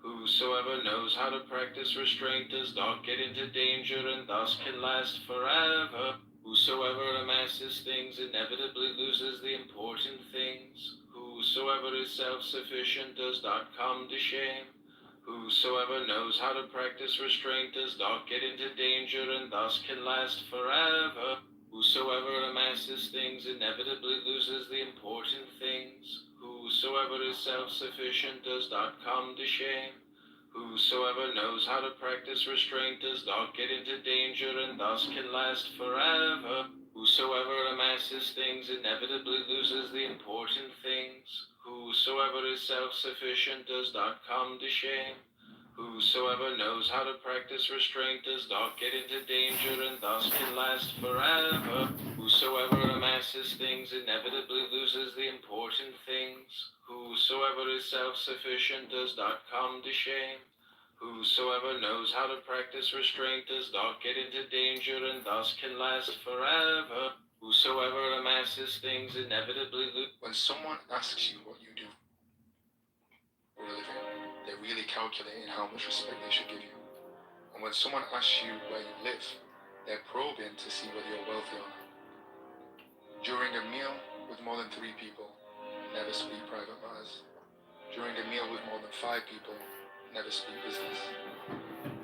Whosoever knows how to practice restraint does not get into danger and thus can last forever. Whosoever amasses things inevitably loses the important things. Whosoever is self-sufficient does not come to shame. Whosoever knows how to practice restraint does not get into danger and thus can last forever. Whosoever amasses things inevitably loses the important things. Whosoever is self-sufficient does not come to shame. Whosoever knows how to practice restraint does not get into danger and thus can last forever. Whosoever amasses things inevitably loses the important things. Whosoever is self-sufficient does not come to shame. Whosoever knows how to practice restraint does not get into danger and thus can last forever. Whosoever amasses things inevitably loses the important things. Whosoever is self-sufficient does not come to shame. Whosoever knows how to practice restraint does not get into danger and thus can last forever. Whosoever amasses things inevitably loses. When someone asks you what you do for a living, they're really calculating how much respect they should give you. And when someone asks you where you live, they're probing to see whether you're wealthy or not. During a meal with more than 3 people, never speak private matters. During a meal with more than 5 people, never speak business.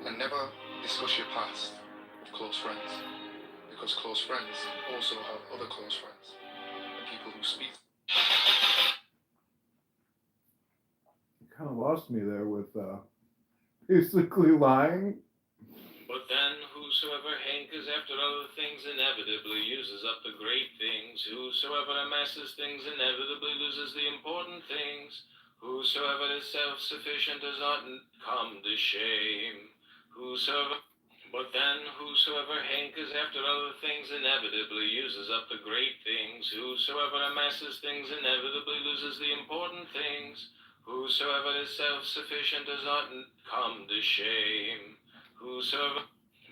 And never discuss your past with close friends, because close friends also have other close friends, and people who speak. kind of lost me there with basically lying. But then whosoever hankers after other things inevitably uses up the great things. Whosoever amasses things inevitably loses the important things. Whosoever is self-sufficient does not come to shame. But then whosoever hankers after other things inevitably uses up the great things. Whosoever amasses things inevitably loses the important things. Whosoever is self-sufficient does not come to shame.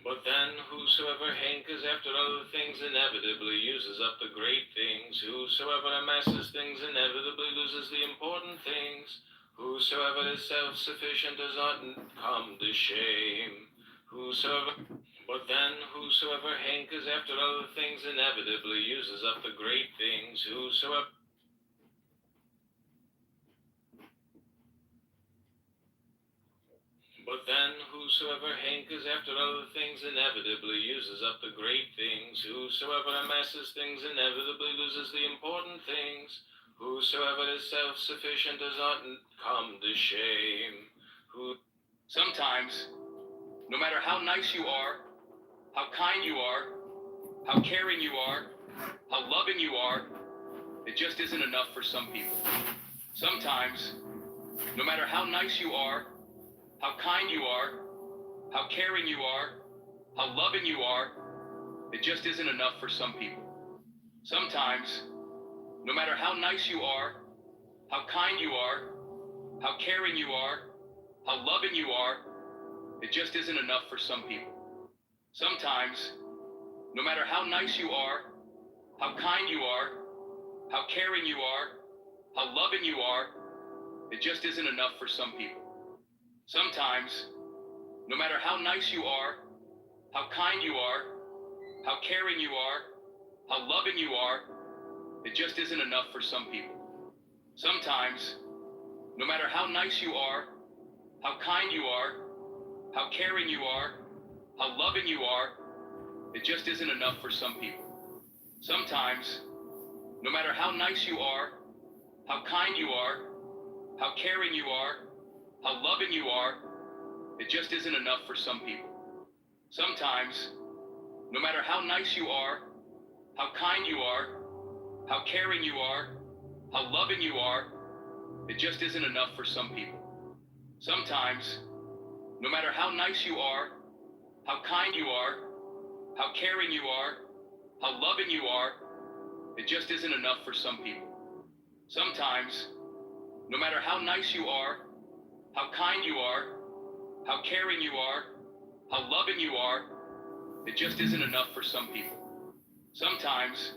But then whosoever hankers after other things inevitably uses up the great things. Whosoever amasses things inevitably loses the important things. Whosoever is self-sufficient does not come to shame. But then whosoever hankers after other things inevitably uses up the great things. But then whosoever hankers after other things inevitably uses up the great things. Whosoever amasses things inevitably loses the important things. Whosoever is self-sufficient does not come to shame. Sometimes, no matter how nice you are, how kind you are, how caring you are, how loving you are, it just isn't enough for some people. Sometimes, no matter how nice you are, how kind you are, how caring you are, how loving you are, it just isn't enough for some people. Sometimes, no matter how nice you are, how kind you are, how caring you are, how loving you are, it just isn't enough for some people. Sometimes, no matter how nice you are, how kind you are, how caring you are, how loving you are, it just isn't enough for some people. Sometimes, no matter how nice you are, how kind you are, how caring you are, how loving you are, it just isn't enough for some people. Sometimes, no matter how nice you are, how kind you are, how caring you are, how loving you are, it just isn't enough for some people. Sometimes, no matter how nice you are, how kind you are, how caring you are, how loving you are, it just isn't enough for some people. Sometimes, no matter how nice you are, how kind you are, how caring you are, how loving you are, it just isn't enough for some people. Sometimes, no matter how nice you are, how kind you are, how caring you are, how loving you are, it just isn't enough for some people. Sometimes, no matter how nice you are, how kind you are, how caring you are, how loving you are, it just isn't enough for some people. Sometimes,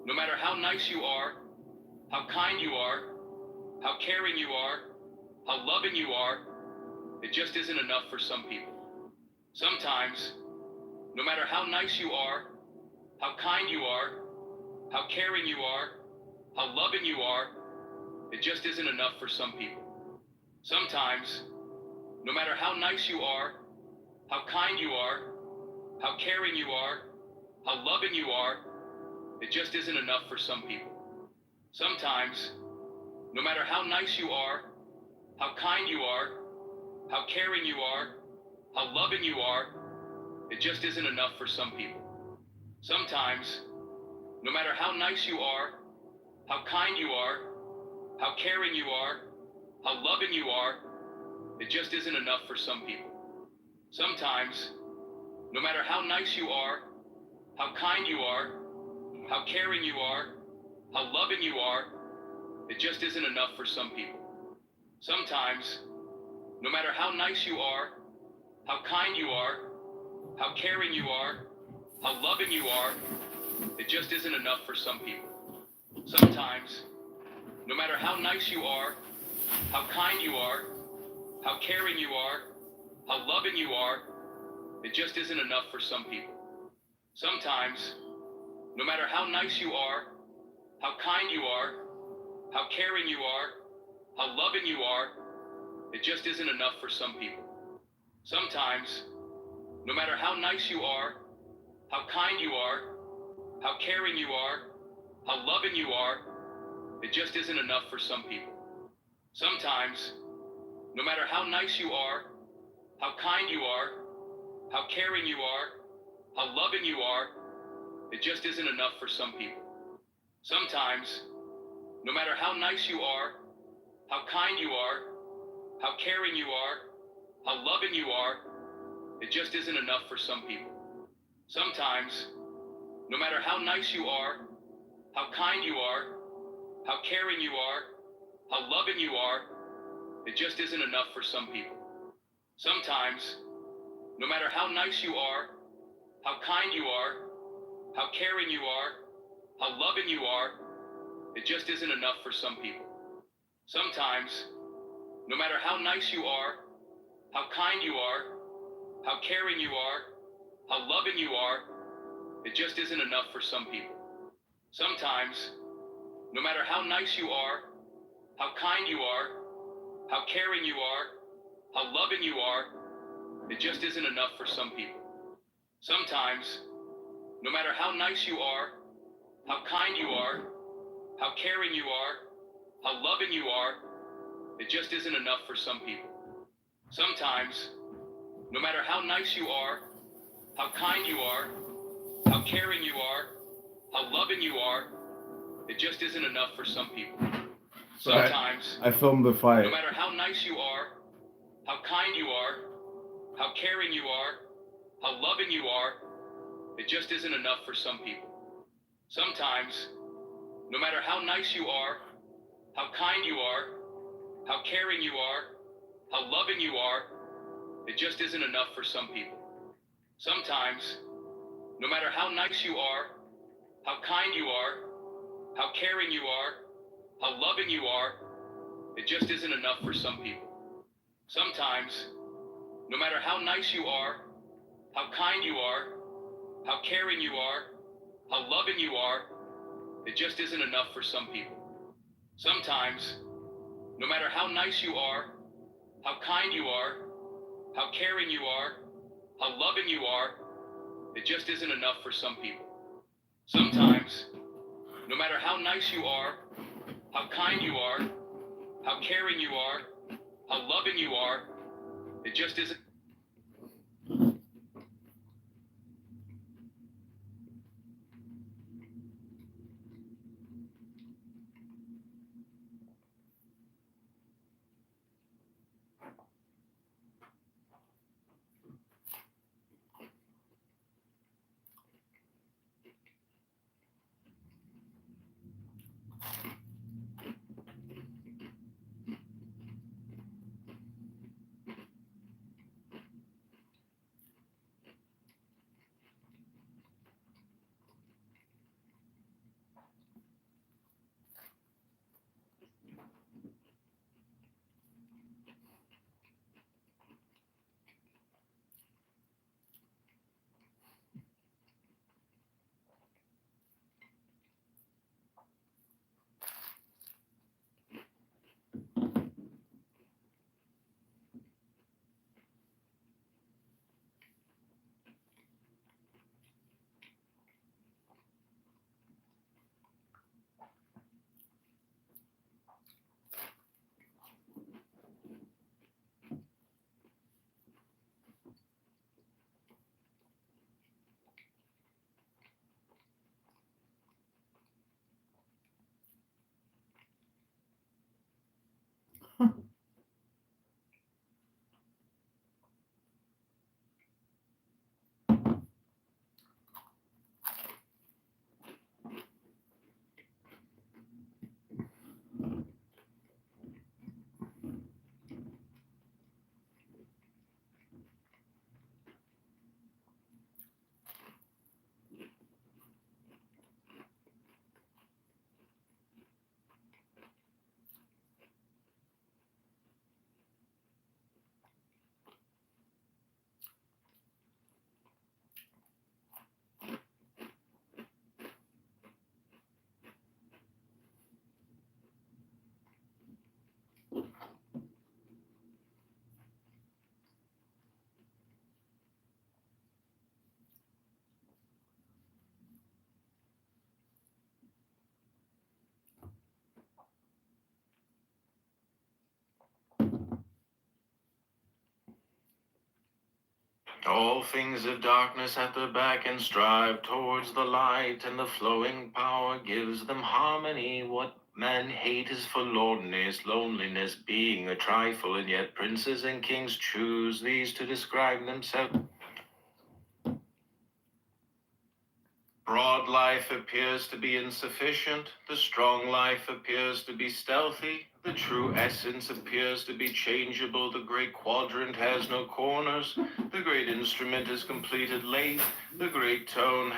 no matter how nice you are, how kind you are, how caring you are, how loving you are, it just isn't enough for some people. Sometimes, no matter how nice you are, how kind you are, how caring you are, how loving you are, it just isn't enough for some people. Sometimes, no matter how nice you are, how kind you are, how caring you are, how loving you are, it just isn't enough for some people. Sometimes, no matter how nice you are, how kind you are, how caring you are, how loving you are, it just isn't enough for some people. Sometimes, no matter how nice you are, how kind you are, how caring you are, how loving you are, it just isn't enough for some people. Sometimes, no matter how nice you are, how kind you are, how caring you are, how loving you are, it just isn't enough for some people. Sometimes, no matter how nice you are, how kind you are, how caring you are, how loving you are, it just isn't enough for some people. Sometimes, no matter how nice you are, how kind you are, how caring you are, how loving you are, it just isn't enough for some people. Sometimes, no matter how nice you are, how kind you are, how caring you are, how loving you are, it just isn't enough for some people. Sometimes, no matter how nice you are, how kind you are, how caring you are, how loving you are, it just isn't enough for some people. Sometimes, No matter how nice you are, how kind you are, how caring you are, how loving you are, it just isn't enough for some people. Sometimes, no matter how nice you are, how kind you are, how caring you are, how loving you are, it just isn't enough for some people. Sometimes, no matter how nice you are, how kind you are, how caring you are, how loving you are, it just isn't enough for some people. Sometimes, no matter how nice you are, how kind you are, how caring you are, how loving you are, it just isn't enough for some people. Sometimes, no matter how nice you are, how kind you are, how caring you are, how loving you are, it just isn't enough for some people. Sometimes, no matter how nice you are, how kind you are, how caring you are, how loving you are, it just isn't enough for some people. Sometimes, no matter how nice you are, how kind you are, how caring you are, how loving you are, it just isn't enough for some people. Sometimes, no matter how nice you are, how kind you are, how caring you are, how loving you are, it just isn't enough for some people. So Sometimes, I filmed the fight. no matter how nice you are, how kind you are, how caring you are, how loving you are, it just isn't enough for some people. Sometimes, no matter how nice you are, how kind you are, how caring you are, how loving you are, it just isn't enough for some people. Sometimes, no matter how nice you are, how kind you are, how caring you are, how loving you are, it just isn't enough for some people. Sometimes, no matter how nice you are, how kind you are, how caring you are, how loving you are, it just isn't enough for some people. Sometimes, no matter how nice you are, how kind you are, how caring you are, how loving you are, it just isn't enough for some people. Sometimes, no matter how nice you are, how kind you are, how caring you are, how loving you are, it just isn't. all things of darkness at the back and strive towards the light, and the flowing power gives them harmony. What men hate is forlornness, loneliness being a trifle, and yet princes and kings choose these to describe themselves. Broad life appears to be insufficient, the strong life appears to be stealthy, the true essence appears to be changeable, the great quadrant has no corners, the great instrument is completed late, the great tone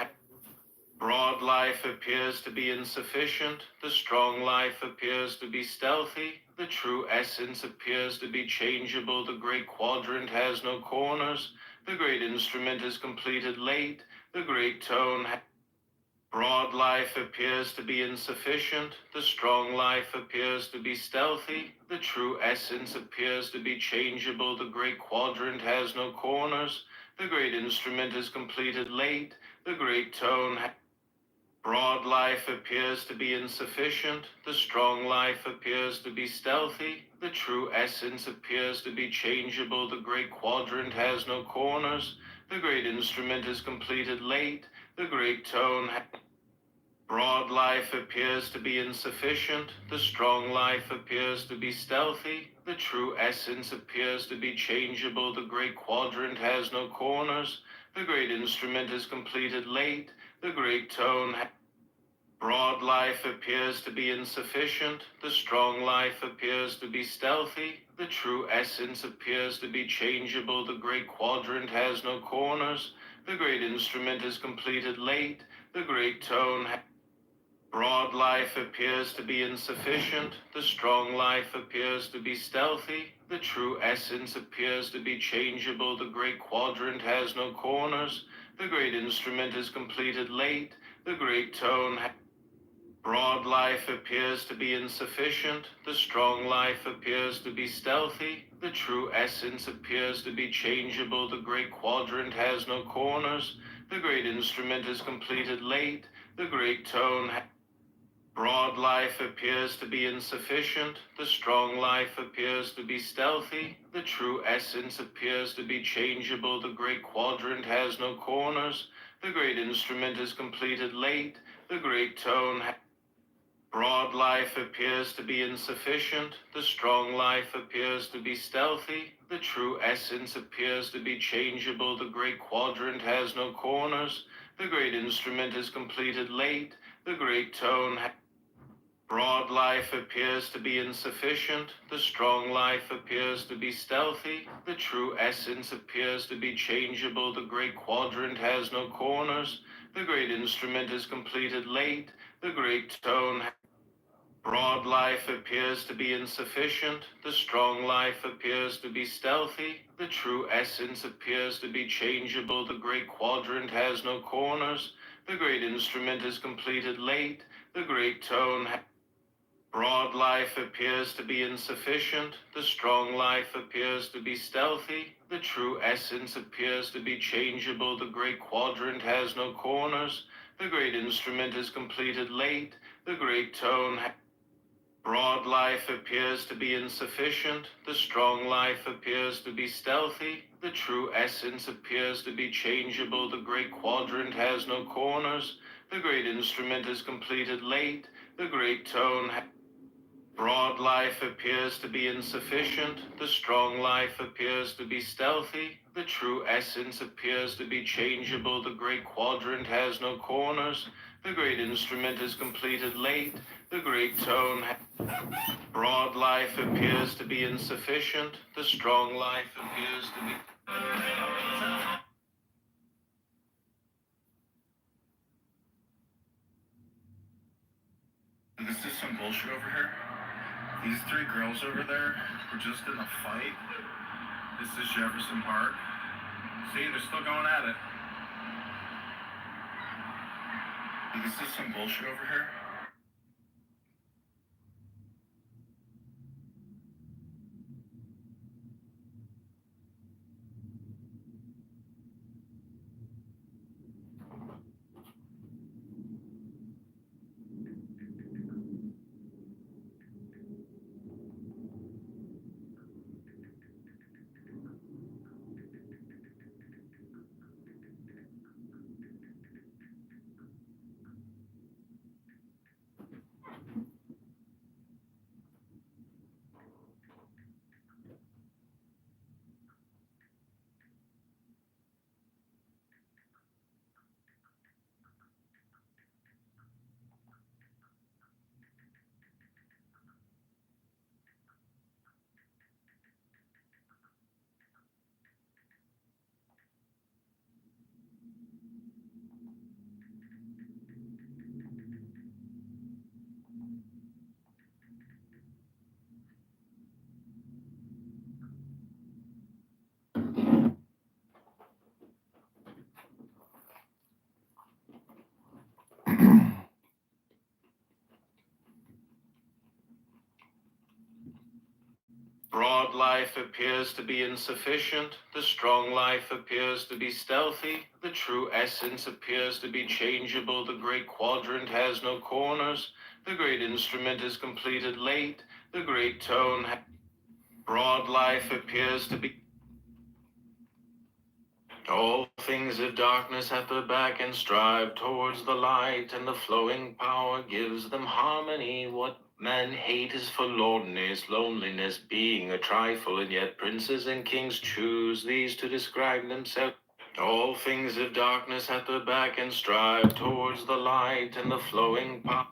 Broad life appears to be insufficient, the strong life appears to be stealthy, the true essence appears to be changeable, the great quadrant has no corners, the great instrument is completed late, the great tone Broad life appears to be insufficient, the strong life appears to be stealthy, the true essence appears to be changeable, the great quadrant has no corners, the great instrument is completed late, the great tone Broad life appears to be insufficient, the strong life appears to be stealthy, the true essence appears to be changeable, the great quadrant has no corners, the great instrument is completed late, the great tone Broad life appears to be insufficient, the strong life appears to be stealthy, the true essence appears to be changeable, the great quadrant has no corners, the great instrument is completed late, the great tone Broad life appears to be insufficient, the strong life appears to be stealthy, the true essence appears to be changeable, the great quadrant has no corners, the great instrument is completed late, the great tone Broad life appears to be insufficient, the strong life appears to be stealthy, the true essence appears to be changeable, the great quadrant has no corners, the great instrument is completed late, the great tone Broad life appears to be insufficient, the strong life appears to be stealthy, the true essence appears to be changeable, the great quadrant has no corners, the great instrument is completed late, the great tone Broad life appears to be insufficient, the strong life appears to be stealthy, the true essence appears to be changeable, the great quadrant has no corners, the great instrument is completed late, the great tone Broad life appears to be insufficient, the strong life appears to be stealthy, the true essence appears to be changeable, the great quadrant has no corners, the great instrument is completed late, the great tone Broad life appears to be insufficient, the strong life appears to be stealthy, the true essence appears to be changeable, the great quadrant has no corners, the great instrument is completed late, the great tone Broad life appears to be insufficient, the strong life appears to be stealthy, the true essence appears to be changeable, the great quadrant has no corners, the great instrument is completed late, the great tone Broad life appears to be insufficient, the strong life appears to be stealthy, the true essence appears to be changeable, the great quadrant has no corners, the great instrument is completed late, the great tone Broad life appears to be insufficient, the strong life appears to be stealthy, the true essence appears to be changeable, the great quadrant has no corners, the great instrument is completed late, the great tone Broad life appears to be insufficient, the strong life appears to be stealthy, the true essence appears to be changeable, the great quadrant has no corners, the great instrument is completed late, the great tone Broad life appears to be insufficient, the strong life appears to be This is some bullshit over here. These three girls over there were just in a fight. This is Jefferson Park. See, they're still going at it. This is some bullshit over here. Broad life appears to be insufficient. The strong life appears to be stealthy. The true essence appears to be changeable. The great quadrant has no corners. The great instrument is completed late. The great tone. Broad life appears to be. All things of darkness at their back and strive towards the light, and the flowing power gives them harmony. What men hate is forlornness, loneliness being a trifle, and yet princes and kings choose these to describe themselves. All things of darkness at their back and strive towards the light, and the flowing power.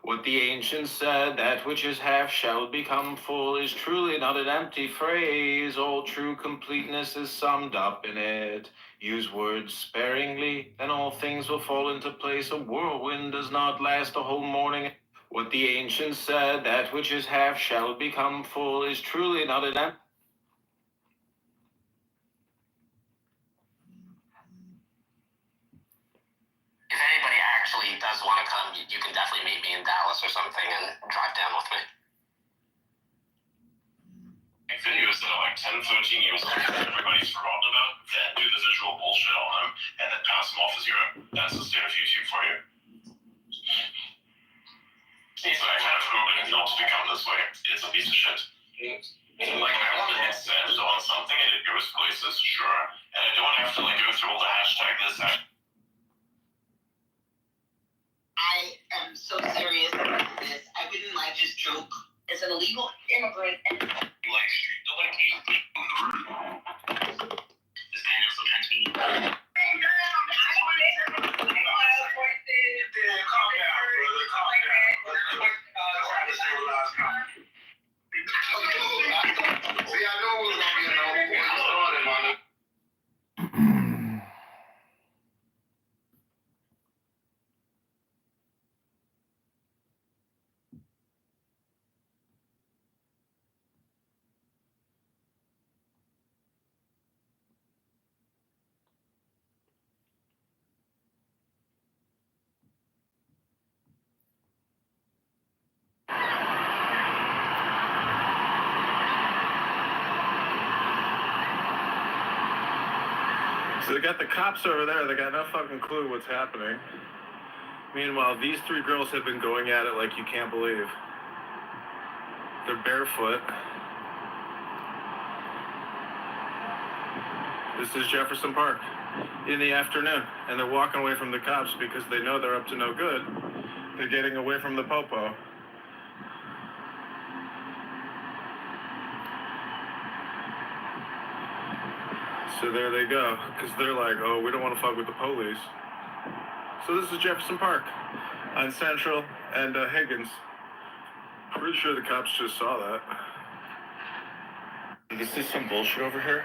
What the ancients said, that which is half shall become full, is truly not an empty phrase. All true completeness is summed up in it. Use words sparingly, and all things will fall into place. A whirlwind does not last a whole morning. What the ancients said, that which is half shall become full, is truly not an empty. If anybody actually does want to come, you can definitely meet me in Dallas or something and drive down with me. Videos that are like 10, 13 years old that everybody's forgotten about, then do the visual bullshit on them, and then pass them off as your own. That's the state of YouTube for you. So I kind of hoping not to become this way. It's a piece of shit. Like, I want to hit send on something and it goes places, sure. And I don't have to like go through all the hashtag this, hashtag. I am so serious about this. I wouldn't like just joke as an illegal immigrant and Like street, nobody cares. this guy knows sometimes me. See, I knew it was gonna be a no before you started, man. So they got the cops over there, they got no fucking clue what's happening. Meanwhile, these three girls have been going at it like you can't believe. They're barefoot. This is Jefferson Park in the afternoon, and they're walking away from the cops because they know they're up to no good. They're getting away from the popo. So there they go, because they're like, oh, we don't want to fuck with the police. So this is Jefferson Park on Central and Higgins. Pretty sure the cops just saw that. This is some bullshit over here.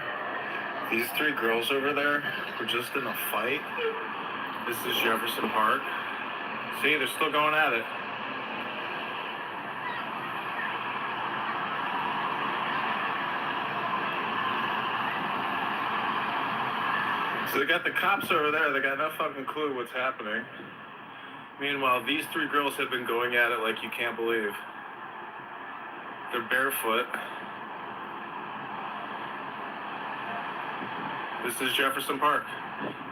These three girls over there were just in a fight. This is Jefferson Park. See, they're still going at it. So they got the cops over there. They got no fucking clue what's happening. Meanwhile, these three girls have been going at it like you can't believe. They're barefoot. This is Jefferson Park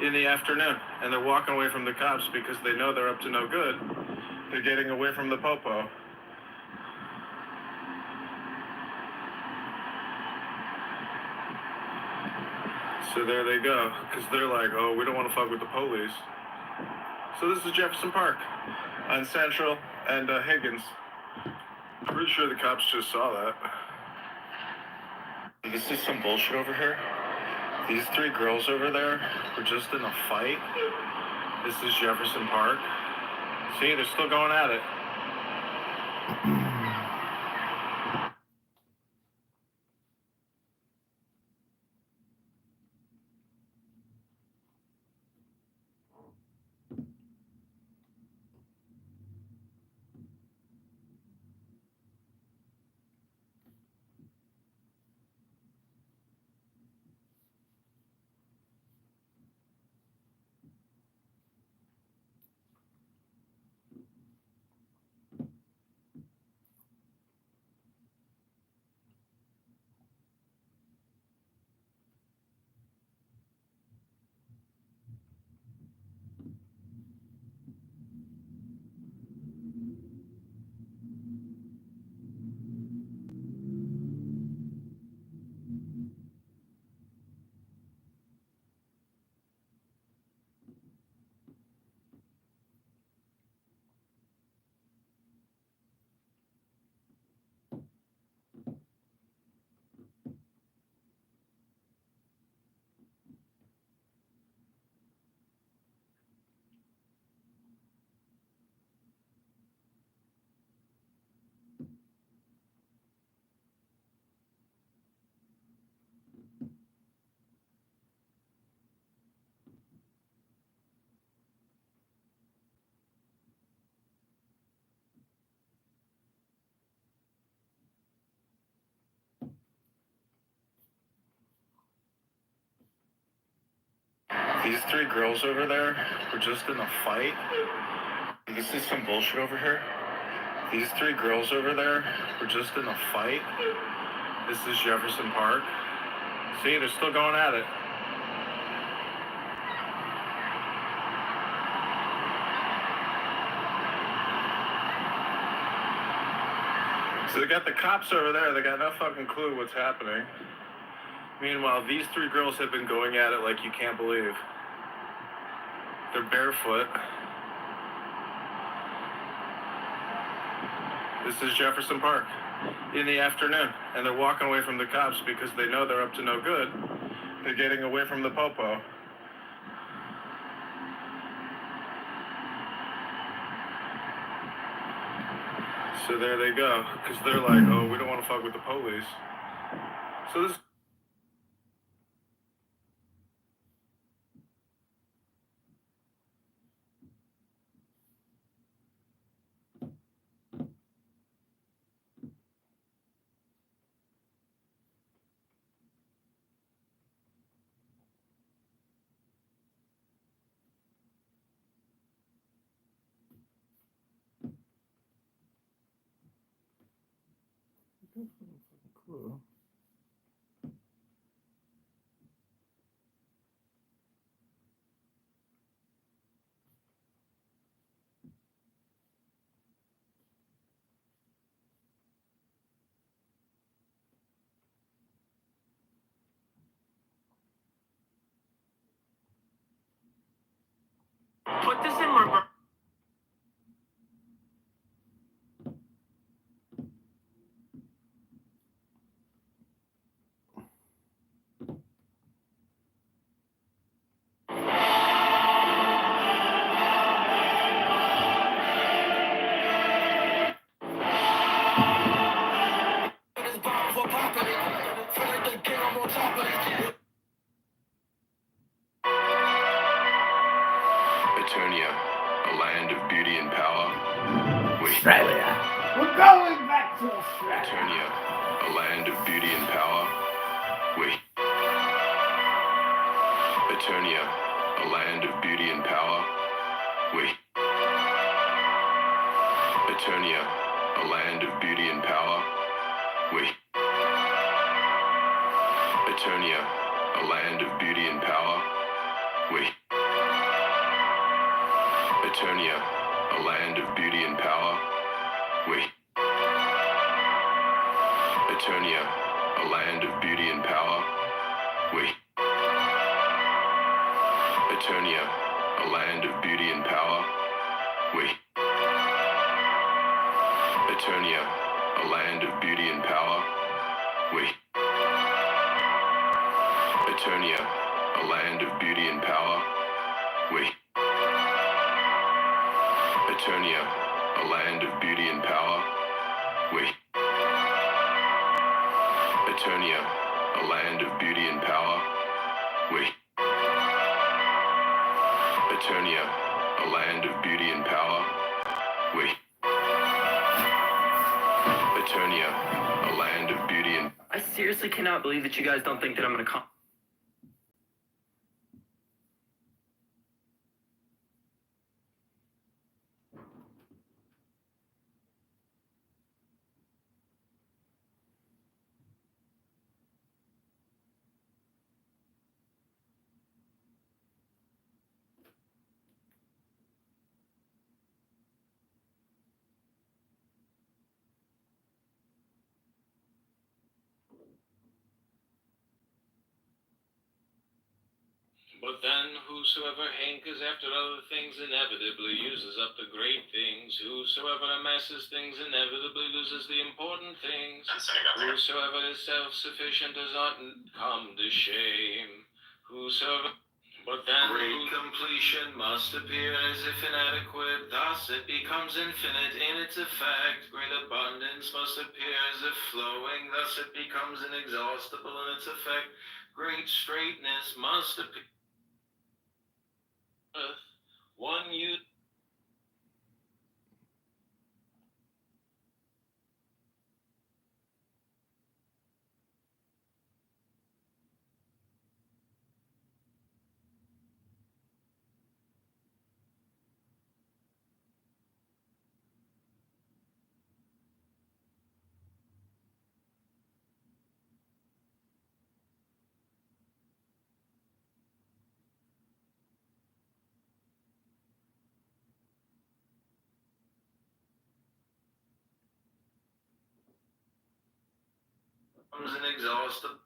in the afternoon, and they're walking away from the cops because they know they're up to no good. They're getting away from the popo. So there they go, because they're like, oh, we don't want to fuck with the police. So this is Jefferson Park on Central and Higgins. I'm pretty sure the cops just saw that. This is some bullshit over here. These three girls over there were just in a fight. This is Jefferson Park. See, they're still going at it. These three girls over there were just in a fight. This is some bullshit over here. These three girls over there were just in a fight. This is Jefferson Park. See, they're still going at it. So they got the cops over there. They got no fucking clue what's happening. Meanwhile, these three girls have been going at it like you can't believe. They're barefoot. This is Jefferson Park in the afternoon, and they're walking away from the cops because they know they're up to no good. They're getting away from the popo. So there they go, because they're like, oh, we don't want to fuck with the police. So this... Cool. Put this in reverse. Eternia, a land of beauty and power. Australia. We're going back to Australia. Eternia, a land of beauty and power. Eternia, a land of beauty and power. Wait. Eternia, a land of beauty and power. Wait. Eternia, a land of beauty and power. Wait. Eternia, a land of beauty and power. Wait. Eternia, a land of beauty and power. Wait. Eternia, a land of beauty and power. Wait. Eternia, a land of beauty and power. Wait. Eternia, a land of beauty and power. Wait. Eternia, a land of beauty and power. Wait. Eternia, a land of beauty and power. Wait. Eternia, a land of beauty and power. Wait. Eternia, a land of beauty and... I seriously cannot believe that you guys don't think that I'm gonna come. But then whosoever hankers after other things inevitably uses up the great things. Whosoever amasses things inevitably loses the important things. Whosoever is self-sufficient does not come to shame. Whosoever... But then great completion must appear as if inadequate, thus it becomes infinite in its effect. Great abundance must appear as if flowing, thus it becomes inexhaustible in its effect. Great straightness must appear. One you becomes inexhaustible.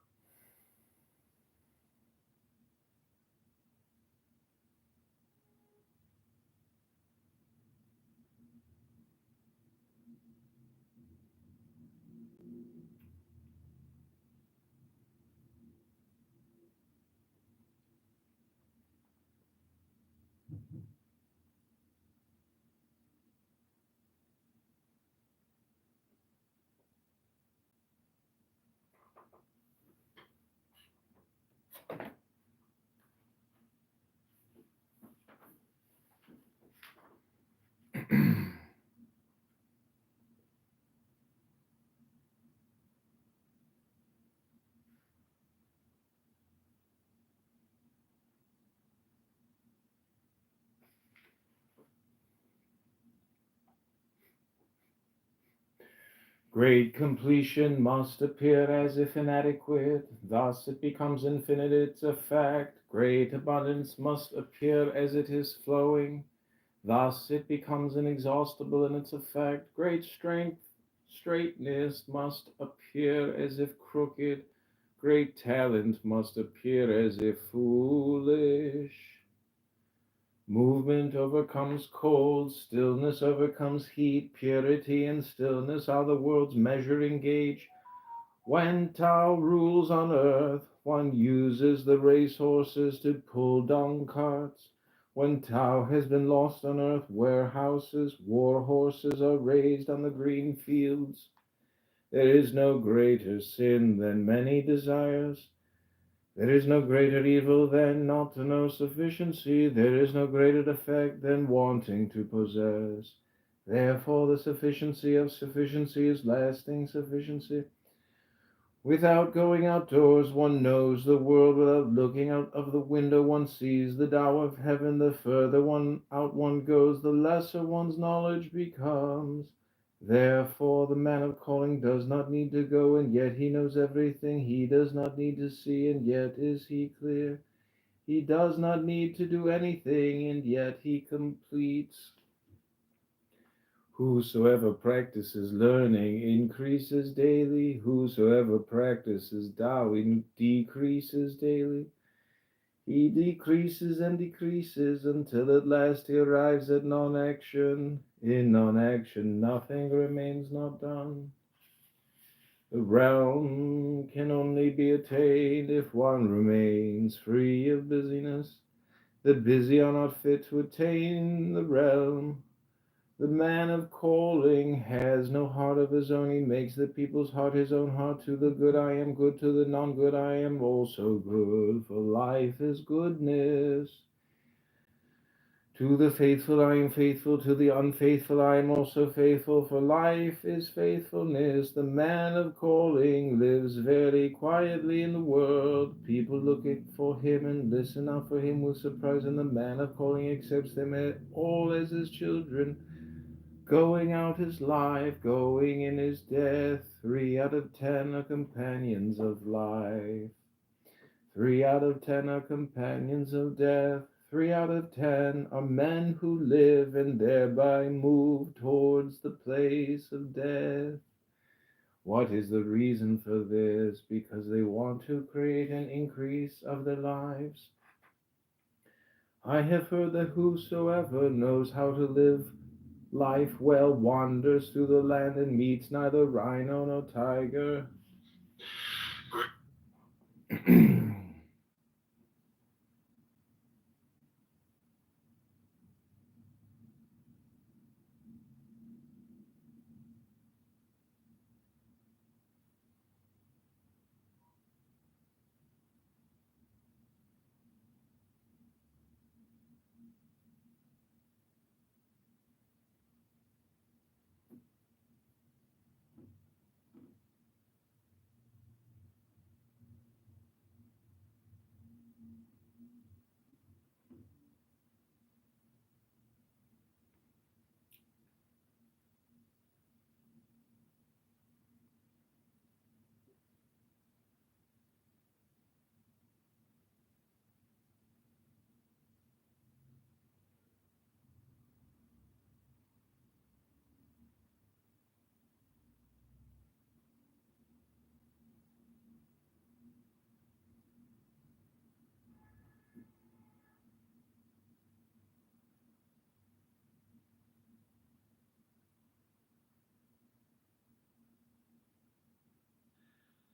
Great completion must appear as if inadequate, thus it becomes infinite its effect. Great abundance must appear as it is flowing, thus it becomes inexhaustible in its effect. Great straightness must appear as if crooked, great talent must appear as if foolish. Movement overcomes cold, stillness overcomes heat, purity and stillness are the world's measuring gauge. When Tao rules on earth, one uses the racehorses to pull dung carts. When Tao has been lost on earth, warehouses, war horses are raised on the green fields. There is no greater sin than many desires. There is no greater evil than not to know sufficiency. There is no greater defect than wanting to possess. Therefore, the sufficiency of sufficiency is lasting sufficiency. Without going outdoors, one knows the world. Without looking out of the window, one sees the Tao of heaven. The further one goes, the lesser one's knowledge becomes. Therefore, the man of calling does not need to go, and yet he knows everything. He does not need to see, and yet is he clear. He does not need to do anything, and yet he completes. Whosoever practices learning increases daily. Whosoever practices Tao decreases daily. He decreases and decreases until at last he arrives at non-action. In non-action, nothing remains not done. The realm can only be attained if one remains free of busyness. The busy are not fit to attain the realm. The man of calling has no heart of his own. He makes the people's heart his own heart. To the good I am good, to the non-good I am also good, for life is goodness. To the faithful I am faithful, to the unfaithful I am also faithful, for life is faithfulness. The man of calling lives very quietly in the world. People look for him and listen out for him with surprise, and the man of calling accepts them all as his children. Going out is life, going in is death. 3 out of 10 are companions of life. 3 out of 10 are companions of death. 3 out of 10 are men who live and thereby move towards the place of death. What is the reason for this? Because they want to create an increase of their lives. I have heard that whosoever knows how to live life well wanders through the land and meets neither rhino nor tiger.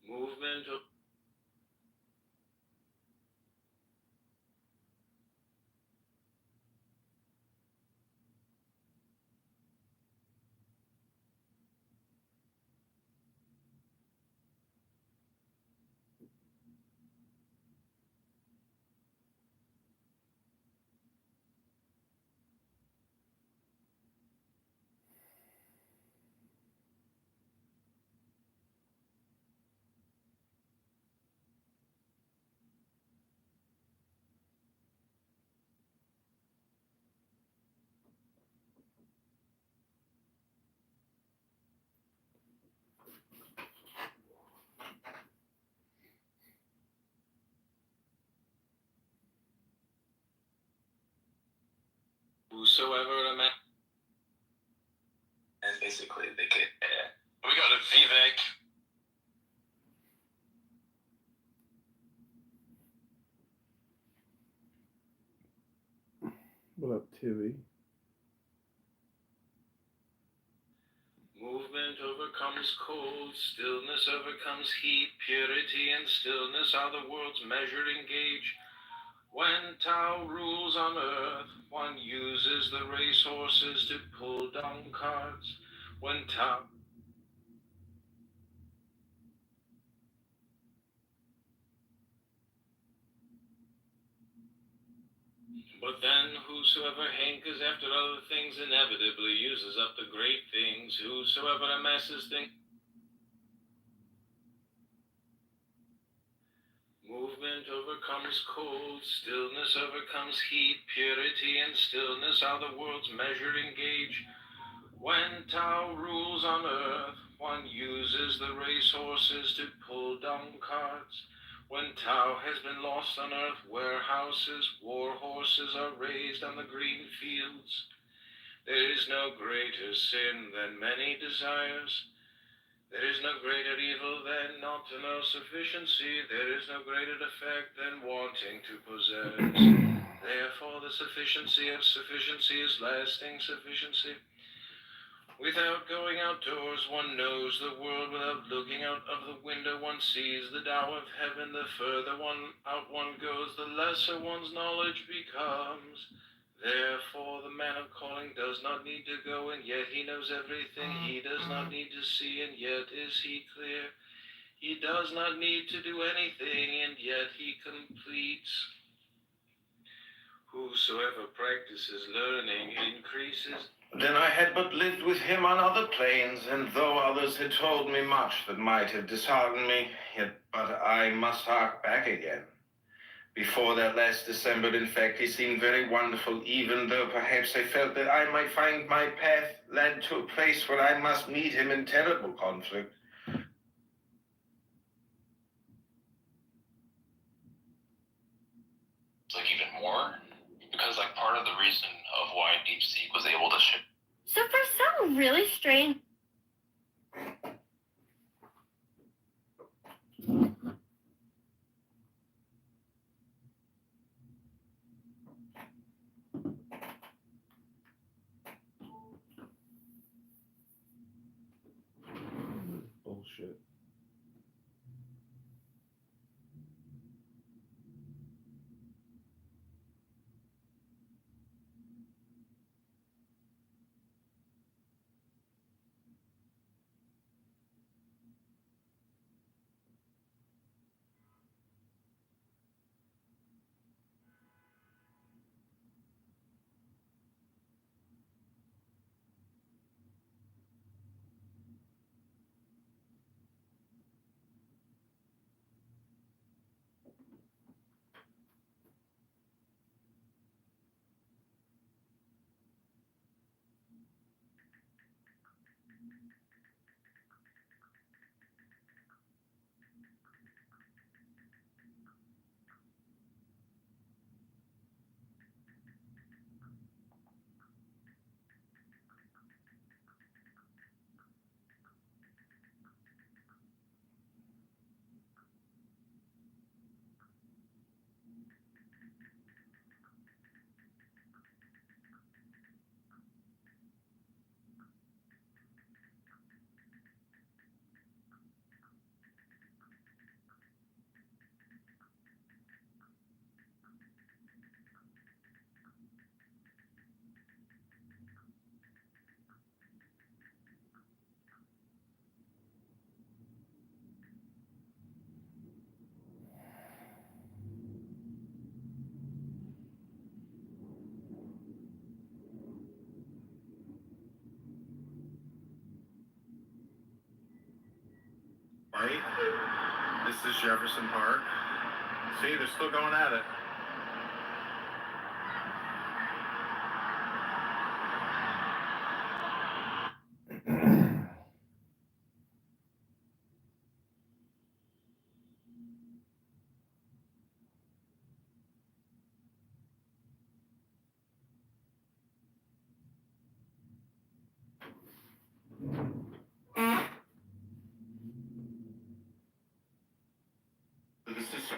Movement of whosoever a man. And basically, they could. We got a Vivek. What up, Tivy? Movement overcomes cold, stillness overcomes heat, purity and stillness are the world's measuring gauge. When Tao rules on earth, one uses the racehorses to pull down carts. When Tao But then whosoever hankers after other things inevitably uses up the great things. Whosoever amasses things Movement overcomes cold, stillness overcomes heat, purity and stillness are the world's measuring gauge. When Tao rules on earth, one uses the racehorses to pull dung carts. When Tao has been lost on earth, warehouses, war horses are raised on the green fields. There is no greater sin than many desires. There is no greater evil than not to know sufficiency. There is no greater defect than wanting to possess. Therefore, the sufficiency of sufficiency is lasting sufficiency. Without going outdoors, one knows the world. Without looking out of the window, one sees the Tao of heaven. The further out one goes, the lesser one's knowledge becomes. Therefore, the man of calling does not need to go, and yet he knows everything. He does not need to see, and yet is he clear. He does not need to do anything, and yet he completes. Whosoever practices learning increases. Then I had but lived with him on other planes, and though others had told me much that might have disheartened me, yet but I must hark back again. Before that last December, in fact, he seemed very wonderful, even though perhaps I felt that I might find my path led to a place where I must meet him in terrible conflict. It's like even more, because like part of the reason of why DeepSeek was able to ship. So for some really strange Bullshit. Right? This is Jefferson Park. See, they're still going at it. This is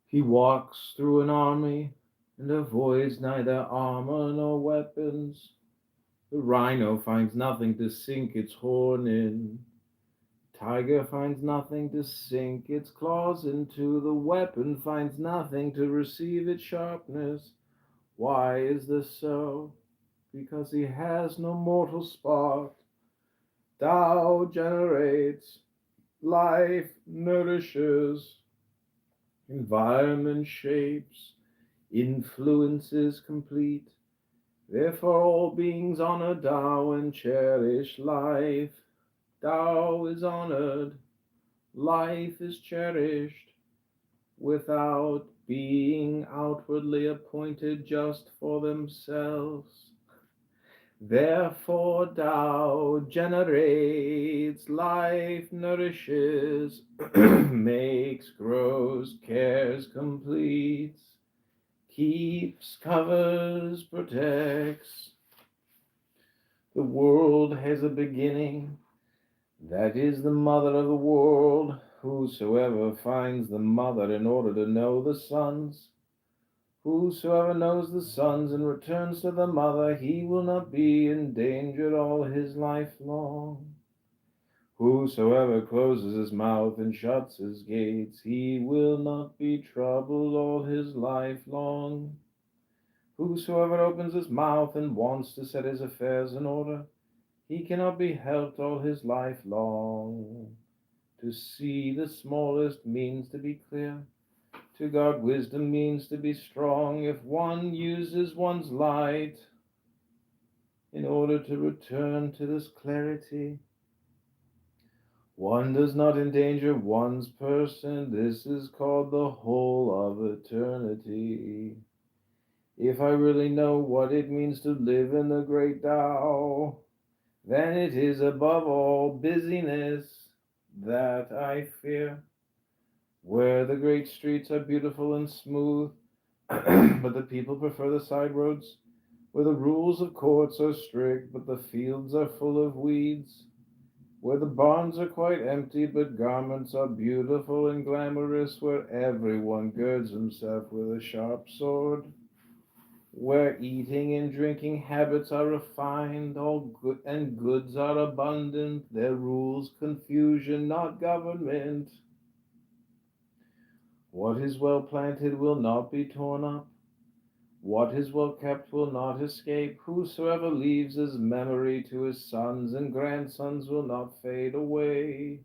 He walks through an army and avoids neither armor nor weapons. The rhino finds nothing to sink its horn in. Tiger finds nothing to sink its claws into. The weapon finds nothing to receive its sharpness. Why is this so? Because he has no mortal spark. Tao generates, life nourishes, environment shapes, influence is complete. Therefore all beings honor Tao and cherish life. Tao is honored, life is cherished, without being outwardly appointed just for themselves. Therefore Tao generates, life nourishes, makes, grows, cares, completes, keeps, covers, protects. The world has a beginning, that is the mother of the world. Whosoever finds the mother in order to know the sons, whosoever knows the sons and returns to the mother, he will not be endangered all his life long. Whosoever closes his mouth and shuts his gates, he will not be troubled all his life long. Whosoever opens his mouth and wants to set his affairs in order, he cannot be helped all his life long. To see the smallest means to be clear. To guard wisdom means to be strong. If one uses one's light in order to return to this clarity, one does not endanger one's person. This is called the whole of eternity. If I really know what it means to live in the great Tao, then it is above all busyness that I fear. Where the great streets are beautiful and smooth, but the people prefer the side roads. Where the rules of courts are strict, but the fields are full of weeds. Where the barns are quite empty, but garments are beautiful and glamorous, where everyone girds himself with a sharp sword, where eating and drinking habits are refined, all good and goods are abundant, there rules confusion, not government. What is well planted will not be torn up. What is well kept will not escape. Whosoever leaves his memory to his sons and grandsons will not fade away.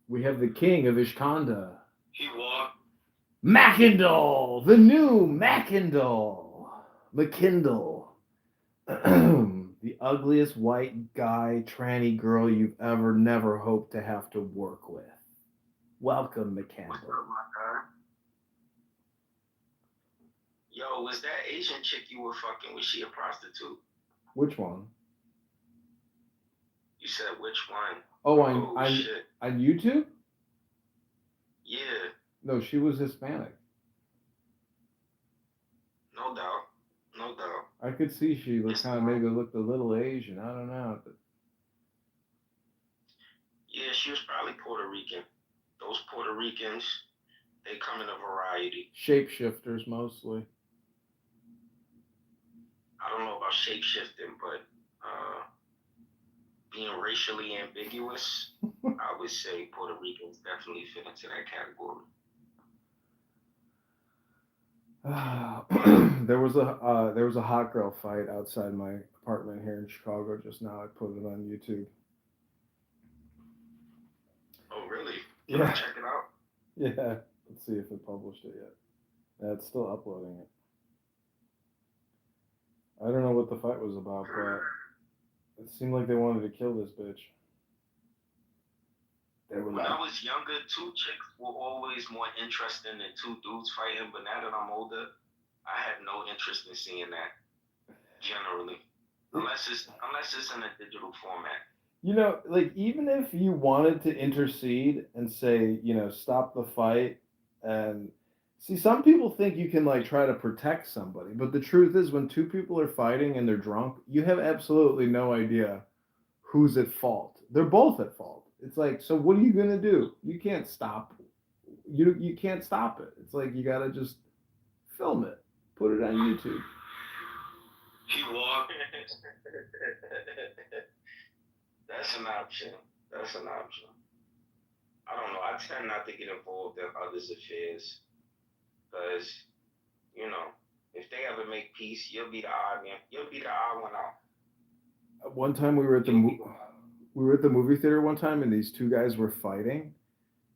We have the king of Ishkanda. He walked. Mackindall! The new Mackindall! McKindle. The ugliest white guy, tranny girl you've ever never hoped to have to work with. Welcome, McCandle. Yo, was that Asian chick you were fucking, was she a prostitute? Which one? You said which one? Oh, on shit. On YouTube? Yeah, No, she was Hispanic. no doubt. No doubt. I could see she looked kind of maybe looked a little Asian. I don't know. But Yeah, she was probably Puerto Rican. Those Puerto Ricans, they come in a variety. shapeshifters mostly. I don't know about shape-shifting, but being racially ambiguous, I would say Puerto Ricans definitely fit into that category. There was a hot girl fight outside my apartment here in Chicago just now. I put it on YouTube. Oh, really? Yeah. Can I check it out? Yeah. Let's see if it published it yet. Yeah, it's still uploading it. I don't know what the fight was about, but it seemed like they wanted to kill this bitch. They were When like, I was younger, two chicks were always more interesting than two dudes fighting, but now that I'm older, I have no interest in seeing that. Generally, unless it's in a digital format. you know, like even if you wanted to intercede and say, you know, stop the fight, and see, some people think you can like try to protect somebody, but the truth is, when two people are fighting and they're drunk, you have absolutely no idea who's at fault. They're both at fault. It's like, so what are you gonna do? You can't stop. You can't stop it. It's like you gotta just film it, put it on YouTube. He walked. That's an option. That's an option. I don't know. I tend not to get involved in others' affairs because, you know, if they ever make peace, you'll be the odd man. You'll be the odd one out. One time we were at the movie theater one time, and these two guys were fighting,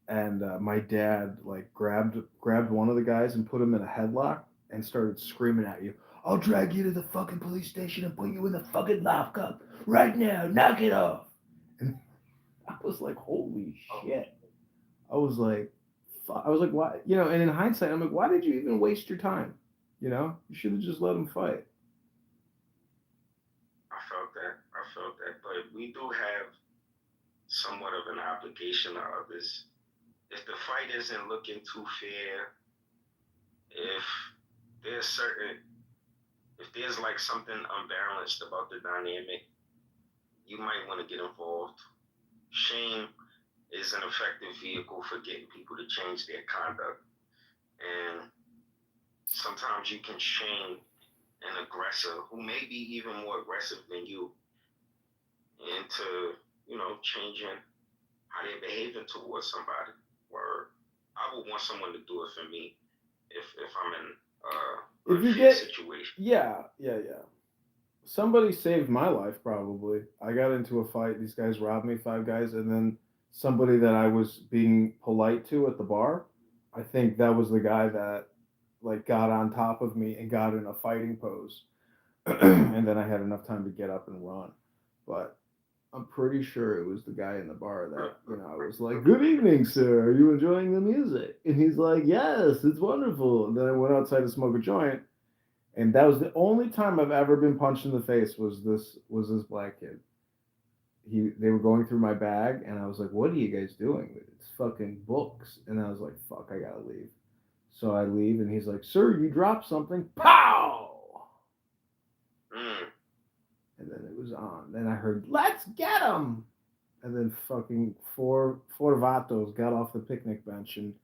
and my dad like grabbed one of the guys and put him in a headlock and started screaming at you. I'll drag you to the fucking police station and put you in the fucking lockup right now. Knock it off. And I was like, holy shit. I was like, why? You know, and in hindsight, I'm like, why did you even waste your time? You know, you should have just let them fight. I felt that. But we do have somewhat of an obligation to others. If the fight isn't looking too fair, if there's like something unbalanced about the dynamic, you might want to get involved. Shame is an effective vehicle for getting people to change their conduct. And sometimes you can shame an aggressor who may be even more aggressive than you into, you know, changing how they're behaving towards somebody. Or I would want someone to do it for me if I'm in if you get situation. Yeah. Somebody saved my life, probably. I got into a fight. These guys robbed me, 5 guys, and then somebody that I was being polite to at the bar, I think that was the guy that like got on top of me and got in a fighting pose. And then I had enough time to get up and run. But I'm pretty sure it was the guy in the bar that, you know, I was like, good evening, sir. Are you enjoying the music? And he's like, yes, it's wonderful. And then I went outside to smoke a joint. And that was the only time I've ever been punched in the face was this black kid. They were going through my bag, and I was like, what are you guys doing? It's fucking books. And I was like, fuck, I gotta leave. So I leave, and he's like, sir, you dropped something. Pow! on. Then I heard, "Let's get him!" And then fucking four vatos got off the picnic bench, and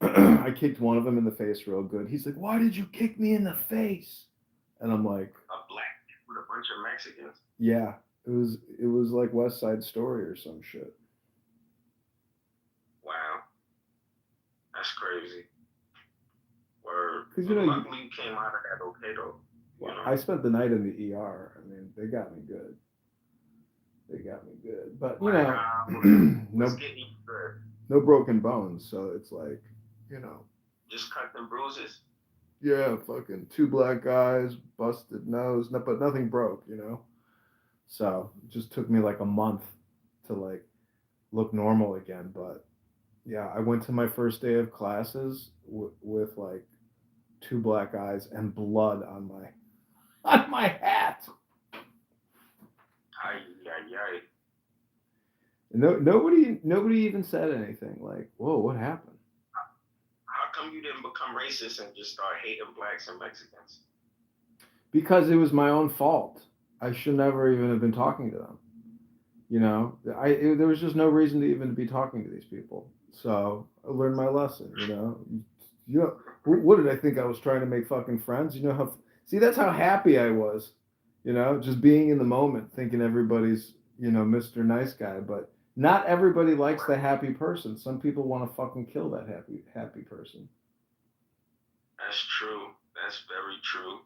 I kicked one of them in the face real good. He's like, "Why did you kick me in the face?" And I'm like, A black with a bunch of Mexicans. "Yeah, it was like West Side Story or some shit." Wow, that's crazy. Word. 'Cause, you know, luckily you came out of that okay though. Well, I spent the night in the ER. I mean, they got me good. But you know, Let's get you good. no broken bones. So it's like, you know, Just cut them bruises. yeah, fucking 2 black guys, busted nose, but nothing broke, you know. So it just took me like a month to like look normal again. But yeah, I went to my first day of classes with like 2 black eyes and blood on my hat. Ay, ay, ay. Nobody even said anything. Like, whoa, what happened? How come you didn't become racist and just start hating blacks and Mexicans? Because it was my own fault. I should never even have been talking to them. You know, there was just no reason to even be talking to these people. So I learned my lesson. You know, what did I think I was trying to make fucking friends? You know how? See, that's how happy I was. You know, just being in the moment, thinking everybody's Mr. Nice Guy, but not everybody likes the happy person. Some people want to fucking kill that happy person. That's true. That's very true.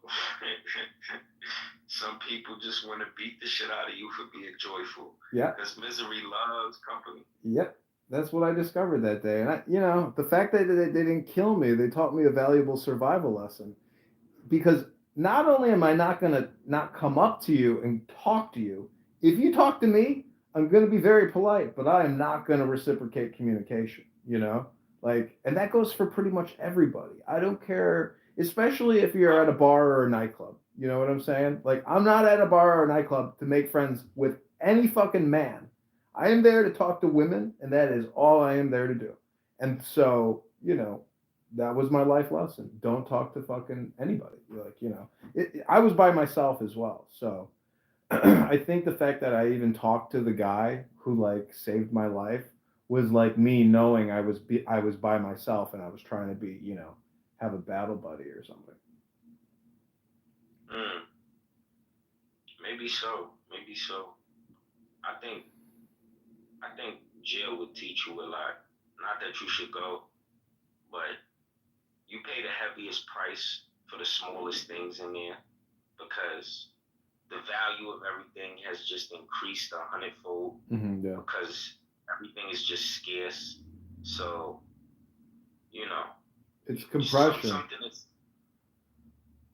Some people just want to beat the shit out of you for being joyful. Yeah. Because misery loves company. Yep. That's what I discovered that day. And the fact that they didn't kill me, they taught me a valuable survival lesson. Because not only am I not going to not come up to you and talk to you, if you talk to me, I'm going to be very polite, but I am not going to reciprocate communication, and that goes for pretty much everybody. I don't care, especially if you're at a bar or a nightclub. You know what I'm saying? Like, I'm not at a bar or a nightclub to make friends with any fucking man. I am there to talk to women, and that is all I am there to do. And so, that was my life lesson. Don't talk to fucking anybody. I was by myself as well. So I think the fact that I even talked to the guy who saved my life was like me knowing I was by myself and I was trying to be, have a battle buddy or something. Maybe so. Maybe so. I think jail would teach you a lot. Not that you should go, but you pay the heaviest price for the smallest things in there because the value of everything has just increased 100-fold because everything is just scarce. So, it's compression.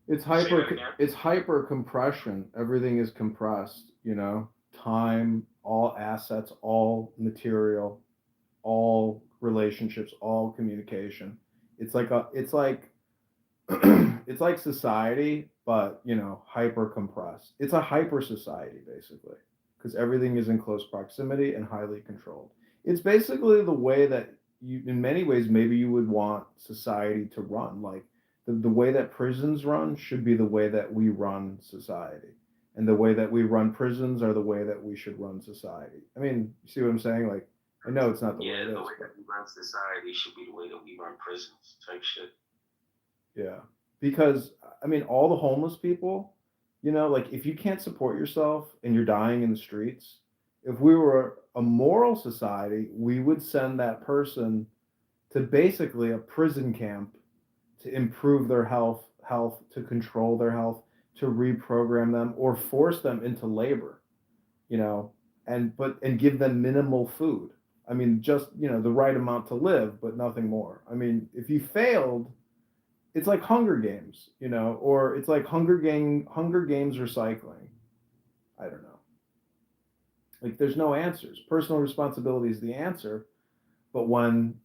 It's hyper compression. Everything is compressed, time, all assets, all material, all relationships, all communication. It's like it's like society, but hyper compressed. It's a hyper society basically, because everything is in close proximity and highly controlled. It's basically the way that in many ways, maybe you would want society to run. Like the way that prisons run should be the way that we run society. And the way that we run prisons are the way that we should run society. I mean, you see what I'm saying? Like, I know it's not the way it is. The way that we run society should be the way that we run prisons type shit. Yeah. Because, all the homeless people, if you can't support yourself and you're dying in the streets, if we were a moral society, we would send that person to basically a prison camp to improve their health, to control their health, to reprogram them or force them into labor, and give them minimal food. Just, the right amount to live, but nothing more. If you failed, it's like Hunger Games, or it's like Hunger Games recycling. I don't know. Like, there's no answers. Personal responsibility is the answer, but when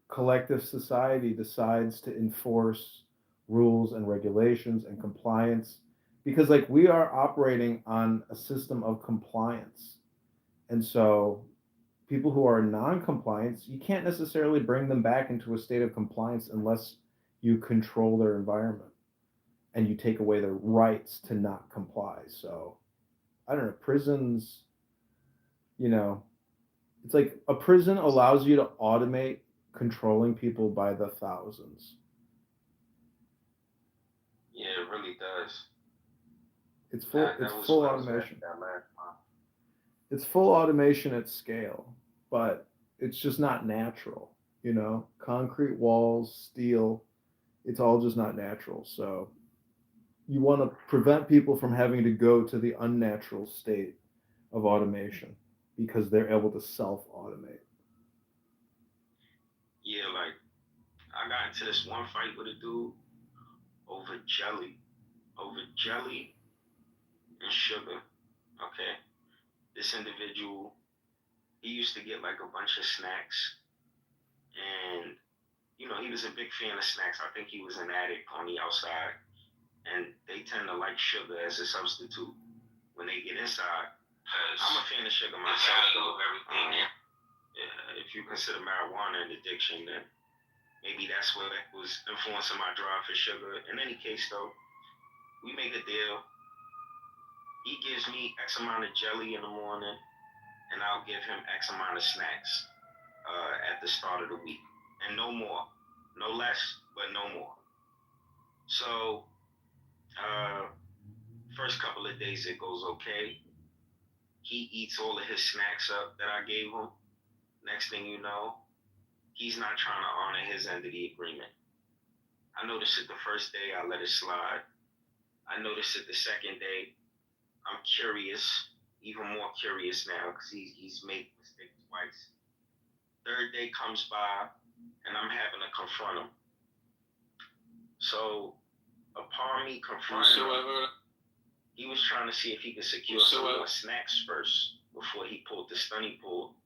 collective society decides to enforce rules and regulations and compliance, because we are operating on a system of compliance, and so people who are non-compliant, you can't necessarily bring them back into a state of compliance unless you control their environment and you take away their rights to not comply. So I don't know, prisons, you know, it's like a prison allows you to automate controlling people by the thousands. Yeah, it really does. It's full. That It's was full what I was at automation. that last time. It's full automation at scale, but it's just not natural. You know, concrete walls, steel. It's all just not natural. So you want to prevent people from having to go to the unnatural state of automation because they're able to self-automate. Yeah, like I got into this one fight with a dude over jelly, and sugar. Okay, this individual, he used to get like a bunch of snacks, and he was a big fan of snacks. I think he was an addict on the outside, and they tend to like sugar as a substitute when they get inside. I'm a fan of sugar myself, though. Everything. If you consider marijuana an addiction, then maybe that's what was influencing my drive for sugar. In any case, though, we make a deal. He gives me X amount of jelly in the morning, and I'll give him X amount of snacks at the start of the week. And no more. No less, but no more. So, first couple of days it goes okay. He eats all of his snacks up that I gave him. Next thing you know, he's not trying to honor his end of the agreement. I noticed it the first day, I let it slide. I noticed it the second day. I'm curious, even more curious now, because he's made mistakes twice. Third day comes by, and I'm having to confront him. So, upon me confronting him, he was trying to see if he could secure some more snacks first before he pulled the stunt he pulled.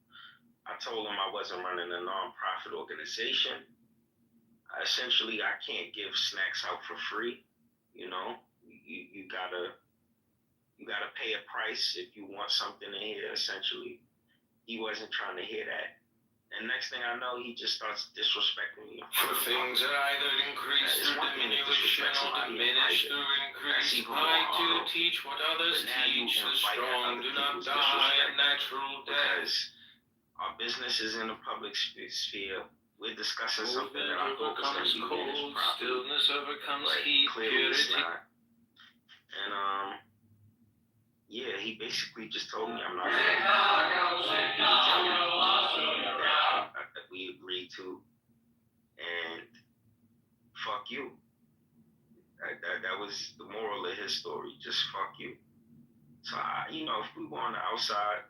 I told him I wasn't running a non-profit organization. Essentially, I can't give snacks out for free. You know, you gotta pay a price if you want something in here. Essentially, he wasn't trying to hear that. And next thing I know, he just starts disrespecting me. For things are either increased through diminution or diminished through increase. I to teach what others teach. The strong do not die a natural death. Our business is in the public sphere. We're discussing something that I thought was going to be managed properly. Stillness overcomes heat, Clearly it's purity. not. And yeah, he basically just told me I'm not going to that we agreed to, and fuck you. That was the moral of his story. Just fuck you. So if we were on the outside,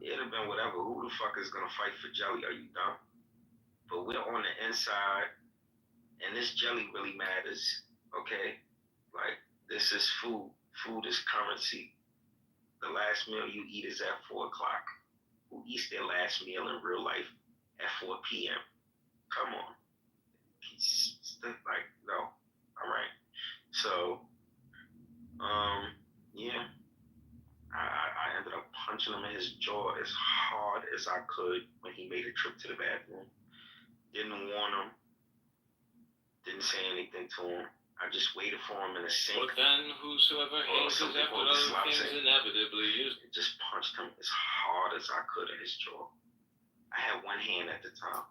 it'd have been whatever. Who the fuck is gonna fight for jelly? Are you dumb? But we're on the inside, and this jelly really matters. Okay, like this is food. Food is currency. The last meal you eat is at 4 o'clock. Who eats their last meal in real life at 4 p.m.? Come on. Like, no. All right. So, yeah. I ended up punching him in his jaw as hard as I could when he made a trip to the bathroom. Didn't warn him. Didn't say anything to him. I just waited for him in the sink. But then whosoever hates after other things inevitably is. Just punched him as hard as I could in his jaw. I had one hand at the time.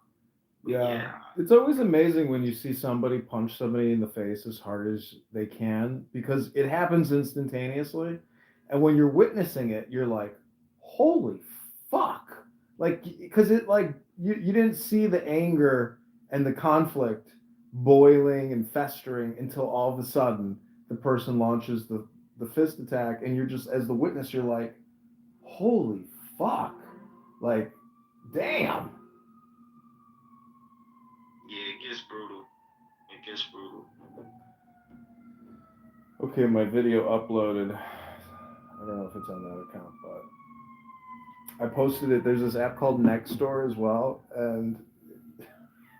Yeah. It's always amazing when you see somebody punch somebody in the face as hard as they can because it happens instantaneously. And when you're witnessing it, you're like, holy fuck. Like, because it like, you didn't see the anger and the conflict boiling and festering until all of a sudden the person launches the fist attack. And you're just, as the witness, you're like, holy fuck. Like, damn. Yeah, it gets brutal. It gets brutal. Okay, my video uploaded. I don't know if it's on that account, but I posted it. There's this app called Nextdoor as well, and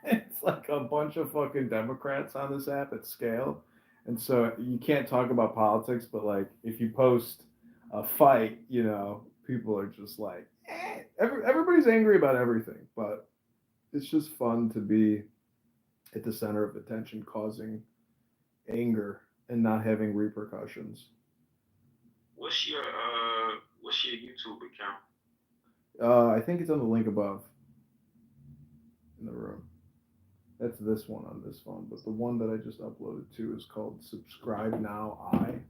it's like a bunch of fucking Democrats on this app at scale. And so you can't talk about politics, but like if you post a fight, people are just like, everybody's angry about everything, but it's just fun to be at the center of attention, causing anger and not having repercussions. What's your YouTube account? I think it's on the link above in the room. That's this one on this phone, but the one that I just uploaded to is called Subscribe Now I.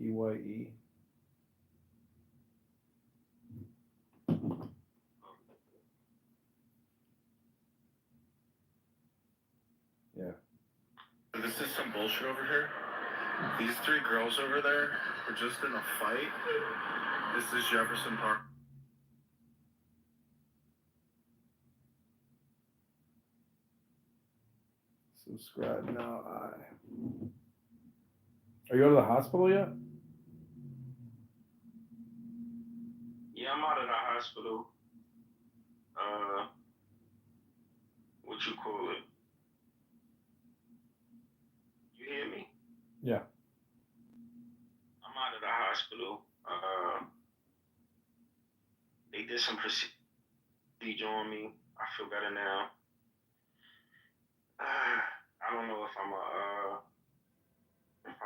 EYE. Yeah. This is some bullshit over here. These three girls over there were just in a fight. This is Jefferson Park. Subscribe Now I. Are you out of the hospital yet? Yeah, I'm out of the hospital. What you call it? You hear me? Yeah. I'm out of the hospital. They did some procedure on me. I feel better now. I don't know if I'm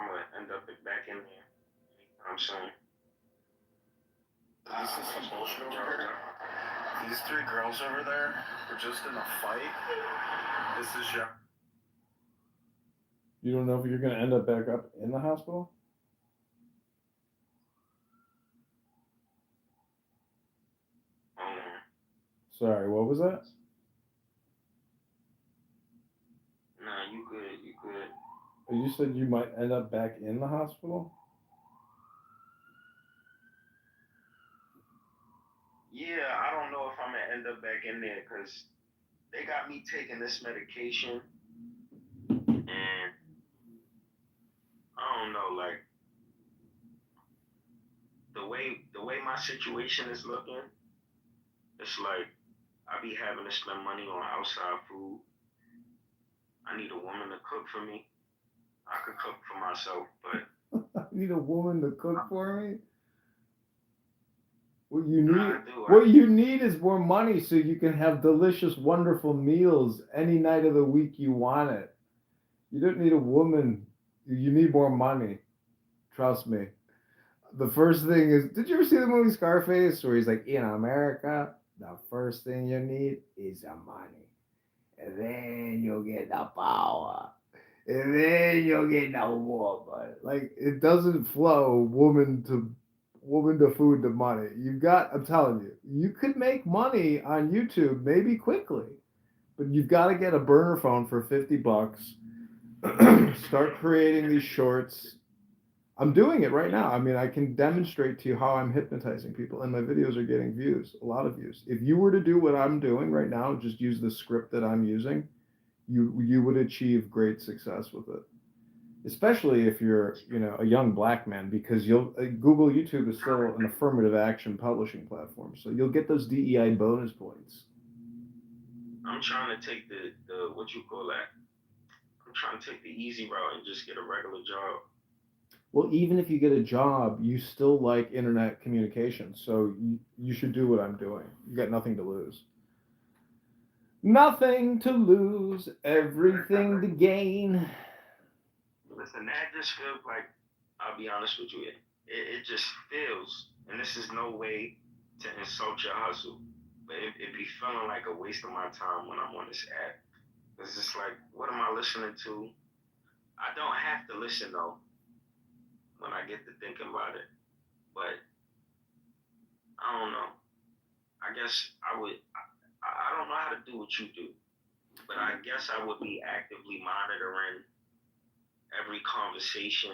gonna end up back in there anytime soon. This is some bullshit over here. These three girls over there were just in a fight. This is You don't know if you're going to end up back up in the hospital? Sorry, what was that? Nah, you good, you good. You said you might end up back in the hospital? Yeah, I don't know if I'm gonna end up back in there because they got me taking this medication, and I don't know, like the way my situation is looking, it's like I be having to spend money on outside food. I need a woman to cook for me. I could cook for myself, but I need a woman to cook for me? What you nah, need, I do. what you need is more money so you can have delicious, wonderful meals any night of the week you want it. You don't need a woman. You need more money. Trust me. The first thing is, did you ever see the movie Scarface where he's like, in America, the first thing you need is the money. And then you'll get the power. And then you'll get the woman. Like, it doesn't flow woman to food to money. You've got, I'm telling you, you could make money on YouTube maybe quickly, but you've got to get a burner phone for $50. Start creating these shorts. I'm doing it right now. I mean, I can demonstrate to you how I'm hypnotizing people, and my videos are getting views, a lot of views. If you were to do what I'm doing right now, just use the script that I'm using, you would achieve great success with it. Especially if you're, a young black man, because Google YouTube is still an affirmative action publishing platform, so you'll get those DEI bonus points. I'm trying to take the what you call that? I'm trying to take the easy route and just get a regular job. Well, even if you get a job, you still like internet communication, so you should do what I'm doing. You got nothing to lose. Nothing to lose, everything to gain. Listen, that just feels like, I'll be honest with you, it just feels, and this is no way to insult your hustle, but it be feeling like a waste of my time when I'm on this app. It's just like, what am I listening to? I don't have to listen though, when I get to thinking about it, but I don't know. I guess I don't know how to do what you do, but I guess I would be actively monitoring every conversation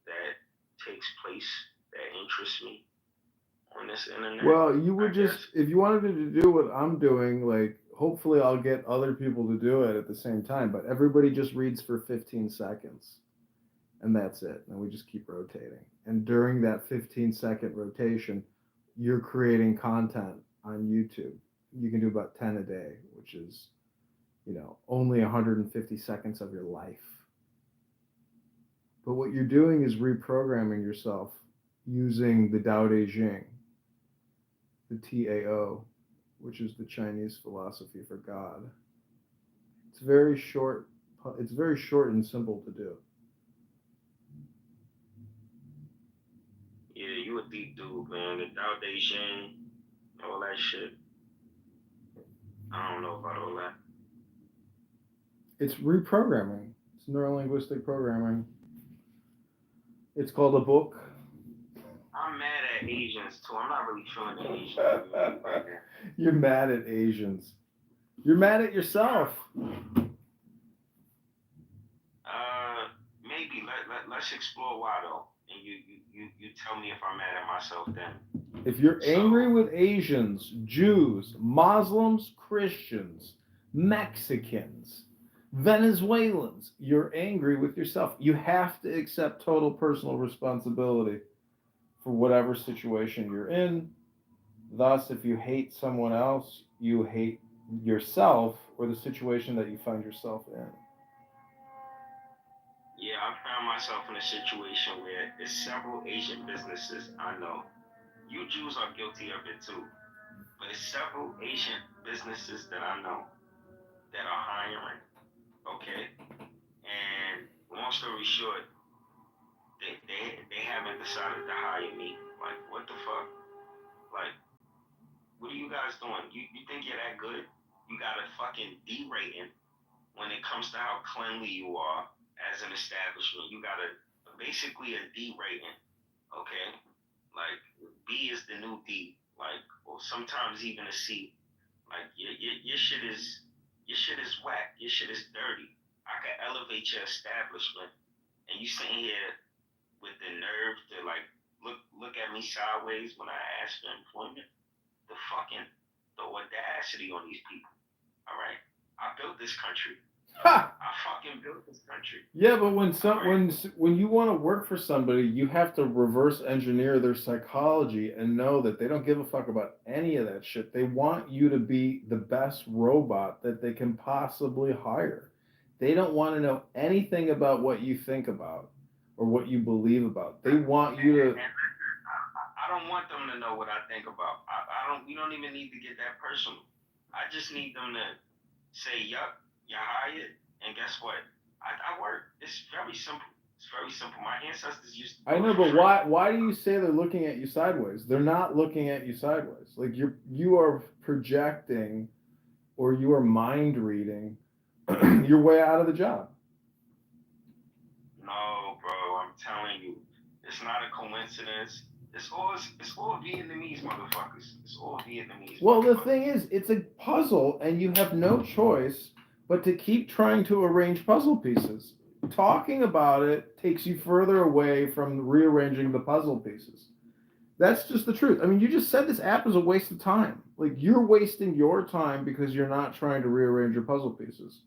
that takes place that interests me on this internet. Well, you would if you wanted to do what I'm doing, like, hopefully I'll get other people to do it at the same time, but everybody just reads for 15 seconds. And that's it. And we just keep rotating. And during that 15-second rotation, you're creating content on YouTube. You can do about 10 a day, which is, only 150 seconds of your life. But what you're doing is reprogramming yourself using the Tao Te Ching, the Tao, which is the Chinese philosophy for God. It's very short. It's very short and simple to do. deep dude, man. The Tao Te Ching, all that shit. I don't know about all that. It's reprogramming. It's neurolinguistic programming. It's called a book. I'm mad at Asians too. I'm not really feeling the Asian right now. You're mad at Asians. You're mad at yourself. Maybe let's explore why though, and you tell me if I'm mad at myself then. If you're angry with Asians, Jews, Muslims, Christians, Mexicans, Venezuelans, you're angry with yourself. You have to accept total personal responsibility for whatever situation you're in. Thus, if you hate someone else, you hate yourself or the situation that you find yourself in. Yeah, I found myself in a situation where there's several Asian businesses I know. You Jews are guilty of it too. But there's several Asian businesses that I know that are hiring. Okay? And long story short, they haven't decided to hire me. Like, what the fuck? Like, what are you guys doing? You think you're that good? You got a fucking D rating when it comes to how cleanly you are as an establishment. You got basically a D rating, okay? Like, B is the new D, like, or sometimes even a C. Like, your shit is whack. Your shit is dirty. I could elevate your establishment, and you sitting here with the nerve to like look at me sideways when I ask for employment. The audacity on these people. All right, I built this country. Ha! I fucking built this country. Yeah, but when you want to work for somebody, you have to reverse engineer their psychology and know that they don't give a fuck about any of that shit. They want you to be the best robot that they can possibly hire. They don't want to know anything about what you think about or what you believe about. They want you to. I don't want them to know what I think about. We don't even need to get that personal. I just need them to say, yup, you're hired, and guess what? I work. It's very simple. It's very simple. My ancestors used to. I know, but why do you say they're looking at you sideways? They're not looking at you sideways. Like you are projecting, or you are mind reading your way out of the job. No, bro. I'm telling you, it's not a coincidence. It's all Vietnamese motherfuckers. It's all Vietnamese. Well, the thing is, it's a puzzle, and you have no choice but to keep trying to arrange puzzle pieces. Talking about it takes you further away from rearranging the puzzle pieces. That's just the truth. I mean, you just said this app is a waste of time. Like, you're wasting your time because you're not trying to rearrange your puzzle pieces.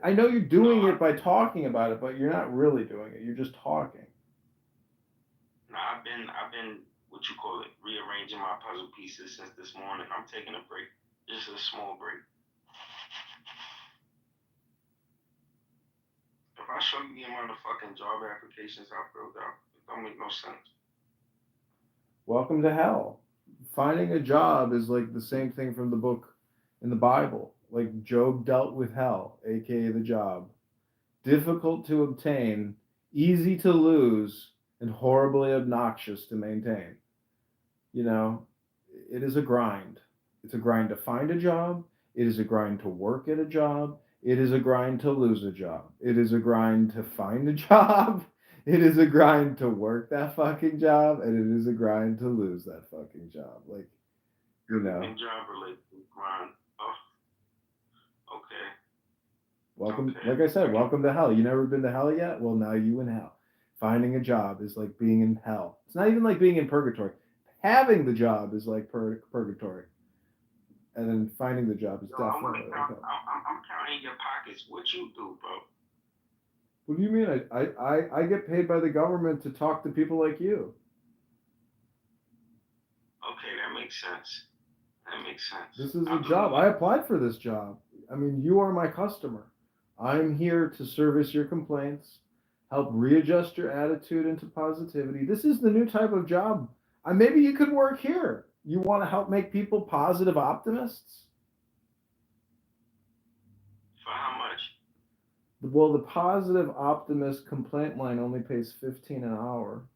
I know you're doing it by talking about it, but you're not really doing it. You're just talking. No, I've been what you call it, rearranging my puzzle pieces since this morning. I'm taking a break. Just a small break. If I show you the amount of fucking job applications I filled out, it don't make no sense. Welcome to hell. Finding a job is like the same thing from the book in the Bible. Like Job dealt with hell, aka the job. Difficult to obtain, easy to lose, and horribly obnoxious to maintain. You know, it is a grind. It's a grind to find a job. It is a grind to work at a job. It is a grind to lose a job. It is a grind to find a job. It is a grind to work that fucking job. And it is a grind to lose that fucking job. Like, you know. Job related grind. Oh, okay. Welcome, like I said, welcome to hell. You never been to hell yet? Well, now you in hell. Finding a job is like being in hell. It's not even like being in purgatory. Having the job is like purgatory. And then finding the job is definitely like hell. I'm counting your pockets. What you do, bro? What do you mean? I get paid by the government to talk to people like you. Okay, that makes sense. That makes sense. This is a job. I applied for this job. I mean, you are my customer. I'm here to service your complaints, help readjust your attitude into positivity. This is the new type of job. Maybe you could work here. You want to help make people positive optimists? For how much? Well, the positive optimist complaint line only pays $15 an hour.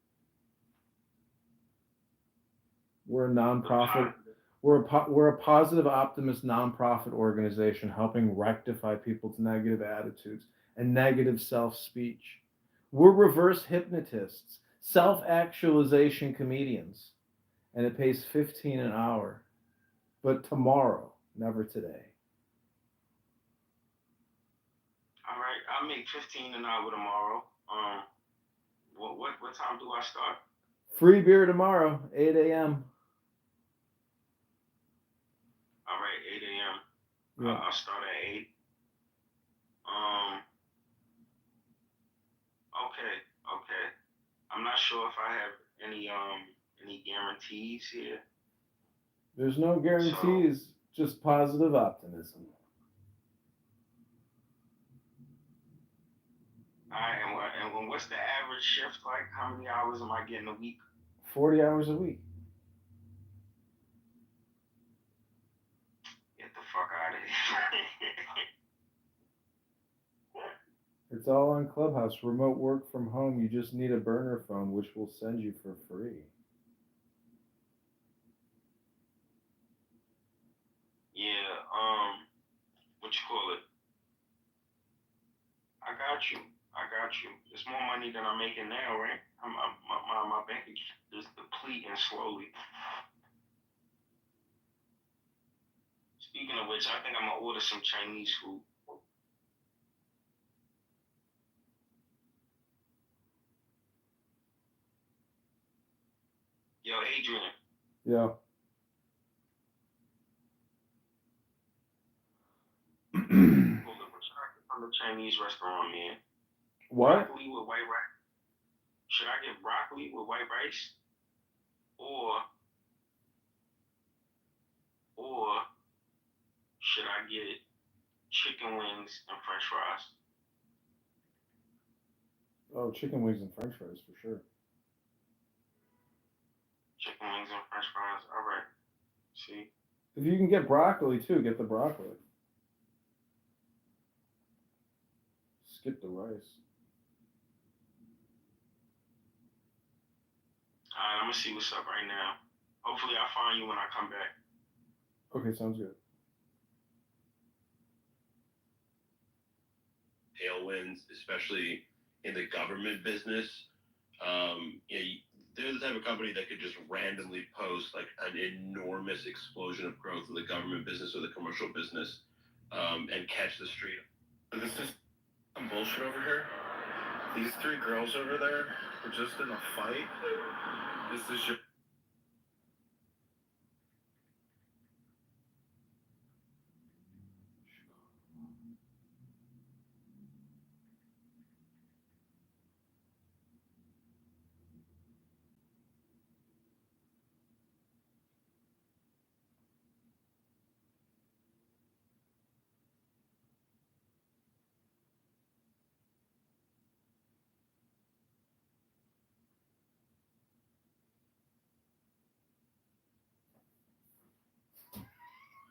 We're a nonprofit. We're a positive, optimist nonprofit organization helping rectify people's negative attitudes and negative self-speech. We're reverse hypnotists, self-actualization comedians, and it pays $15 an hour. But tomorrow, never today. All right, I'll make 15 an hour tomorrow. What time do I start? Free beer tomorrow, 8 a.m. All right, 8 a.m. Yeah. I'll start at 8. Okay. I'm not sure if I have any guarantees here. There's no guarantees, just positive optimism. All right, and what's the average shift like? How many hours am I getting a week? 40 hours a week. Get the fuck out of here. It's all on Clubhouse. Remote work from home. You just need a burner phone, which we'll send you for free. Yeah, what you call it? I got you. It's more money than I'm making now, right? My bank is depleting slowly. Speaking of which, I think I'm gonna order some Chinese food. Yo, Adrian. Yeah. From the Chinese restaurant, man. What? Broccoli with white rice. Should I get broccoli with white rice? Or should I get chicken wings and french fries? Oh, chicken wings and french fries for sure. Chicken wings and french fries. All right. See? If you can get broccoli too, get the broccoli. Skip the rice. Alright, I'm gonna see what's up right now. Hopefully I'll find you when I come back. Okay, sounds good. Tailwinds, especially in the government business. They're the type of company that could just randomly post like an enormous explosion of growth in the government business or the commercial business, and catch the street. This is some bullshit over here. These 3 girls over there were just in a fight. This is your...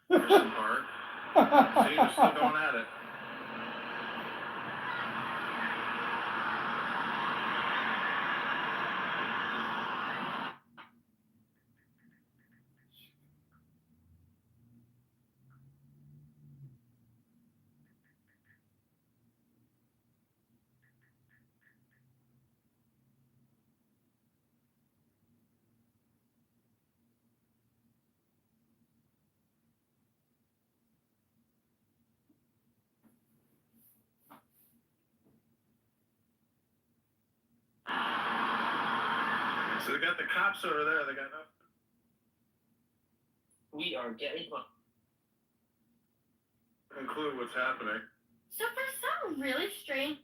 Person Park. See, we're still going at it. So they got the cops over there. They got nothing. We are getting Conclude what's happening. So for some really strange